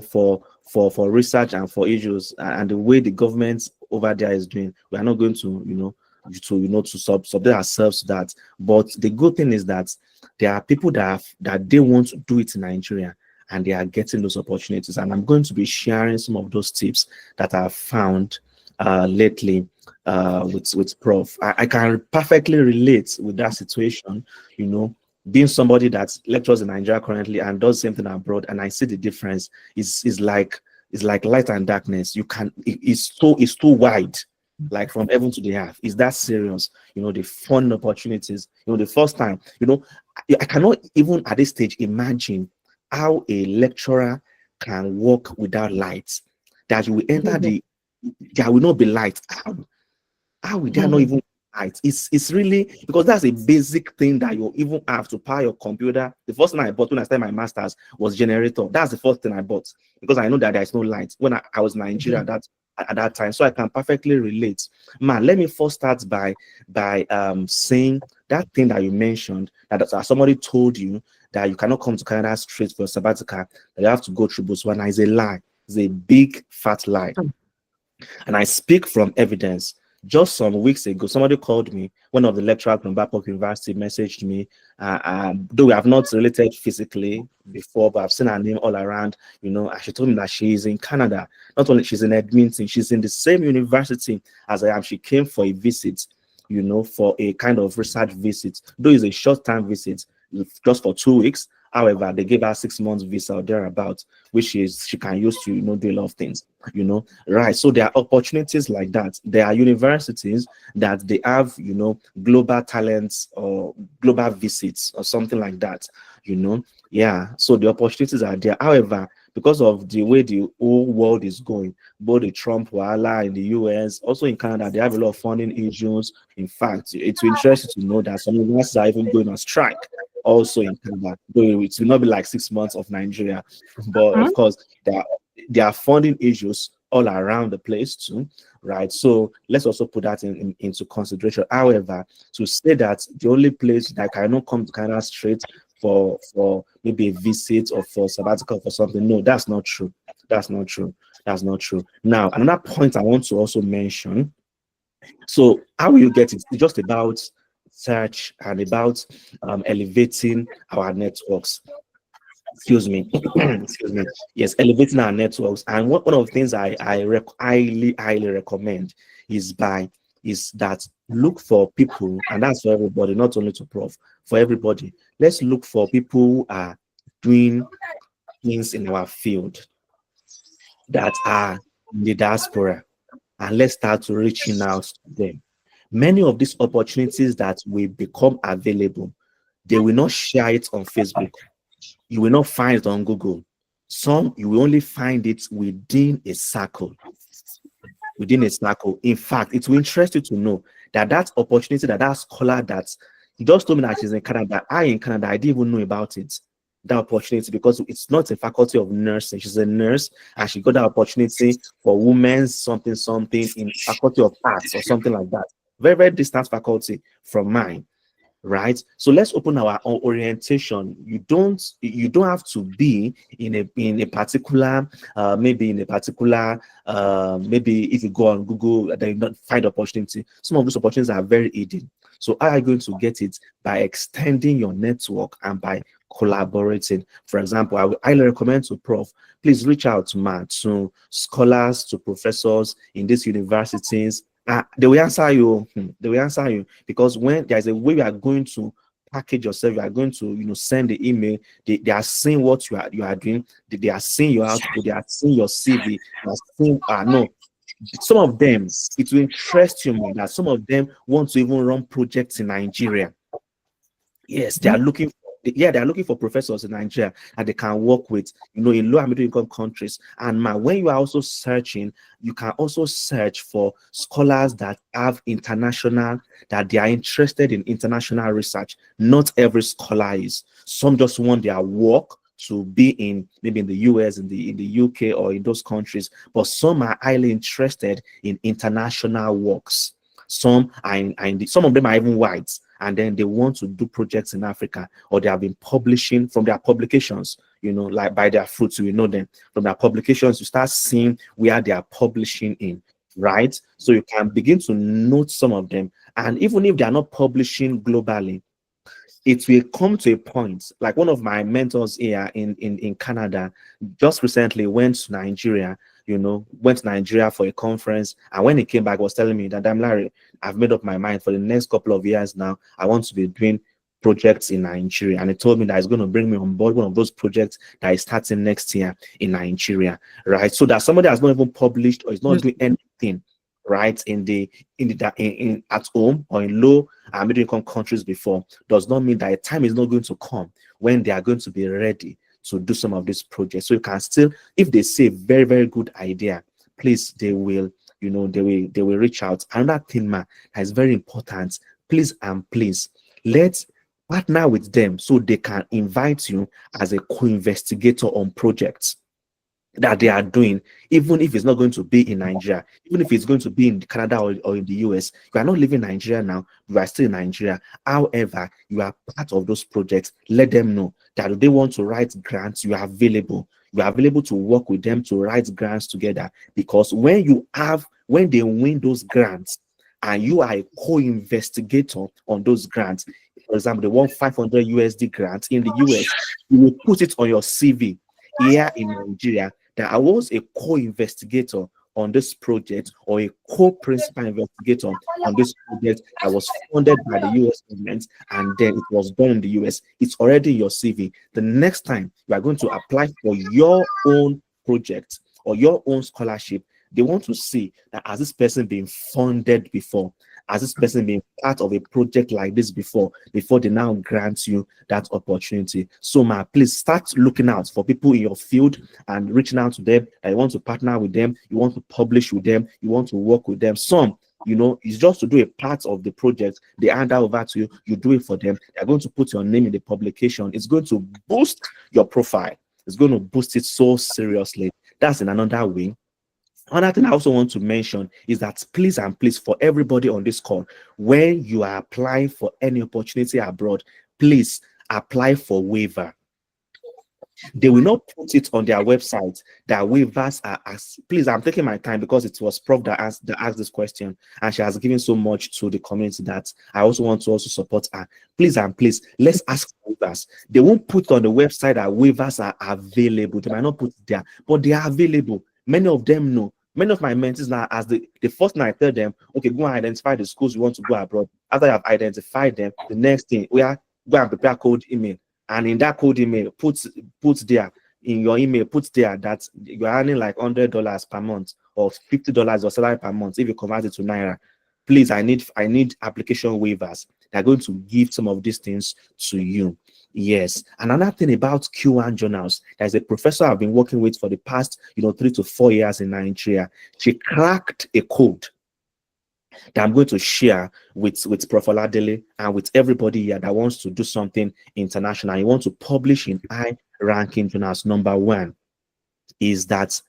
for research and for issues, and the way the government over there is doing, we are not going to, to subject ourselves to that. But the good thing is that there are people that they want to do it in Nigeria and they are getting those opportunities. And I'm going to be sharing some of those tips that I've found lately with Prof. I can perfectly relate with that situation, being somebody that lectures in Nigeria currently and does the same thing abroad, and I see the difference. Is like light and darkness. You can it's too wide, like from heaven to the earth. Is that serious? The fun opportunities. The first time, I cannot even at this stage imagine how a lecturer can work without lights. That you will enter there will not be light. How will there not Mhm. even light? It's really because that's a basic thing that you even have to power your computer. The first thing I bought when I started my masters was generator. That's the first thing I bought because I know that there is no light when I was in Nigeria at that time. So I can perfectly relate. Man, let me first start by saying that thing that you mentioned that somebody told you that you cannot come to Canada straight for a sabbatical, that you have to go through Botswana is a lie. It's a big fat lie. And I speak from evidence. Just some weeks ago, somebody called me. One of the lecturers from Babcock University messaged me. Though we have not related physically before, but I've seen her name all around. And she told me that she is in Canada. Not only she's in Edmonton, she's in the same university as I am. She came for a visit, for a kind of research visit. Though it's a short-term visit, just for 2 weeks. However, they gave her 6 months visa or thereabout, which she can use to do a lot of things. Right. So there are opportunities like that. There are universities that they have, global talents or global visits or something like that. Yeah. So the opportunities are there. However, because of the way the whole world is going, both the Trump wala in the US, also in Canada, they have a lot of funding issues. In fact, it's interesting to know that some universities are even going on strike also in Canada. Though it will not be like 6 months of Nigeria, but of course, there are funding issues all around the place too, right? So let's also put that into consideration. However, to say that the only place that I cannot come to Canada straight for maybe a visit or for sabbatical for something, no, that's not true. That's not true. That's not true. Now, another point I want to also mention. So how will you get it? It's just about search and about elevating our networks. Excuse me. Excuse me. Yes, elevating our networks. And one of the things I highly recommend is that look for people, and that's for everybody, not only to Prof, for everybody. Let's look for people who are doing things in our field that are in the diaspora, and let's start to reaching out to them. Many of these opportunities that will become available, they will not share it on Facebook. You will not find it on Google. Some you will only find it within a circle. Within a circle. In fact, it will interest you to know that opportunity, that scholar that he just told me that she's in Canada. In Canada, I didn't even know about it. That opportunity because it's not a faculty of nursing. She's a nurse and she got that opportunity for women's something in faculty of arts or something like that. Very, very distant faculty from mine, right? So let's open our orientation. You don't have to be in a particular maybe if you go on Google then you not find opportunity. Some of those opportunities are very hidden. So how are you going to get it? By extending your network and by collaborating. For example, I would highly recommend to Prof, please reach out to scholars, to professors in these universities. They will answer you. They will answer you because when there is a way we are going to package yourself. You are going to, send the email. They are seeing what you are doing. They are seeing your output. They are seeing your CV. They are seeing, no, some of them, it will interest you more that some of them want to even run projects in Nigeria. Yes, they are looking for, they are looking for professors in Nigeria that they can work with, in low and middle income countries. And when you are also searching, you can also search for scholars that have international, that they are interested in international research. Not every scholar is. Some just want their work to be in maybe in the US, in the UK, or in those countries, but some are highly interested in international works. Some some of them are even whites, and then they want to do projects in Africa, or they have been publishing from their publications, like by their fruits, we know them from their publications. You start seeing where they are publishing in, right? So you can begin to note some of them, and even if they are not publishing globally, it will come to a point, like one of my mentors here in Canada just recently went to Nigeria, went to Nigeria for a conference. And when he came back, was telling me that, I'm Larry, I've made up my mind for the next couple of years now. I want to be doing projects in Nigeria. And he told me that he's going to bring me on board one of those projects that is starting next year in Nigeria, right? So that somebody has not even published or is not doing anything, right, in at home or in low and middle income countries before, does not mean that a time is not going to come when they are going to be ready to do some of these projects. So you can still, if they say very, very good idea, please, they will, they will reach out. Another thing, that is very important, please and please, let's partner with them so they can invite you as a co-investigator on projects that they are doing, even if it's not going to be in Nigeria, even if it's going to be in Canada or in the US. You are not living in Nigeria now, you are still in Nigeria. However, you are part of those projects. Let them know that if they want to write grants, you are available. You are available to work with them to write grants together. Because when they win those grants and you are a co-investigator on those grants, for example, they want 500 USD grants in the US, you will put it on your CV here in Nigeria that I was a co-investigator on this project, or a co-principal investigator on this project that was funded by the US government, and then it was done in the US. It's already in your CV. The next time you are going to apply for your own project or your own scholarship, they want to see that has this person been funded before? Has this person been part of a project like this before they now grant you that opportunity? So, please start looking out for people in your field and reaching out to them. You want to partner with them, you want to publish with them, you want to work with them. Some, it's just to do a part of the project. They hand over to you, you do it for them. They're going to put your name in the publication. It's going to boost your profile. It's going to boost it so seriously. That's in another way. Another thing I also want to mention is that please and please, for everybody on this call, when you are applying for any opportunity abroad, please apply for waiver. They will not put it on their website that waivers are asked. Please, I'm taking my time because it was Prof that asked this question, and she has given so much to the community that I also want to also support her. Please and please, let's ask for waivers. They won't put on the website that waivers are available. They might not put it there, but they are available. Many of them know. Many of my mentees now, as the first night, I tell them, okay, go and identify the schools you want to go abroad. After you have identified them, the next thing, we are go and prepare code email. And in that code email, put there, in your email, put there that you're earning like $100 per month or $50 or salary per month if you convert it to Naira. Please, I need application waivers. They're going to give some of these things to you. Yes. Another thing about Q1 journals, there's a professor I've been working with for the past 3 to 4 years in Nigeria. She cracked a code that I'm going to share with Prof. Oladele and with everybody here that wants to do something international. You want to publish in high-ranking journals. Number one is that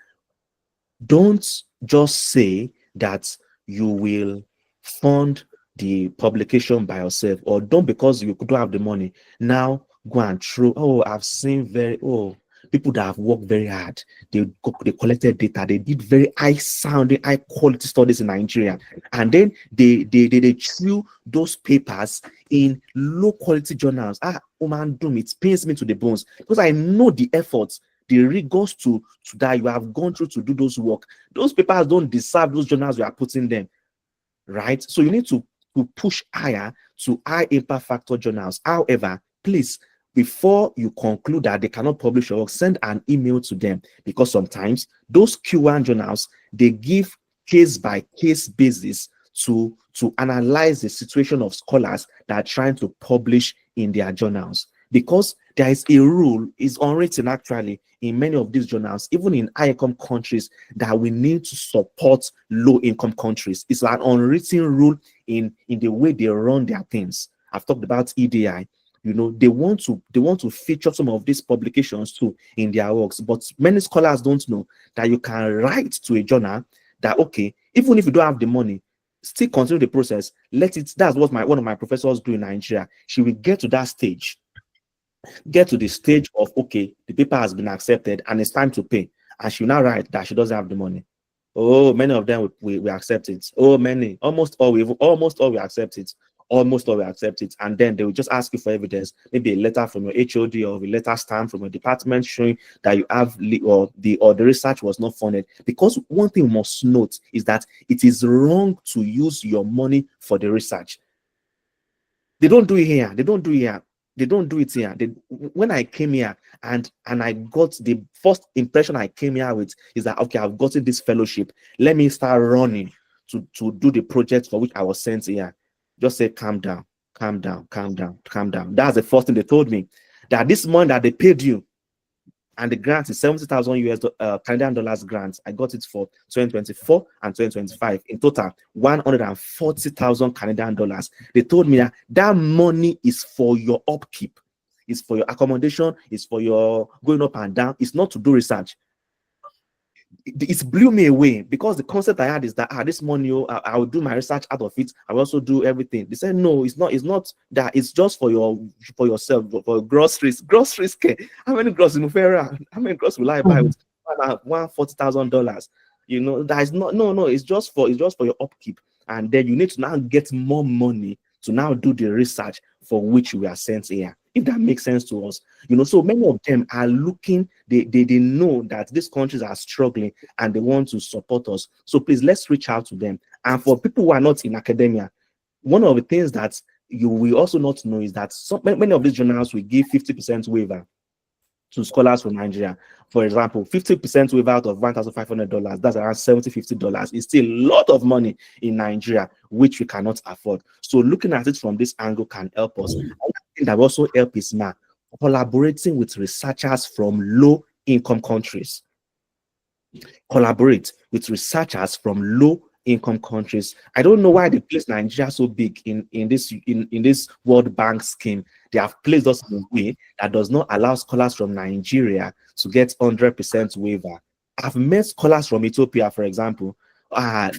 don't just say that you will fund the publication by yourself, or don't, because you don't have the money, now go and throw. I've seen people that have worked very hard. They collected data. They did very high-sounding, high-quality studies in Nigeria, and then they threw those papers in low-quality journals. It pains me to the bones because I know the efforts, the rigors to that you have gone through to do those work. Those papers don't deserve those journals you are putting them, right? So you need to push higher to high impact factor journals. However, please, before you conclude that they cannot publish your work, send an email to them, because sometimes those Q1 journals, they give case by case basis to analyze the situation of scholars that are trying to publish in their journals. Because there is a rule, is unwritten actually in many of these journals, even in high income countries, that we need to support low income countries. It's an unwritten rule in the way they run their things. I've talked about EDI. You know, they want to feature some of these publications too in their works, but many scholars don't know that you can write to a journal that, okay, even if you don't have the money, still continue the process. Let it. That's what one of my professors do in Nigeria. She will get to that stage, get to the stage of, okay, the paper has been accepted and it's time to pay, and she will now write that she doesn't have the money. Oh, many of them we accept it. Oh, many, almost all we accept it. Almost all we accept it, and then they will just ask you for evidence, maybe a letter from your HOD or a letter stamp from your department showing that you have or the research was not funded. Because one thing you must note is that it is wrong to use your money for the research. They don't do it here. They don't do it here. They don't do it here. When I came here and I got the first impression I came here with is that, okay, I've gotten this fellowship. Let me start running to do the project for which I was sent here. Just say, calm down, calm down, calm down, calm down. That's the first thing they told me. That this money that they paid you, and the grant is 70,000 Canadian dollars grant. I got it for 2024 and 2025. In total, 140,000 Canadian dollars. They told me that money is for your upkeep, it's for your accommodation, it's for your going up and down. It's not to do research. It blew me away, because the concept I had is that this money, I will do my research out of it. I will also do everything. They said no, it's not that. It's just for yourself, for groceries. Groceries. How many groceries will I buy with $140,000? You know, that is not no. It's just for your upkeep, and then you need to now get more money to now do the research for which we are sent here. If that makes sense to us, you know, so many of them are looking, they know that these countries are struggling and they want to support us. So please, let's reach out to them. And for people who are not in academia, one of the things that you will also not know is that many of these journals will give 50% waiver to scholars from Nigeria. For example, 50% waiver out of $1,500, that's around $50 is still a lot of money in Nigeria, which we cannot afford. So looking at it from this angle can help us. That will also help is now collaborating with researchers from low income countries. Collaborate with researchers from low income countries. I don't know why they place Nigeria so big in this World Bank scheme. They have placed us in a way that does not allow scholars from Nigeria to get 100% waiver. I've met scholars from Ethiopia, for example.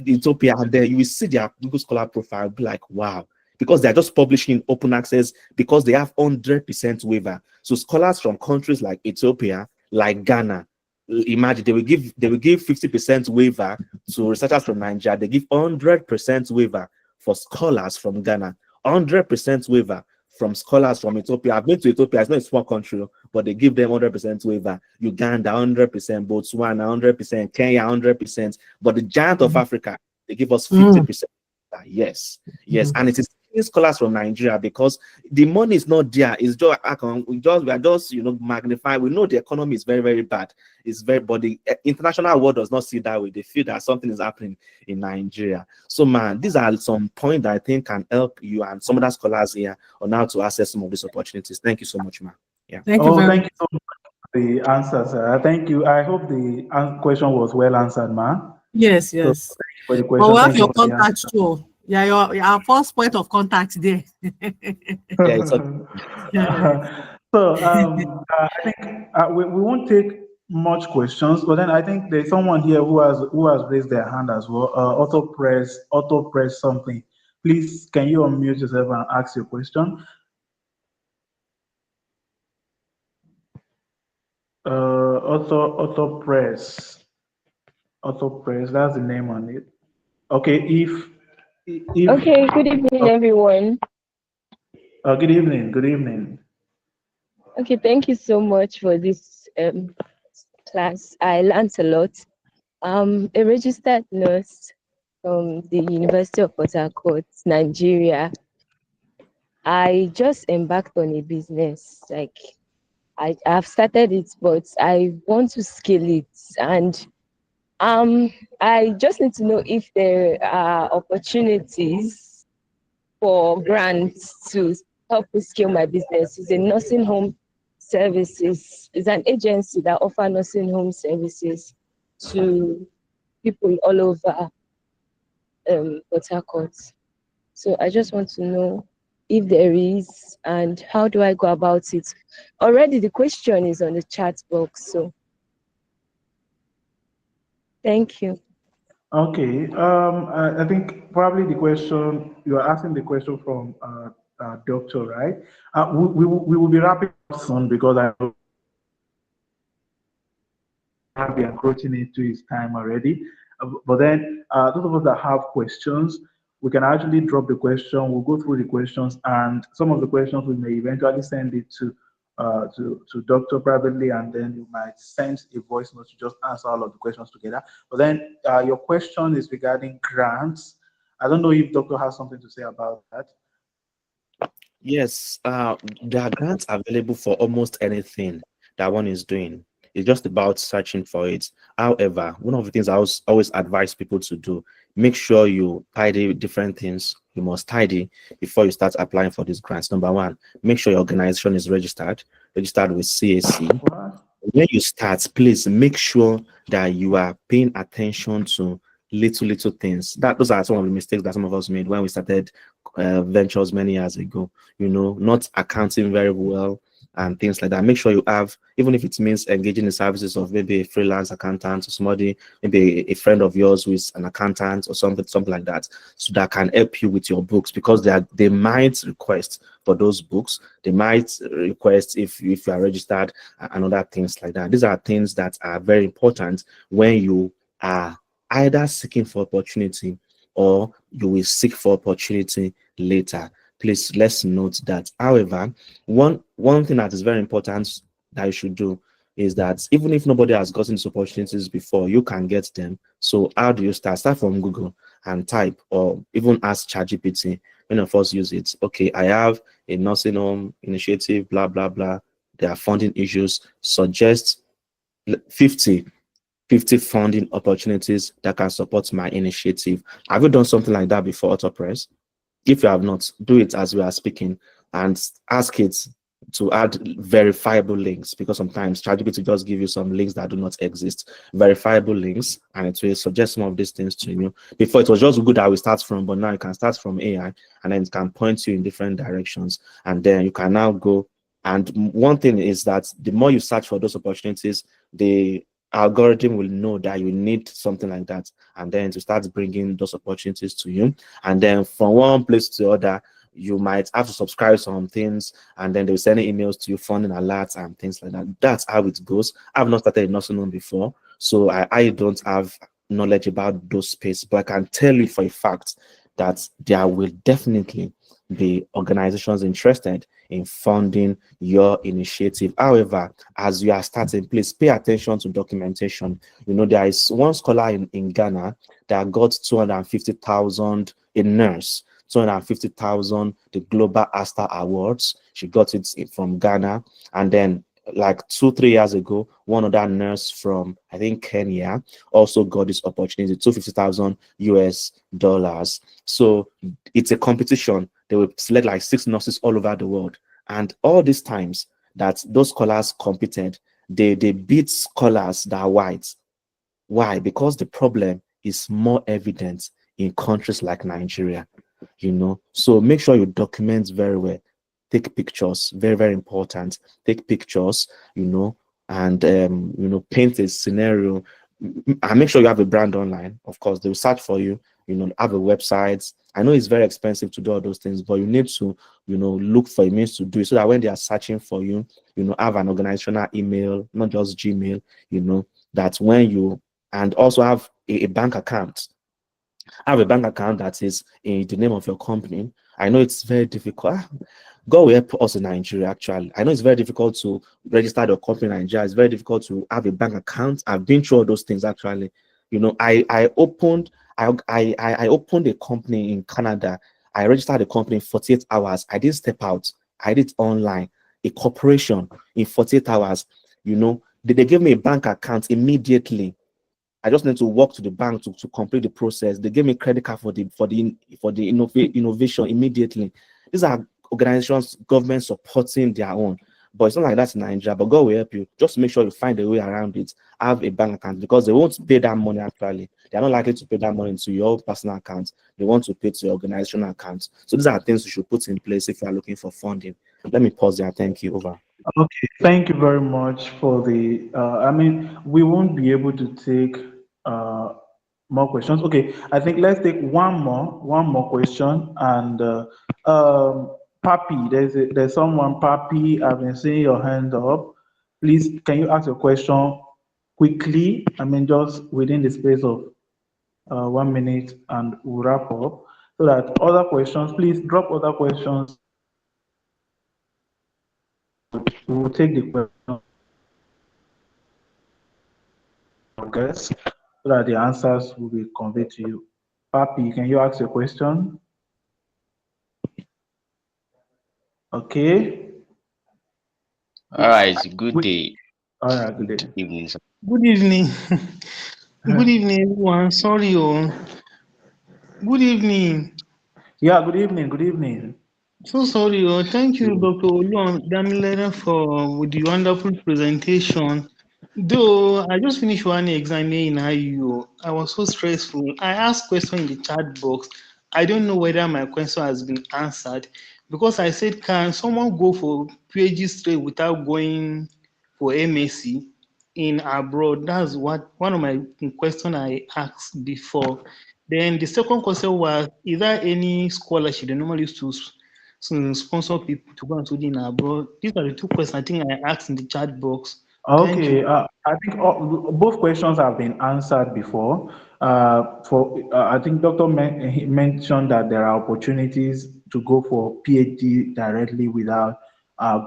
Ethiopia, and there you will see their Google Scholar profile, be like, wow, because they're just publishing open access, because they have 100% waiver. So scholars from countries like Ethiopia, like Ghana, imagine they will give 50% waiver to researchers from Nigeria. They give 100% waiver for scholars from Ghana, 100% waiver from scholars from Ethiopia. I've been to Ethiopia, it's not a small country, but they give them 100% waiver. Uganda 100%, Botswana 100%, Kenya 100%, but the giant of Africa, they give us 50%. Yes, and it is scholars from Nigeria, because the money is not there. It's just we are just magnifying. We know the economy is very, very bad. But the international world does not see that way. They feel that something is happening in Nigeria. So man, these are some points that I think can help you and some other scholars here on how to access some of these opportunities. Thank you so much, man. Yeah. Thank you so much for the answers. Thank you. I hope the question was well answered, man. Yes. So, thank you for the question. But we have your contact too. Yeah, your first point of contact there. Yeah, it's okay. So I think we won't take much questions, but then I think there's someone here who has raised their hand as well. Auto press something. Please, can you unmute yourself and ask your question? Auto press. That's the name on it. Okay, if okay, good evening, everyone. Good evening. Okay, thank you so much for this class. I learned a lot. I'm a registered nurse from the University of Port Harcourt, Nigeria. I just embarked on a business. Like I've started it, but I want to scale it. And I just need to know if there are opportunities for grants to help me scale my business. It's a nursing home services. It's an agency that offer nursing home services to people all over Port Harcourt. So I just want to know if there is and how do I go about it. Already the question is on the chat box, so thank you. Okay. I think probably the question you are asking the question from Doctor, right? We will be wrapping up soon because I have been encroaching into his time already. But then, those of us that have questions, we can actually drop the question. We'll go through the questions, and some of the questions we may eventually send it to Doctor privately, and then you might send a voice note to just answer all of the questions together. But then, your question is regarding grants. I don't know if Doctor has something to say about that. Yes, there are grants available for almost anything that one is doing. It's just about searching for it. However, one of the things I always advise people to do, make sure you tidy different things. You must tidy before you start applying for these grants. Number one, make sure your organization is registered with CAC. What? When you start, please make sure that you are paying attention to little things. That those are some of the mistakes that some of us made when we started ventures many years ago. Not accounting very well and things like that. Make sure you have, even if it means engaging the services of maybe a freelance accountant or somebody, maybe a friend of yours who is an accountant or something like that, so that can help you with your books, because they might request for those books. They might request if you are registered and other things like that. These are things that are very important when you are either seeking for opportunity or you will seek for opportunity later. Please, let's note that. However, one thing that is very important that you should do is that even if nobody has gotten these opportunities before, you can get them. So how do you start? Start from Google and type, or even ask ChatGPT. Many of us use it. Okay, I have a nursing home initiative, blah blah blah. There are funding issues. Suggest 50 funding opportunities that can support my initiative. Have you done something like that before, AutoPress? If you have not, do it as we are speaking and ask it to add verifiable links, because sometimes ChatGPT just give you some links that do not exist, verifiable links, and it will suggest some of these things to you. Before, it was just good that we start from, but now you can start from AI, and then it can point you in different directions, and then you can now go. And one thing is that the more you search for those opportunities, the algorithm will know that you need something like that, and then to start bringing those opportunities to you. And then from one place to the other, you might have to subscribe some things, and then they'll send emails to you, funding alerts and things like that. That's how it goes. I've not started a nursing home before, so I don't have knowledge about those space, but I can tell you for a fact that there will definitely be organizations interested in funding your initiative. However, as you are starting, please pay attention to documentation. There is one scholar in Ghana that got 250,000, a nurse, 250,000, the Global Asta Awards. She got it from Ghana. And then like 2-3 years ago, one other nurse from, I think, Kenya also got this opportunity, 250,000 US dollars. So it's a competition. They will select like 6 nurses all over the world. And all these times that those scholars competed, they beat scholars that are white. Why? Because the problem is more evident in countries like Nigeria. So make sure you document very well. Take pictures, very very important. Take pictures, and paint a scenario, and make sure you have a brand online. Of course, they will search for you. Have a website. I know it's very expensive to do all those things, but you need to look for a means to do it, so that when they are searching for you, have an organizational email, not just Gmail. That when you, and also have a bank account. Have a bank account that is in the name of your company. I know it's very difficult. God will help us in Nigeria, actually. I know it's very difficult to register your company in Nigeria. It's very difficult to have a bank account. I've been through all those things, actually. I opened a company in Canada. I registered the company in 48 hours. I didn't step out. I did it online. A corporation in 48 hours. They gave me a bank account immediately. I just need to walk to the bank to complete the process. They gave me credit card for the innovation immediately. These are organizations, government supporting their own. But it's not like that in Nigeria. But God will help you. Just make sure you find a way around it. Have a bank account, because they won't pay that money actually. They are not likely to pay that money into your personal account. They want to pay to your organizational account. So these are things you should put in place if you are looking for funding. Let me pause there. Thank you. Over. Okay, thank you very much for the. I mean, we won't be able to take uh, more questions. Okay, I think let's take one more question. And Papi, there's someone. Papi, I've been seeing your hand up. Please, can you ask your question quickly? I mean, just within the space of 1 minute, and we'll wrap up. So that other questions, please drop other questions. We will take the question guess, so that the answers will be conveyed to you. Papi, can you ask your question? Okay. All right, good We, day. all right, good Good day. evening, sir. Good evening. Good evening, everyone. Sorry, oh. Good evening. Yeah, good evening. Good evening. So sorry, oh. Thank you, Dr. Olu Damilere, for with the wonderful presentation. Though I just finished one exam here in IU, I was so stressful. I asked question in the chat box. I don't know whether my question has been answered because I said, can someone go for PhD straight without going for MSc in abroad? That's what one of my question I asked before. Then the second question was, is there any scholarship they normally use to sponsor people to go and study in abroad? These are the two questions I think I asked in the chat box. Thank you. Okay, I think both questions have been answered before. I think Doctor he mentioned that there are opportunities to go for PhD directly without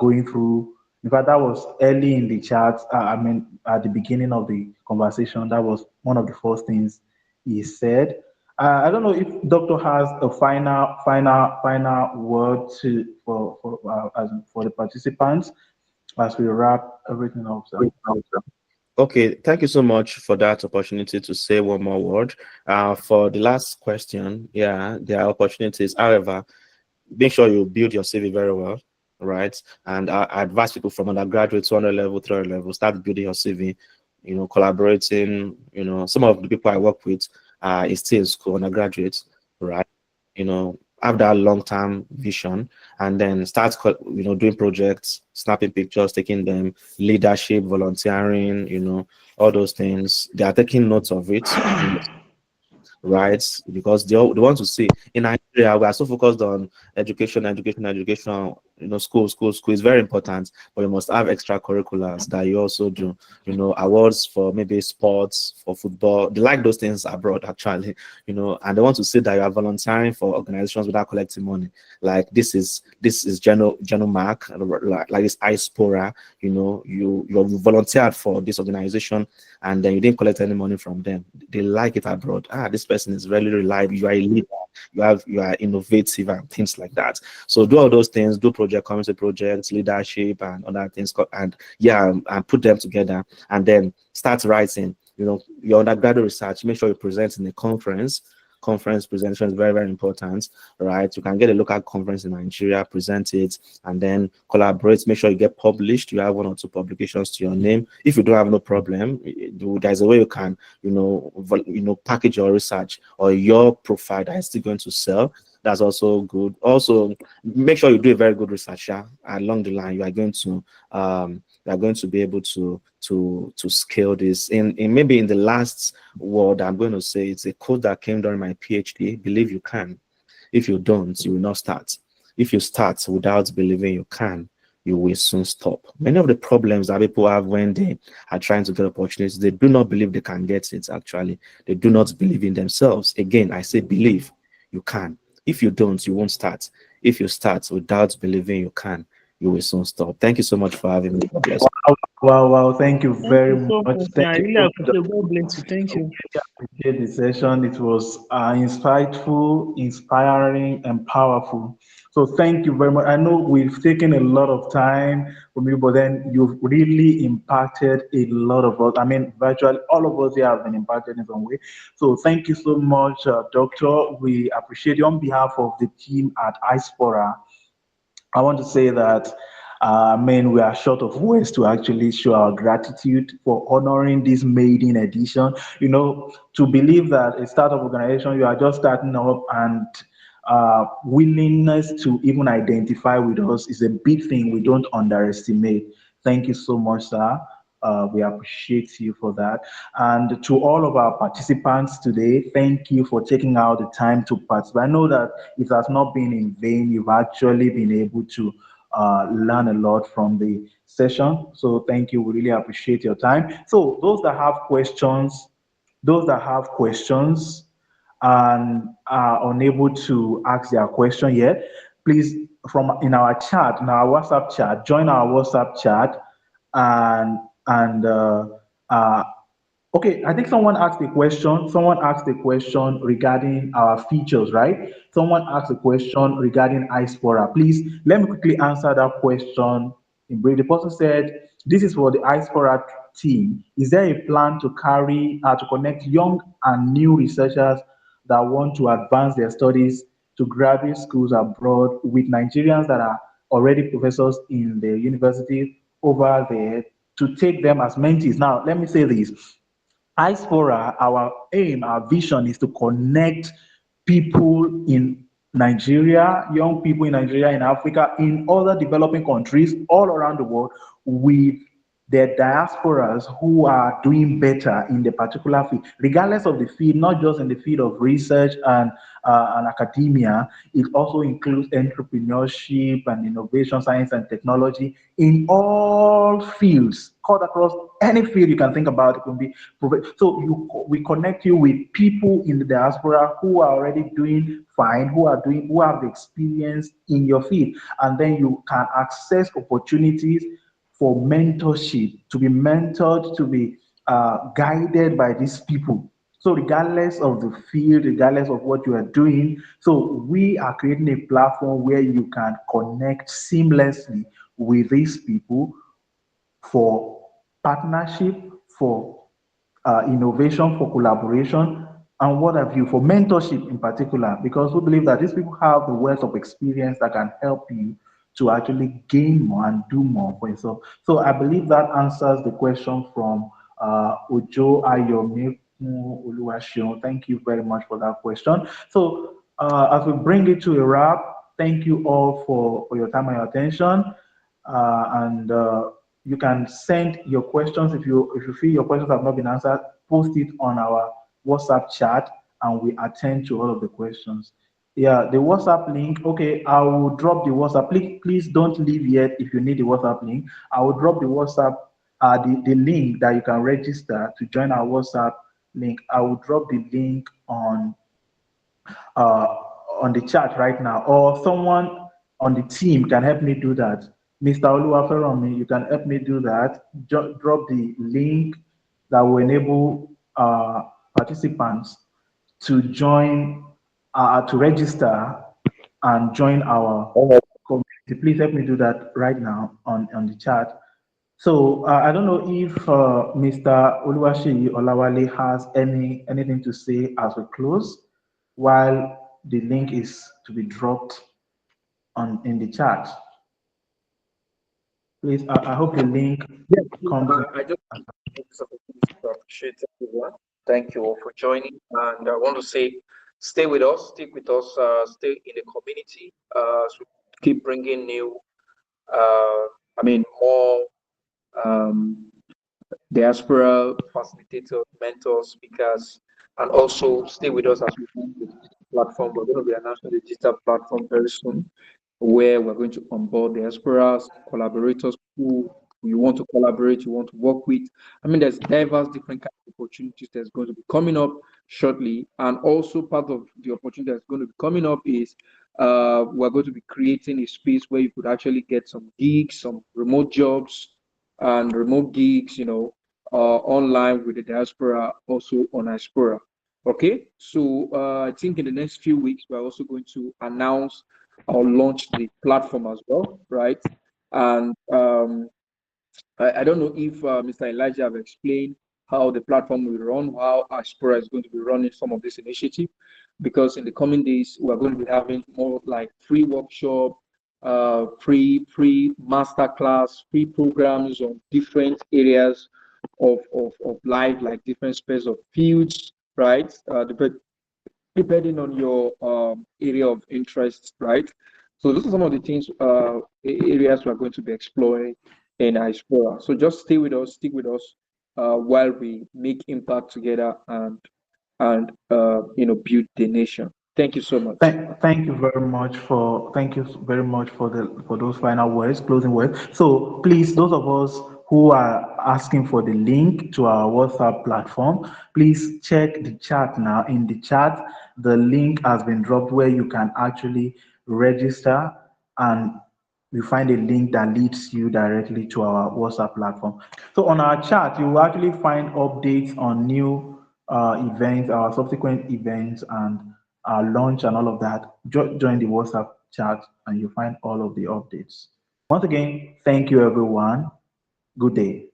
going through. In fact, that was early in the chat. I mean, at the beginning of the conversation, that was one of the first things he said. I don't know if Doctor has a final word for the participants as we wrap everything up, sir. Okay, thank you so much for that opportunity to say one more word. For the last question, yeah, there are opportunities. However, make sure you build your CV very well, right? And I advise people from undergraduate, 200 level, 300 level, start building your CV, collaborating. Some of the people I work with is still in school, undergraduates, right? Have that long-term vision, and then start, doing projects, snapping pictures, taking them, leadership, volunteering, all those things. They are taking notes of it, right? Because they want to see. In Nigeria, we are so focused on education, education, education. School is very important, but you must have extracurriculars that you also do. Awards for maybe sports, for football. They like those things abroad, actually. And they want to see that you are volunteering for organizations without collecting money. Like this is General Mark, like this iSpora. You volunteered for this organization, and then you didn't collect any money from them. They like it abroad. This person is really reliable. You are a leader. You are innovative and things like that. So do all those things. Do community projects, leadership, and other things. And put them together, and then start writing. Your undergraduate research. Make sure you present in a conference. Conference presentation is very, very important, right? You can get a local conference in Nigeria, present it, and then collaborate. Make sure you get published. You have 1 or 2 publications to your name. If you don't have no problem, there's a way you can, package your research or your profile that is still going to sell. That's also good. Also, make sure you do a very good research along the line. You are going to be able to scale this. In maybe in the last word I'm going to say, it's a quote that came during my PhD. Believe you can. If you don't, you will not start. If you start without believing you can, you will soon stop. Many of the problems that people have when they are trying to get opportunities, they do not believe they can get it. Actually, they do not believe in themselves. Again, I say believe you can. If you don't, you won't start. If you start without believing you can, you will soon stop. Thank you so much for having me. God bless. Wow. Thank you Thank very you so much. much. Thank I you really so much. appreciate. God bless you. Thank I you. really appreciate the session. It was insightful, inspiring, and powerful. So thank you very much. I know we've taken a lot of time from you, but then you've really impacted a lot of us. I mean, virtually all of us here have been impacted in some way. So thank you so much, Doctor. We appreciate you on behalf of the team at iSpora. I want to say that, we are short of words to actually show our gratitude for honoring this maiden edition. To believe that a startup organization, you are just starting up, and willingness to even identify with us is a big thing we don't underestimate. Thank you so much, sir. We appreciate you for that. And to all of our participants today, thank you for taking out the time to participate. I know that it has not been in vain. You've actually been able to learn a lot from the session. So thank you. We really appreciate your time. So those that have questions and are unable to ask their question yet, please, from in our chat, in our WhatsApp chat, join our WhatsApp chat, and and uh, okay, I think someone asked a question. Someone asked a question regarding our features, right? Someone asked a question regarding iSpora. Please let me quickly answer that question in brief. The person said, "This is for the iSpora team. Is there a plan to connect young and new researchers that want to advance their studies to graduate schools abroad with Nigerians that are already professors in the university over there to take them as mentees?" Now, let me say this. iSpora, our aim, our vision is to connect people in Nigeria, young people in Nigeria, in Africa, in other developing countries all around the world with their diasporas who are doing better in the particular field, regardless of the field, not just in the field of research and academia. It also includes entrepreneurship and innovation, science and technology in all fields, cut across any field you can think about. It can be so we connect you with people in the diaspora who are already doing fine, who have the experience in your field, and then you can access opportunities for mentorship, to be mentored, to be guided by these people. So, regardless of the field, regardless of what you are doing, so we are creating a platform where you can connect seamlessly with these people for partnership, for innovation, for collaboration, and what have you, for mentorship in particular, because we believe that these people have the wealth of experience that can help you to actually gain more and do more for yourself. So I believe that answers the question from Ojo Ayomi Oluwaseun. Thank you very much for that question. So as we bring it to a wrap, thank you all for your time and your attention. And you can send your questions. If you feel your questions have not been answered, post it on our WhatsApp chat, and we attend to all of the questions. Yeah, the WhatsApp link. Okay, I will drop the WhatsApp. Please don't leave yet. If you need the WhatsApp link, I will drop the WhatsApp, the link that you can register to join our WhatsApp link. I will drop the link uh, on the chat right now, or someone on the team can help me do that. Mr. Oluwaferomi, you can help me do that. Drop the link that will enable participants to join, to register and join our community. Please help me do that right now on the chat. So I don't know if Mr. Oluwaseyi Olawale has anything to say as we close, while the link is to be dropped on in the chat. Please, I hope the link Yes, comes in. I just take this opportunity to appreciate everyone. Thank you all for joining, and I want to say, stay with us, stick with us, stay in the community, so keep bringing new, more um, diaspora facilitators, mentors, speakers, and also stay with us as we launch the digital platform. We're going to be announcing the digital platform very soon, where we're going to onboard diasporas, collaborators who people you want to collaborate, you want to work with. I mean, there's diverse different kinds of opportunities that's going to be coming up shortly. And also part of the opportunity that's going to be coming up is we're going to be creating a space where you could actually get some gigs, some remote jobs and remote gigs, online with the diaspora, also on iSpora. Okay, so I think in the next few weeks, we're also going to announce or launch the platform as well, right? And I don't know if Mr. Elijah have explained how the platform will run, how iSpora is going to be running some of this initiative, because in the coming days, we're going to be having more like free workshop, free master class, free programs on different areas of life, like different space of fields, right? Depending on your area of interest, right? So those are some of the things, areas we're going to be exploring in iSpora. So just stay with us, stick with us while we make impact together and build the nation. Thank you so much. Thank you very much for those final words, closing words. So please, those of us who are asking for the link to our WhatsApp platform, please check the chat now. In the chat, the link has been dropped where you can actually register, and you find a link that leads you directly to our WhatsApp platform. So on our chat, you will actually find updates on new events, our subsequent events, and our launch and all of that. Join the WhatsApp chat and you find all of the updates. Once again, thank you everyone. Good day.